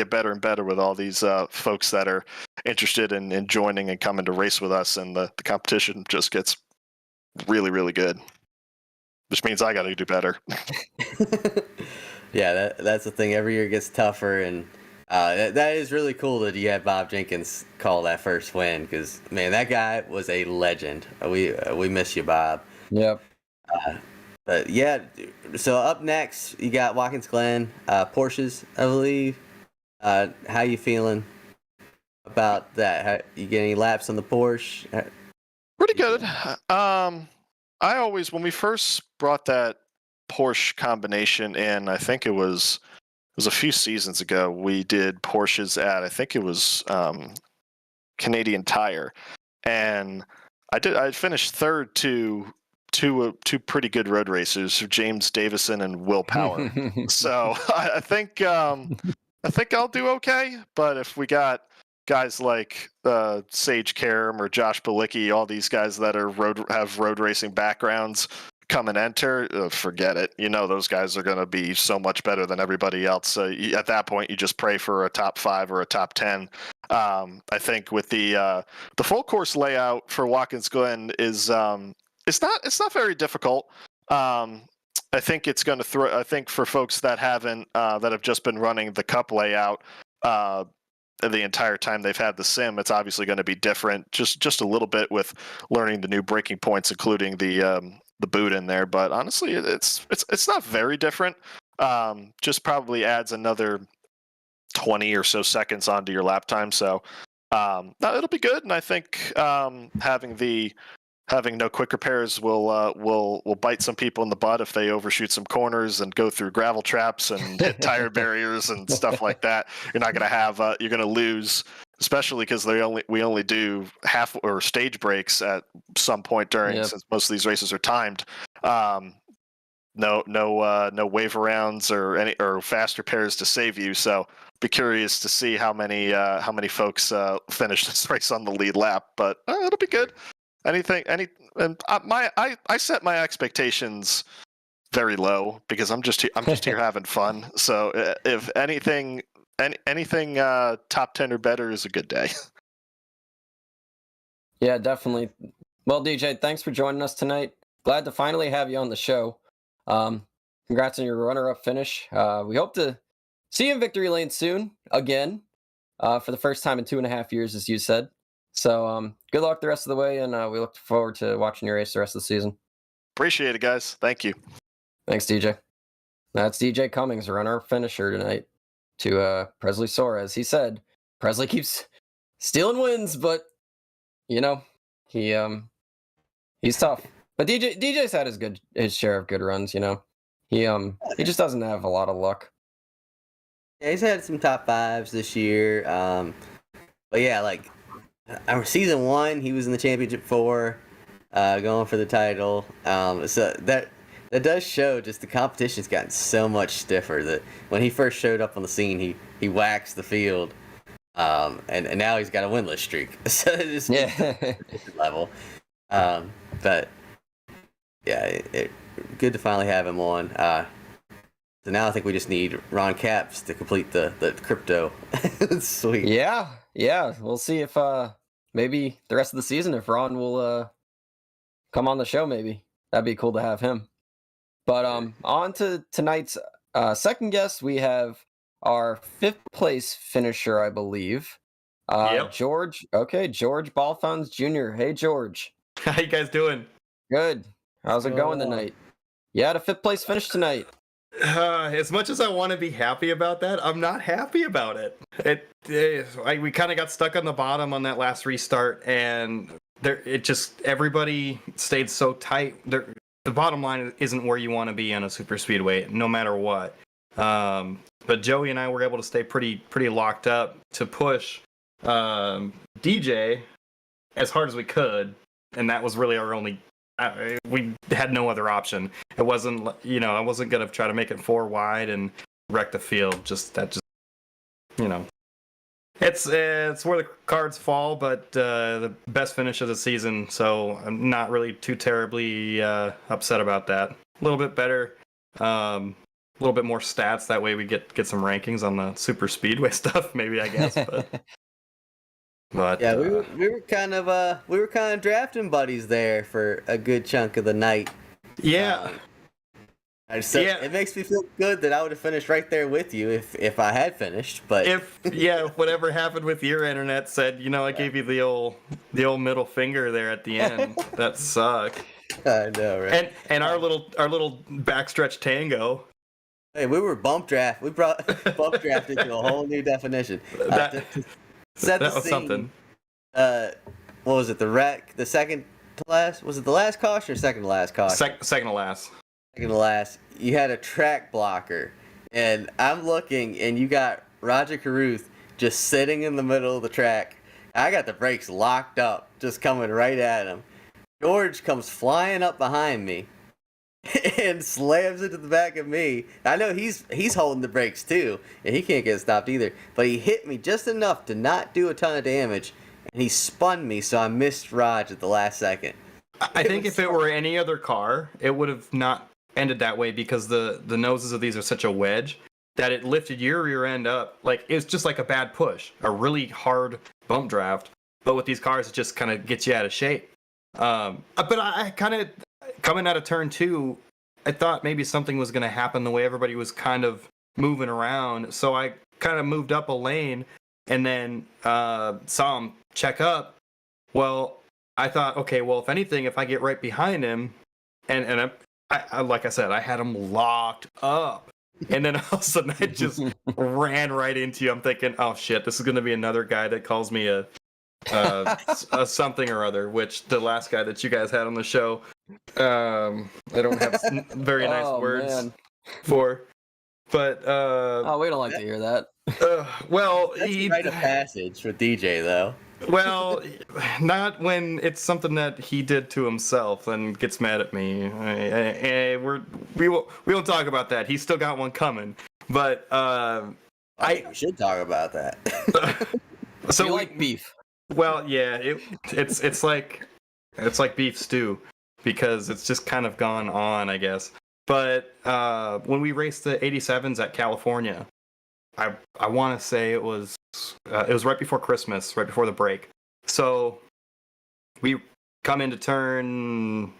better and better with all these folks that are interested in joining and coming to race with us, and the competition just gets really, really good, which means I got to do better. Yeah, that's the thing. Every year gets tougher, and that is really cool that you had Bob Jenkins call that first win, because man, that guy was a legend. We miss you, Bob. Yep. But yeah, so up next you got Watkins Glen Porsches, I believe. How you feeling about that? You get any laps on the Porsche? Pretty good. I always, when we first brought that Porsche combination in, I think it was a few seasons ago, we did Porsches at, I think it was Canadian Tire, and I finished third to two pretty good road racers, James Davison and Will Power. So I think I'll do okay. But if we got guys like Sage Karam or Josh Balicki, all these guys that have road racing backgrounds, come and enter, forget it. Those guys are going to be so much better than everybody else. So at that point, you just pray for a top 5 or a top 10. I think with the full course layout for Watkins Glen is it's not very difficult. I think it's going to I think for folks that haven't that have just been running the Cup layout the entire time they've had the sim, it's obviously going to be different, just a little bit with learning the new braking points, including the boot in there. But honestly, it's not very different. Just probably adds another 20 or so seconds onto your lap time. So no, it'll be good. And I think having no quick repairs will bite some people in the butt if they overshoot some corners and go through gravel traps and hit tire barriers and stuff like that. You're not going to have you're going to lose, especially because we only do half or stage breaks at some point during, since most of these races are timed. No wave arounds or fast repairs to save you. So be curious to see how many folks finish this race on the lead lap. But it'll be good. I set my expectations very low because I'm just here having fun. So if anything top 10 or better is a good day. Yeah, definitely. Well, DJ, thanks for joining us tonight. Glad to finally have you on the show. Congrats on your runner-up finish. We hope to see you in victory lane soon again, for the first time in 2.5 years, as you said. So good luck the rest of the way, and we look forward to watching your race the rest of the season. Appreciate it, guys. Thank you. Thanks, DJ. That's DJ Cummings, runner-up finisher tonight to Presley Soares. He said Presley keeps stealing wins, but you know, he's tough. But DJ's had his share of good runs, you know. He just doesn't have a lot of luck. Yeah, he's had some top fives this year. But yeah, like season 1, he was in the championship 4, going for the title. So that does show just the competition's gotten so much stiffer that when he first showed up on the scene, he waxed the field. And now he's got a winless streak. So it's different level. But yeah, good to finally have him on. So now I think we just need Ron Capps to complete the crypto. Sweet. Yeah. We'll see if maybe the rest of the season, if Ron will come on the show, maybe. That'd be cool to have him. But on to tonight's second guest, we have our 5th place finisher, I believe. George. Okay, George Balfounds Jr. Hey, George. How you guys doing? Good. How's it going tonight? You had a 5th place finish tonight. As much as I want to be happy about that, I'm not happy about it. We kind of got stuck on the bottom on that last restart, and everybody stayed so tight. The bottom line isn't where you want to be on a super speedway, no matter what. But Joey and I were able to stay pretty locked up to push DJ as hard as we could, and that was really our only. We had no other option. It wasn't, I wasn't gonna try to make it 4 wide and wreck the field. It's where the cards fall, but the best finish of the season. So I'm not really too terribly upset about that. A little bit better, a little bit more stats. That way we get some rankings on the super speedway stuff. Maybe, I guess, but yeah, we were kind of drafting buddies there for a good chunk of the night. Yeah. It makes me feel good that I would have finished right there with you if I had finished. But if whatever happened with your internet said, I gave you the old middle finger there at the end. That sucked. I know, right? And our little backstretch tango. Hey, we were bump draft. We brought bump draft into a whole new definition. Set the that was scene. Something. What was it? The wreck? The second to last? Was it the last caution or second to last caution? Second to last. Second to last. You had a track blocker, and I'm looking, and you got Roger Carruth just sitting in the middle of the track. I got the brakes locked up, just coming right at him. George comes flying up behind me and slams into the back of me. I know he's holding the brakes too, and he can't get stopped either. But he hit me just enough to not do a ton of damage, and he spun me, so I missed Raj at the last second. I think if it were any other car, it would have not ended that way because the noses of these are such a wedge that it lifted your rear end up. Like, it was just like a bad push, a really hard bump draft. But with these cars, it just kind of gets you out of shape. But I kind of, coming out of turn 2, I thought maybe something was going to happen the way everybody was kind of moving around. So I kind of moved up a lane and then saw him check up. Well, I thought, okay, well, if anything, if I get right behind him, and I like I said, I had him locked up. And then all of a sudden I just ran right into you. I'm thinking, oh shit, this is going to be another guy that calls me a something or other, which the last guy that you guys had on the show, I don't have very nice words for. But we don't like to hear that. Well, that's a rite of passage with DJ though. Well, not when it's something that he did to himself and gets mad at me. We won't talk about that. He's still got one coming. But we should talk about that. So you like beef? Well, yeah, it's like beef stew because it's just kind of gone on, I guess. But when we raced the 87s at California, I want to say it was right before Christmas, right before the break. So we come into turn,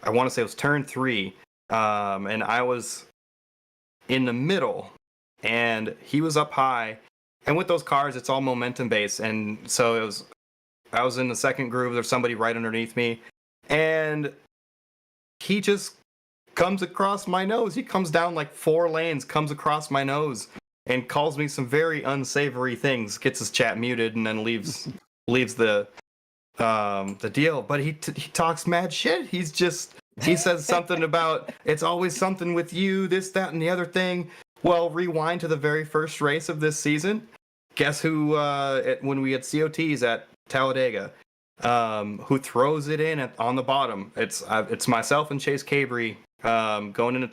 I want to say it was turn 3, and I was in the middle, and he was up high. And with those cars, it's all momentum based, and so I was in the second groove. There's somebody right underneath me, and he just comes across my nose. He comes down like 4 lanes, comes across my nose, and calls me some very unsavory things. Gets his chat muted, and then leaves the deal. But he talks mad shit. He says something about it's always something with you, this, that, and the other thing. Well, rewind to the very first race of this season. Guess who? When we had COTs at Talladega, who throws it in on the bottom? It's myself and Chase Cabry going into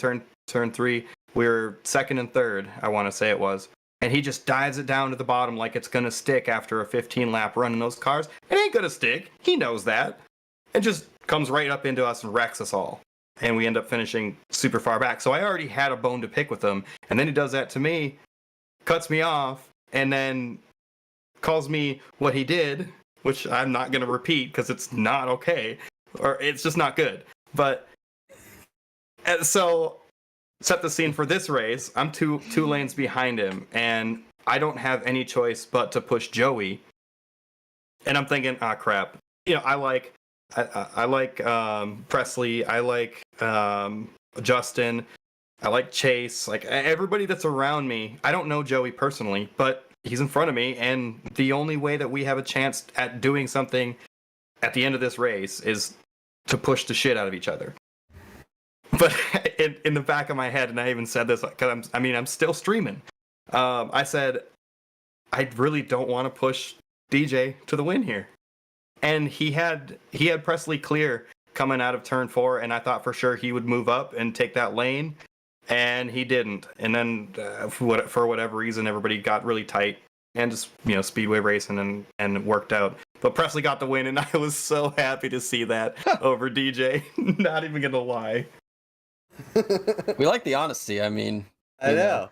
turn 3. We're second and third, I want to say it was, and he just dives it down to the bottom like it's gonna stick after a 15-lap run in those cars. It ain't gonna stick. He knows that, and just comes right up into us and wrecks us all. And we end up finishing super far back. So I already had a bone to pick with him, and then he does that to me, cuts me off, and then calls me what he did, which I'm not going to repeat because it's not okay, or it's just not good. But so set the scene for this race. I'm two lanes behind him, and I don't have any choice but to push Joey. And I'm thinking, crap. I like Presley. I like Justin. I like Chase. Like everybody that's around me. I don't know Joey personally, but he's in front of me, and the only way that we have a chance at doing something at the end of this race is to push the shit out of each other. But in the back of my head, and I even said this because I'm still streaming. I said, I really don't want to push DJ to the win here. And he had Presley clear coming out of turn 4, and I thought for sure he would move up and take that lane, and he didn't. And then for whatever reason, everybody got really tight and just speedway racing and it worked out. But Presley got the win, and I was so happy to see that over DJ. Not even gonna lie. We like the honesty. I mean, I know.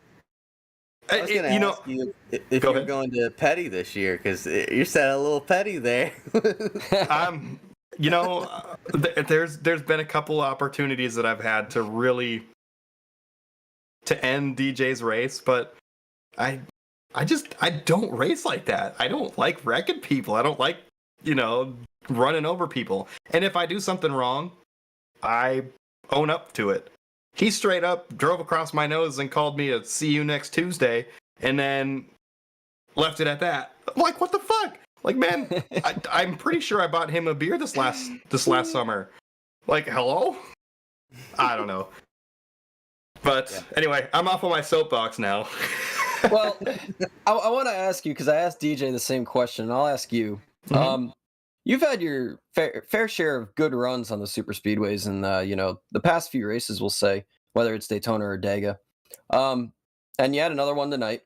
I was going to ask you if you're going to Petty this year, because you said a little petty there. There's been a couple opportunities that I've had to really to end DJ's race, but I don't race like that. I don't like wrecking people. I don't like running over people. And if I do something wrong, I own up to it. He straight up drove across my nose and called me a "see you next Tuesday," and then left it at that. I'm like, what the fuck? Like, man, I'm pretty sure I bought him a beer this last summer. Like, hello? I don't know. But anyway, I'm off on my soapbox now. Well, I want to ask you, because I asked DJ the same question, and I'll ask you. Mm-hmm. You've had your fair share of good runs on the super speedways in the past few races, we'll say, whether it's Daytona or Dega. And you had another one tonight.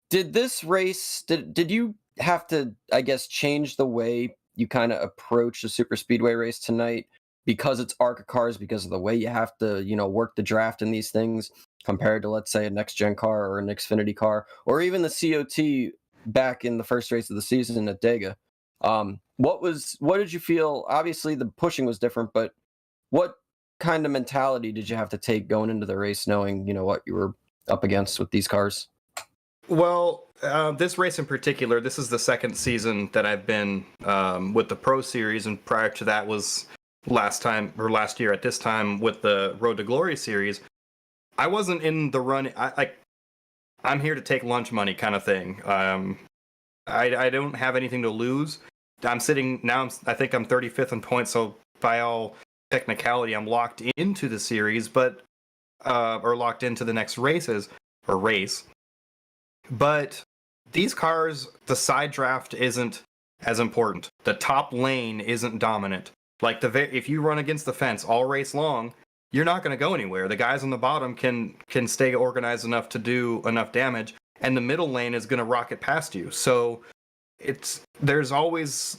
Did this race, did you have to, I guess, change the way you kind of approach the super speedway race tonight because it's ARCA cars, because of the way you have to, work the draft in these things compared to, let's say, a next-gen car or an Xfinity car, or even the COT back in the first race of the season at Dega? What did you feel? Obviously the pushing was different, but what kind of mentality did you have to take going into the race, knowing, what you were up against with these cars? Well, this race in particular, this is the second season that I've been with the Pro Series, and prior to that was last year at this time with the Road to Glory Series. I wasn't in the run. I'm here to take lunch money kind of thing. I don't have anything to lose. I'm sitting now. I think I'm 35th in points, so by all technicality, I'm locked into the series, but or locked into the next race. But these cars, the side draft isn't as important. The top lane isn't dominant. Like if you run against the fence all race long, you're not going to go anywhere. The guys on the bottom can stay organized enough to do enough damage, and the middle lane is going to rocket past you. So there's always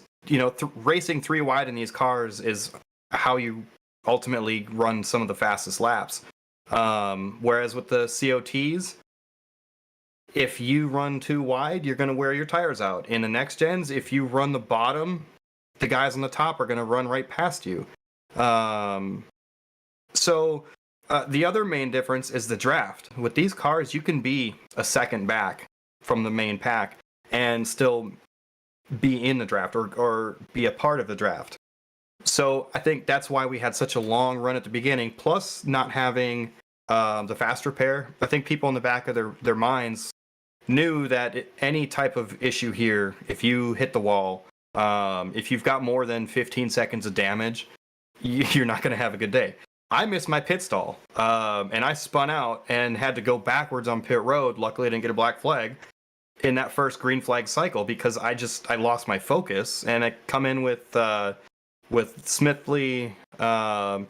racing 3 wide in these cars is how you ultimately run some of the fastest laps. Whereas with the COTs, if you run too wide, you're going to wear your tires out. In the next gens, if you run the bottom, the guys on the top are going to run right past you. So the other main difference is the draft. With these cars, you can be a second back from the main pack and still be in the draft or be a part of the draft. So I think that's why we had such a long run at the beginning, plus not having the fast repair. I think people in the back of their minds knew that any type of issue here, if you hit the wall, if you've got more than 15 seconds of damage, you're not going to have a good day. I missed my pit stall, and I spun out and had to go backwards on pit road. Luckily, I didn't get a black flag in that first green flag cycle because I lost my focus, and I come in with Smithley,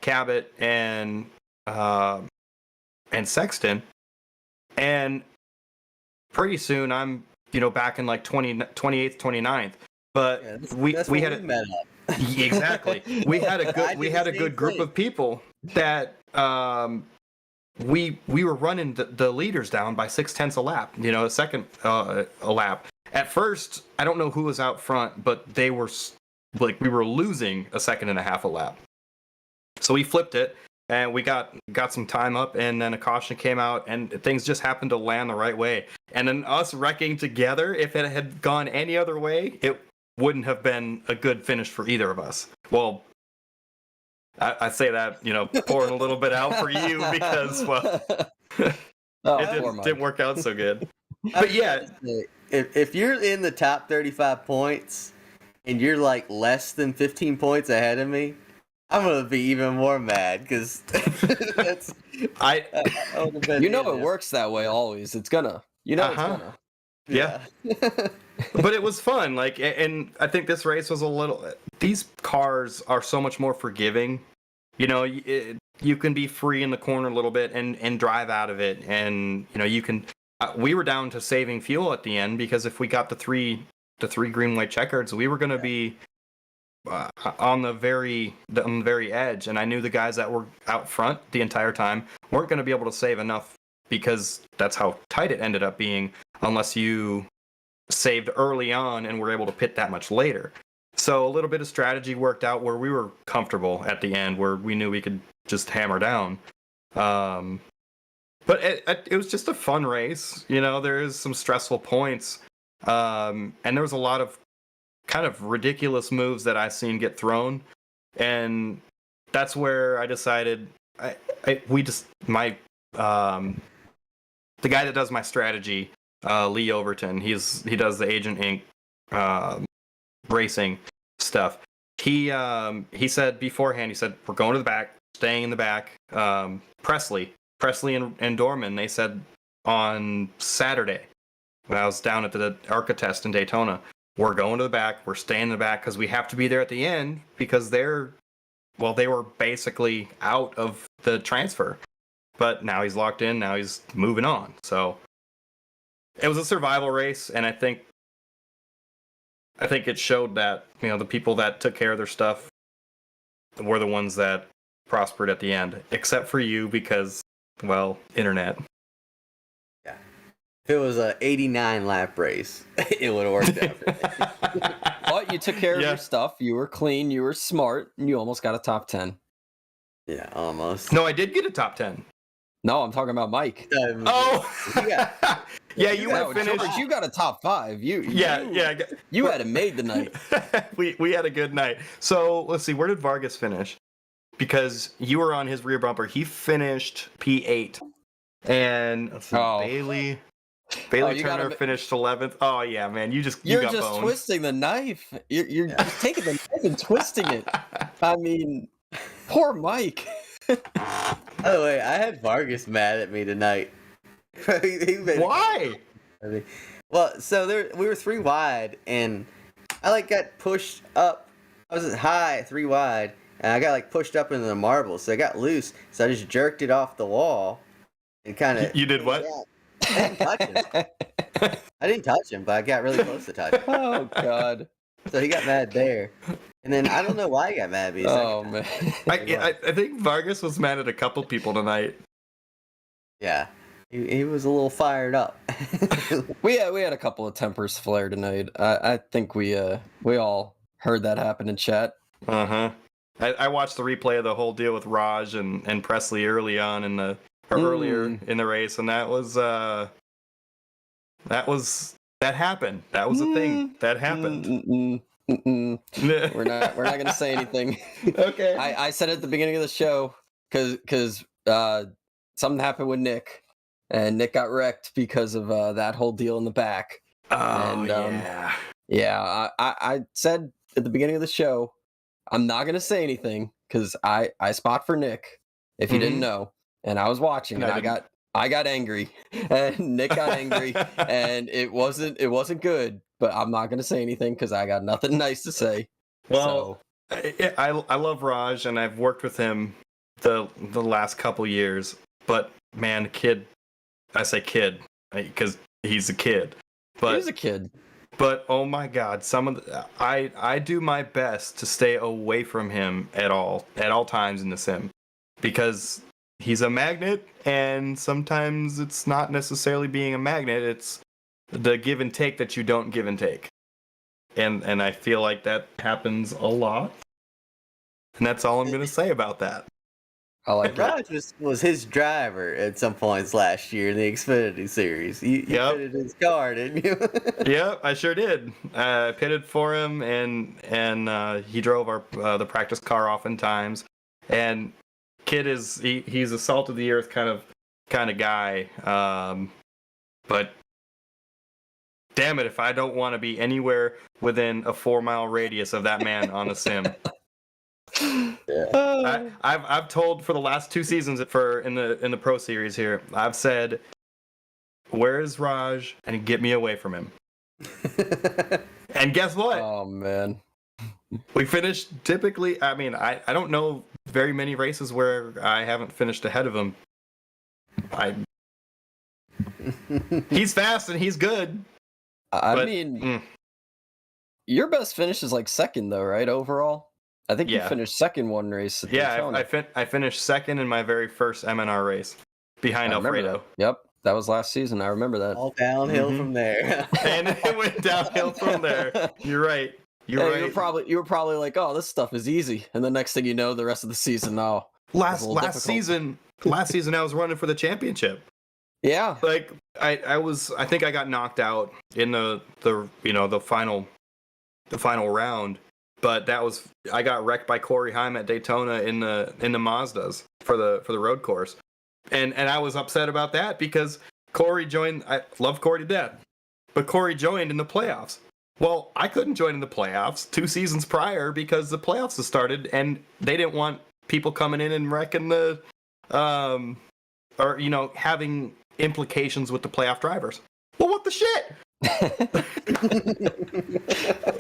Cabot, and Sexton, and pretty soon I'm back in like 28th, 29th. But yeah, we had met up. Exactly. We had a good group of people that we were running the leaders down by 0.6 a lap. A second a lap. At first, I don't know who was out front, but they were like we were losing 1.5 seconds a lap. So we flipped it and we got some time up, and then a caution came out, and things just happened to land the right way. And then us wrecking together, if it had gone any other way, it wouldn't have been a good finish for either of us. Well, I say that, pouring a little bit out for you because, well, it didn't work out so good. But yeah. If you're in the top 35 points and you're like less than 15 points ahead of me, I'm going to be even more mad because that's... it works that way always. It's gonna. It's gonna. Yeah. But it was fun. And I think this race was these cars are so much more forgiving. You can be free in the corner a little bit and drive out of it. And, you can, we were down to saving fuel at the end because if we got the three green, white checkers, we were going to be on the very edge. And I knew the guys that were out front the entire time weren't going to be able to save enough because that's how tight it ended up being unless you saved early on and were able to pit that much later. So a little bit of strategy worked out where we were comfortable at the end, where we knew we could just hammer down. But it was just a fun race. There is some stressful points. And there was a lot of kind of ridiculous moves that I seen get thrown. And that's where I decided the guy that does my strategy, Lee Overton, he does the Agent Inc. Racing stuff. He said beforehand, we're going to the back, staying in the back. Presley and Dorman, they said on Saturday when I was down at the ARCA test in Daytona, we're going to the back, we're staying in the back because we have to be there at the end because they were basically out of the transfer. But now he's locked in, now he's moving on. So it was a survival race, and I think it showed that, the people that took care of their stuff were the ones that prospered at the end, except for you because, well, internet. Yeah. If it was a 89 lap race, it would have worked out for me. But you took care of your stuff. You were clean. You were smart. And you almost got a top 10. Yeah, almost. No, I did get a top 10. No, I'm talking about Mike. Yeah, you were finished. George, you got a top 5. You had it made the night. we had a good night. So let's see, where did Vargas finish? Because you were on his rear bumper. He finished P8, and Bailey Turner finished 11th. Oh yeah, man, you're just boned. Twisting the knife. You're just taking the knife and twisting it. I mean, poor Mike. By the way, I had Vargas mad at me tonight. Why? Well, so we were 3 wide, and I got pushed up. I was high 3 wide, and I got pushed up into the marble, so I got loose. So I just jerked it off the wall, and kind of. You did what? I didn't touch him. I didn't touch him, but I got really close to touch him. Oh God. So he got mad there. And then I don't know why he got mad at me. Oh man. I think Vargas was mad at a couple people tonight. Yeah. He was a little fired up. We had a couple of tempers flare tonight. I think we all heard that happen in chat. Uh-huh. I watched the replay of the whole deal with Raj and Presley early on earlier in the race, and that happened. That was a thing. That happened. We're not gonna say anything. Okay. I said at the beginning of the show because something happened with Nick, and Nick got wrecked because of that whole deal in the back. Oh, and, yeah. I said at the beginning of the show, I'm not gonna say anything because I spot for Nick if you didn't know, and I was watching and I got angry, and Nick got angry, and it wasn't good. But I'm not gonna say anything because I got nothing nice to say. Well, I love Raj, and I've worked with him the last couple years. But man, I say kid because he's a kid. But he's a kid. But oh my God, I do my best to stay away from him at all times in the sim, because he's a magnet, and sometimes it's not necessarily being a magnet. It's the give and take that you don't give and take, and I feel like that happens a lot, and that's all I'm gonna say about that. I like Raj was his driver at some points last year in the Xfinity Series. You pitted his car, didn't you? Yep, I sure did. I pitted for him, and he drove the practice car oftentimes. And kid he's a salt of the earth kind of guy. But damn it, if I don't want to be anywhere within a 4-mile radius of that man on the sim. Yeah. I've told for the last 2 seasons in the Pro Series here, I've said, where's Raj, and get me away from him. And guess what? Oh man. We finished typically, I mean, I don't know very many races where I haven't finished ahead of him. He's fast and he's good. Your best finish is like second though, right? Overall? I think you finished second one race. At Daytona. I finished second in my very first MNR race, behind Alfredo. Yep, that was last season. I remember that. All downhill from there. And it went downhill from there. You're right. You're right. You were probably like, oh, this stuff is easy, and the next thing you know, the rest of the season, last season I was running for the championship. Yeah. Like I think I got knocked out in the final round. But I got wrecked by Corey Heim at Daytona in the Mazdas for the road course, and I was upset about that because Corey joined. I love Corey to death, but Corey joined in the playoffs. Well, I couldn't join in the playoffs 2 seasons prior because the playoffs had started and they didn't want people coming in and wrecking the, having implications with the playoff drivers. Well, what the shit?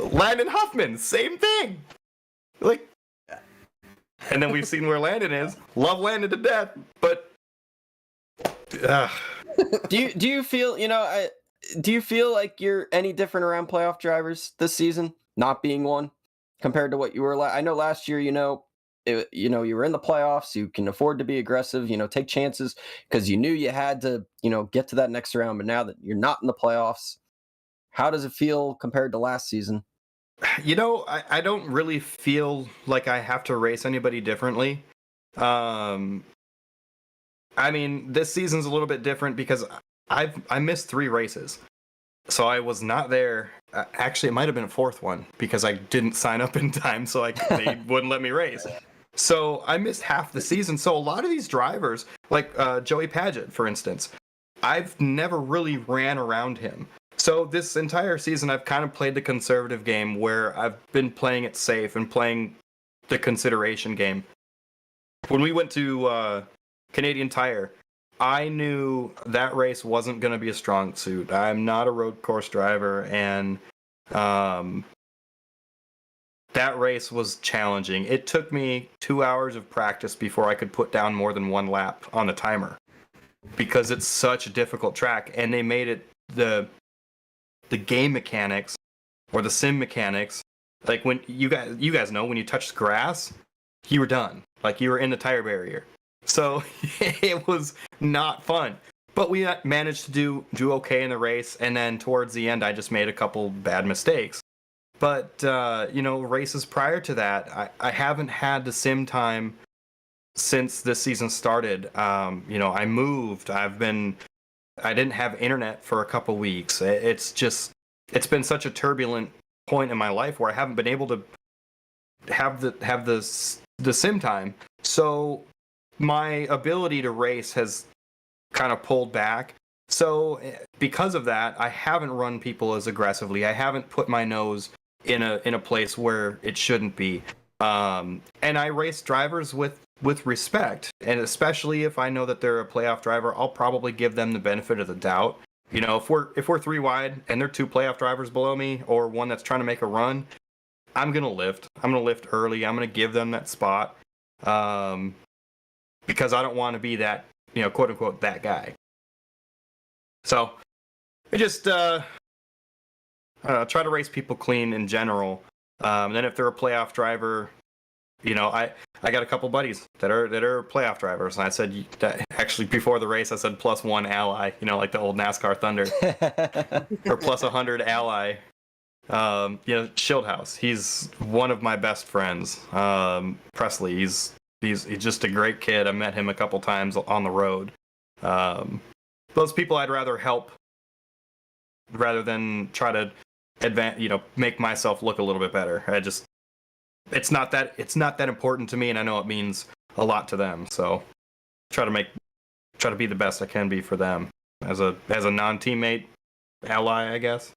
Landon Huffman, same thing. Like, and then we've seen where Landon is. Love Landon to death, but do you feel do you feel like you're any different around playoff drivers this season, not being one, compared to what you were? I know last year, you were in the playoffs. You can afford to be aggressive, take chances because you knew you had to, get to that next round. But now that you're not in the playoffs, how does it feel compared to last season? I don't really feel like I have to race anybody differently. I mean, this season's a little bit different because I missed 3 races. So I was not there. Actually, it might have been a 4th one because I didn't sign up in time, so they wouldn't let me race. So I missed half the season. So a lot of these drivers, like Joey Padgett, for instance, I've never really ran around him. So this entire season, I've kind of played the conservative game where I've been playing it safe and playing the consideration game. When we went to Canadian Tire, I knew that race wasn't going to be a strong suit. I'm not a road course driver, and that race was challenging. It took me 2 hours of practice before I could put down more than 1 lap on the timer because it's such a difficult track, and they made it the game mechanics or the sim mechanics Like when you guys know when you touched grass, you were done. Like you were in the tire barrier. So it was not fun. But we managed to do okay in the race, and then towards the end, I just made a couple bad mistakes. But races prior to that, I haven't had the sim time since this season started. I moved. I didn't have internet for a couple weeks. It's been such a turbulent point in my life where I haven't been able to have the sim time. So my ability to race has kind of pulled back. So because of that, I haven't run people as aggressively. I haven't put my nose in a place where it shouldn't be. And I race drivers with respect, and especially if I know that they're a playoff driver, I'll probably give them the benefit of the doubt. If we're 3 wide and they're 2 playoff drivers below me, or one that's trying to make a run, I'm gonna lift. I'm gonna lift early. I'm gonna give them that spot, because I don't want to be that, quote unquote, that guy. So I just try to race people clean in general. Then if they're a playoff driver, I got a couple buddies that are playoff drivers, and I said that actually before the race I said +1 ally, like the old NASCAR Thunder, or +100 ally. Shieldhouse, he's one of my best friends. Presley, he's just a great kid. I met him a couple times on the road. Those people I'd rather help rather than try to make myself look a little bit better. It's not that important to me, and I know it means a lot to them. So try to be the best I can be for them as a non-teammate ally, I guess.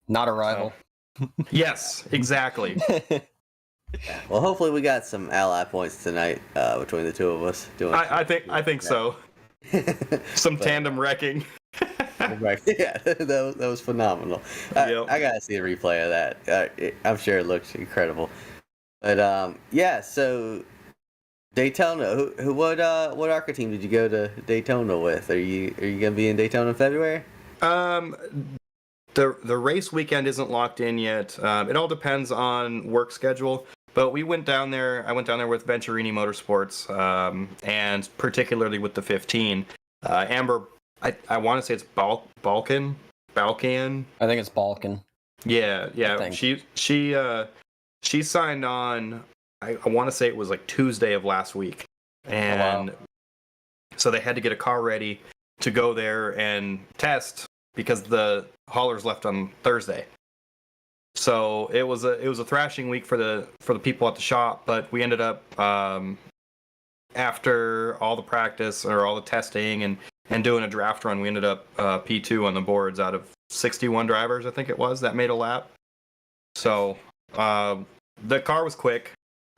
Not a rival. Yes, exactly. Well, hopefully we got some ally points tonight between the two of us. I think so. Some tandem wrecking. Yeah, that was phenomenal. I gotta see a replay of that. I'm sure it looks incredible. But so Daytona. What ARCA team did you go to Daytona with? Are you gonna be in Daytona in February? The race weekend isn't locked in yet. It all depends on work schedule. But we went down there. I went down there with Venturini Motorsports, and particularly with the 15. Amber, I want to say it's Balkan. I think it's Balkan. Yeah. She signed on. I want to say it was like Tuesday of last week, and so they had to get a car ready to go there and test because the haulers left on Thursday. So it was a thrashing week for the people at the shop, but we ended up after all the practice or all the testing and doing a draft run, we ended up P2 on the boards out of 61 drivers, I think it was, that made a lap. So the car was quick.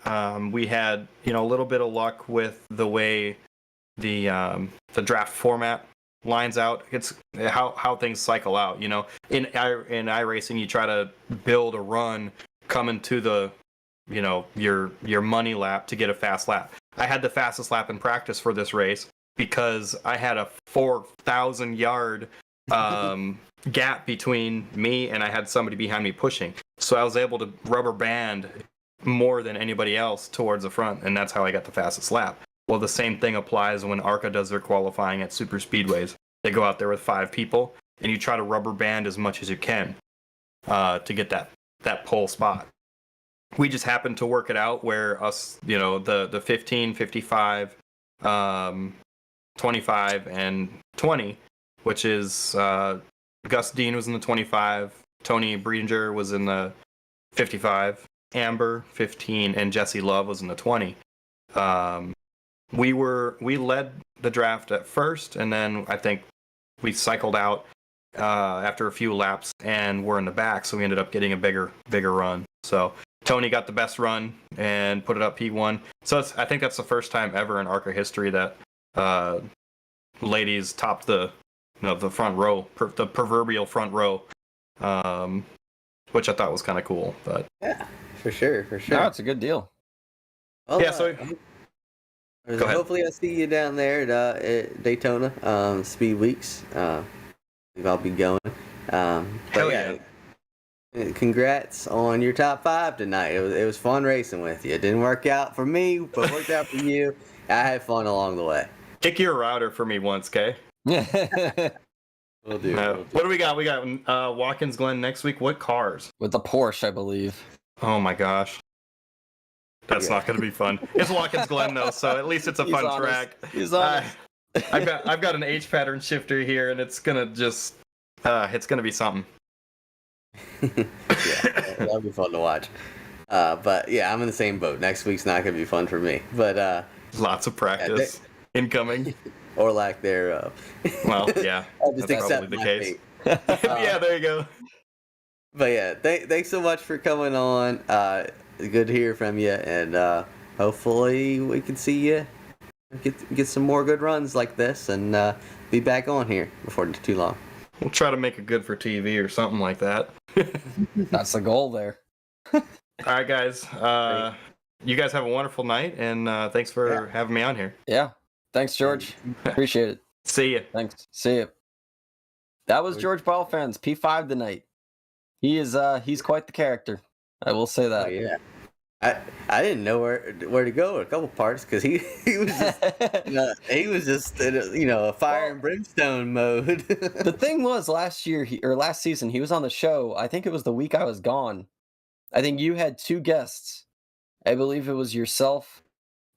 We had a little bit of luck with the way the draft format lines out. It's how things cycle out. In iRacing, you try to build a run coming to the your money lap to get a fast lap. I had the fastest lap in practice for this race because I had a 4,000 yard gap between me and I had somebody behind me pushing. So I was able to rubber band more than anybody else towards the front, and that's how I got the fastest lap. Well, the same thing applies when ARCA does their qualifying at super speedways. They go out there with 5 people, and you try to rubber band as much as you can to get that pole spot. We just happened to work it out where us, the 15, 55, 25, and 20, which is Gus Dean was in the 25, Tony Breedinger was in the 55, Amber 15, and Jesse Love was in the 20. We led the draft at first, and then I think we cycled out after a few laps and we're in the back, so we ended up getting a bigger run. So Tony got the best run and put it up P1. So I think that's the first time ever in ARCA history that ladies topped the front row, the proverbial front row, which I thought was kind of cool. But yeah, for sure. No, it's a good deal. Well, yeah, so hopefully I see you down there at Daytona Speed Weeks. I'll be going. Hell yeah. Congrats on your top 5 tonight. It was fun racing with you. It didn't work out for me, but worked out for you. I had fun along the way. Kick your router for me once, Kay. We'll do. What do we got? We got Watkins Glen next week. What cars? With the Porsche, I believe. Oh my gosh. That's not going to be fun. It's Watkins Glen though, so at least it's a fun track. He's honest. I've got an H pattern shifter here, and it's gonna just it's gonna be something. Yeah, that'll be fun to watch. But yeah, I'm in the same boat. Next week's not gonna be fun for me. But lots of practice incoming, or lack thereof. Well, yeah, I'll just that's accept probably the my case. fate. Yeah, there you go. But yeah, thanks so much for coming on. Good to hear from you, and hopefully we can see you get some more good runs like this, and be back on here before too long. We'll try to make it good for TV or something like that. That's the goal there. All right, guys. You guys have a wonderful night, and thanks for having me on here. Yeah. Thanks, George. Appreciate it. See you. Thanks. See you. That was George Balfans, P5 tonight. He's quite the character. I will say that. Oh, yeah. I didn't know where to go in a couple parts because he was just a fire and brimstone mode. The thing was last season he was on the show. I think it was the week I was gone. I think you had 2 guests. I believe it was yourself,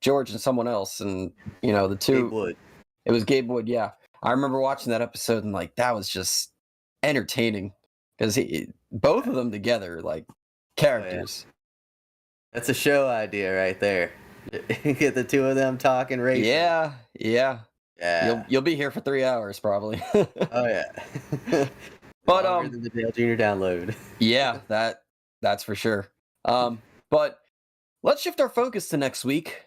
George, and someone else, and the 2. Gabe Wood. It was Gabe Wood. Yeah, I remember watching that episode and that was just entertaining because both of them together characters. Oh, yeah. That's a show idea right there. Get the 2 of them talking racing. Yeah. You'll be here for 3 hours probably. Oh yeah. But Longer than the Dale Jr. download. Yeah, that's for sure. But let's shift our focus to next week.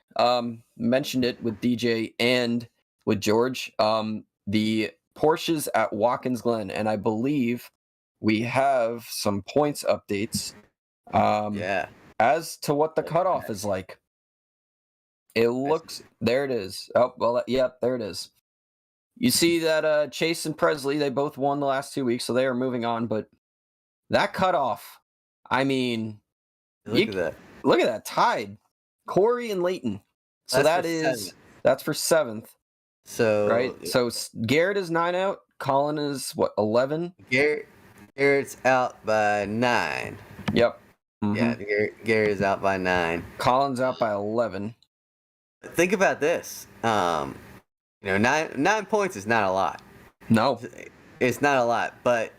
Mentioned it with DJ and with George. The Porsches at Watkins Glen, and I believe we have some points updates. As to what the cutoff is like. It looks there it is. Oh, well, there it is. You see that Chase and Presley, they both won the last 2 weeks, so they are moving on, but that cutoff, I mean, look at that tied. Corey and Leighton. So that's for 7th. So right. So Garrett is 9 out. Colin is 11. Garrett's out by 9. Yep. Mm-hmm. Yeah, Gary is out by 9. Colin's out by 11. Think about this. 9 points is not a lot. No, it's not a lot. But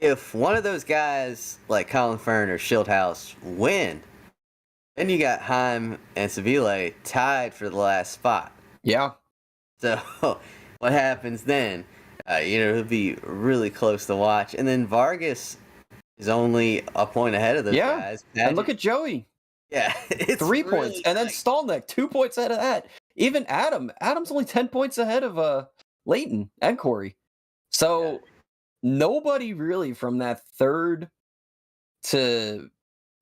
if one of those guys like Colin Fern or Shieldhouse win, then you got Heim and Seville tied for the last spot. Yeah. So what happens then? It'll be really close to watch. And then Vargas is only a point ahead of those guys. And look at Joey. Yeah, it's 3 points. And then Stolnick, 2 points ahead of that. Even Adam's only 10 points ahead of Leighton and Corey. So nobody really from that 3rd to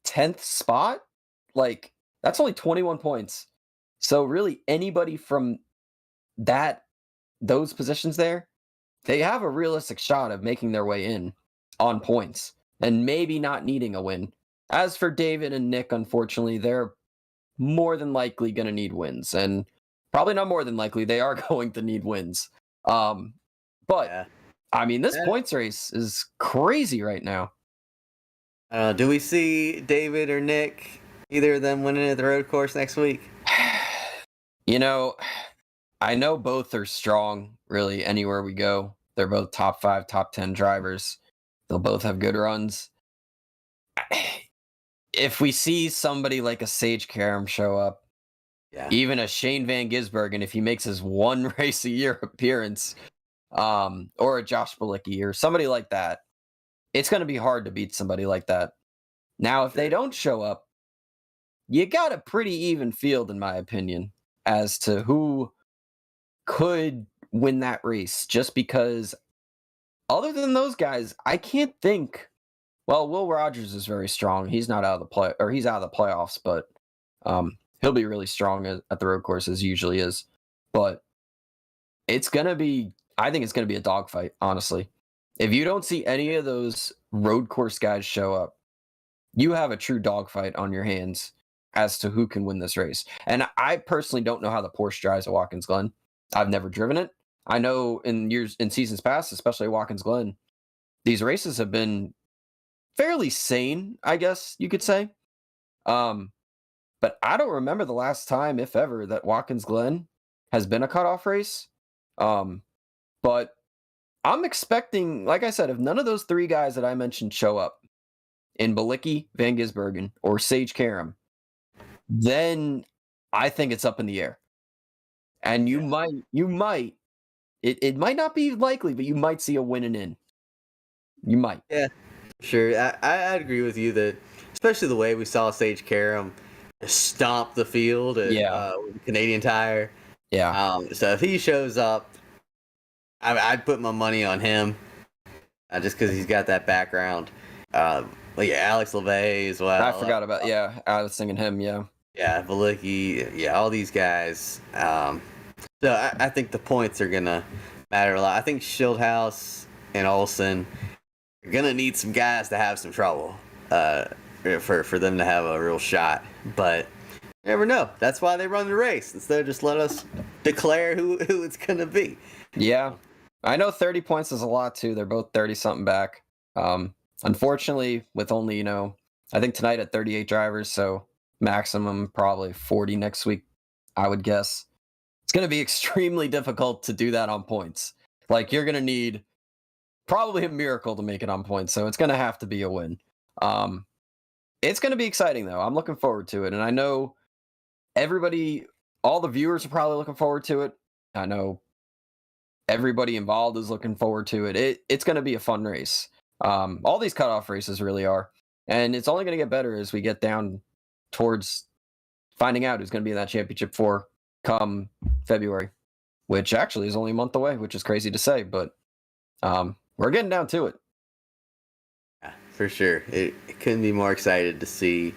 10th spot, that's only 21 points. So really anybody from those positions there, they have a realistic shot of making their way in on points and maybe not needing a win. As for David and Nick, unfortunately, they're more than likely going to need wins, and probably not more than likely, they are going to need wins. But I mean, this points race is crazy right now. Do we see David or Nick, either of them, winning at the road course next week? I know both are strong, really, anywhere we go. They're both top 5, top 10 drivers. They'll both have good runs. If we see somebody like a Sage Karam show up, even a Shane Van Gisbergen, if he makes his 1 race a year appearance, or a Josh Bilicki or somebody like that, it's going to be hard to beat somebody like that. Now, if they don't show up, you got a pretty even field, in my opinion, as to who could win that race, just because other than those guys, I can't think. Well, Will Rogers is very strong. He's not out of the he's out of the playoffs, but he'll be really strong at the road course as he usually is. But I think it's gonna be a dogfight, honestly. If you don't see any of those road course guys show up, you have a true dogfight on your hands as to who can win this race. And I personally don't know how the Porsche drives at Watkins Glen. I've never driven it. I know in seasons past, especially at Watkins Glen, these races have been fairly sane, I guess you could say. But I don't remember the last time, if ever, that Watkins Glen has been a cutoff race. But I'm expecting, like I said, if none of those three guys that I mentioned show up in Balicki, Van Gisbergen, or Sage Karam, then I think it's up in the air. And you might, it might not be likely, but you might see a win and in. You might. Yeah, sure. I agree with you that, especially the way we saw Sage Karam stomp the field at with Canadian Tire. Yeah. So if he shows up, I'd put my money on him, just because he's got that background. Alex LeVay as well. I forgot about I was thinking him. Yeah, Balicki. All these guys. So I think the points are gonna matter a lot. I think Shieldhouse and Olsen are gonna need some guys to have some trouble for them to have a real shot. But you never know. That's why they run the race, instead of just let us declare who it's gonna be. Yeah. I know 30 points is a lot too. They're both 30-something back. Unfortunately, with only, I think tonight at 38 drivers, so maximum probably 40 next week, I would guess. It's going to be extremely difficult to do that on points. Like, you're going to need probably a miracle to make it on points, so it's going to have to be a win. It's going to be exciting, though. I'm looking forward to it, and I know all the viewers are probably looking forward to it. I know everybody involved is looking forward to it. It's going to be a fun race. All these cutoff races really are. And it's only going to get better as we get down towards finding out who's going to be in that championship 4 come February, which actually is only a month away, which is crazy to say, but we're getting down to it. Yeah, for sure. It couldn't be more excited to see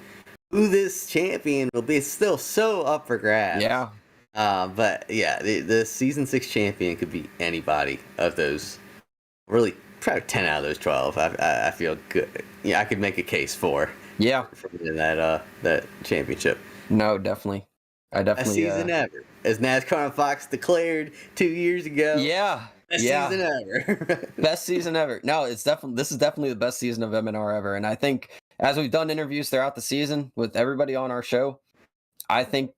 who this champion will be. It's still so up for grabs. Yeah. But yeah, the season 6 champion could be anybody of those. Really, probably 10 out of those 12. I feel good. Yeah, I could make a case for. Yeah. For that championship. No, definitely. Best season ever, as NASCAR on Fox declared 2 years ago. Yeah. Best season ever. Best season ever. No, this is definitely the best season of M&R ever. And I think as we've done interviews throughout the season with everybody on our show, I think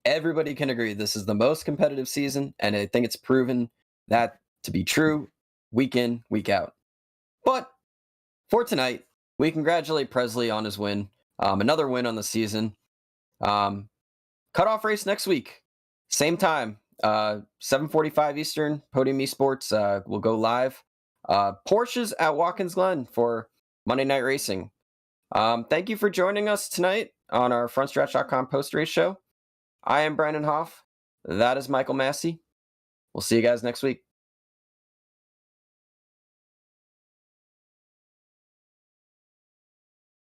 everybody can agree this is the most competitive season, and I think it's proven that to be true week in, week out. But for tonight, we congratulate Presley on his win. Another win on the season. Cutoff race next week. Same time, 7:45 Eastern, Podium Esports will go live. Porsches at Watkins Glen for Monday Night Racing. Thank you for joining us tonight on our FrontStretch.com post-race show. I am Brandon Hoff. That is Michael Massey. We'll see you guys next week.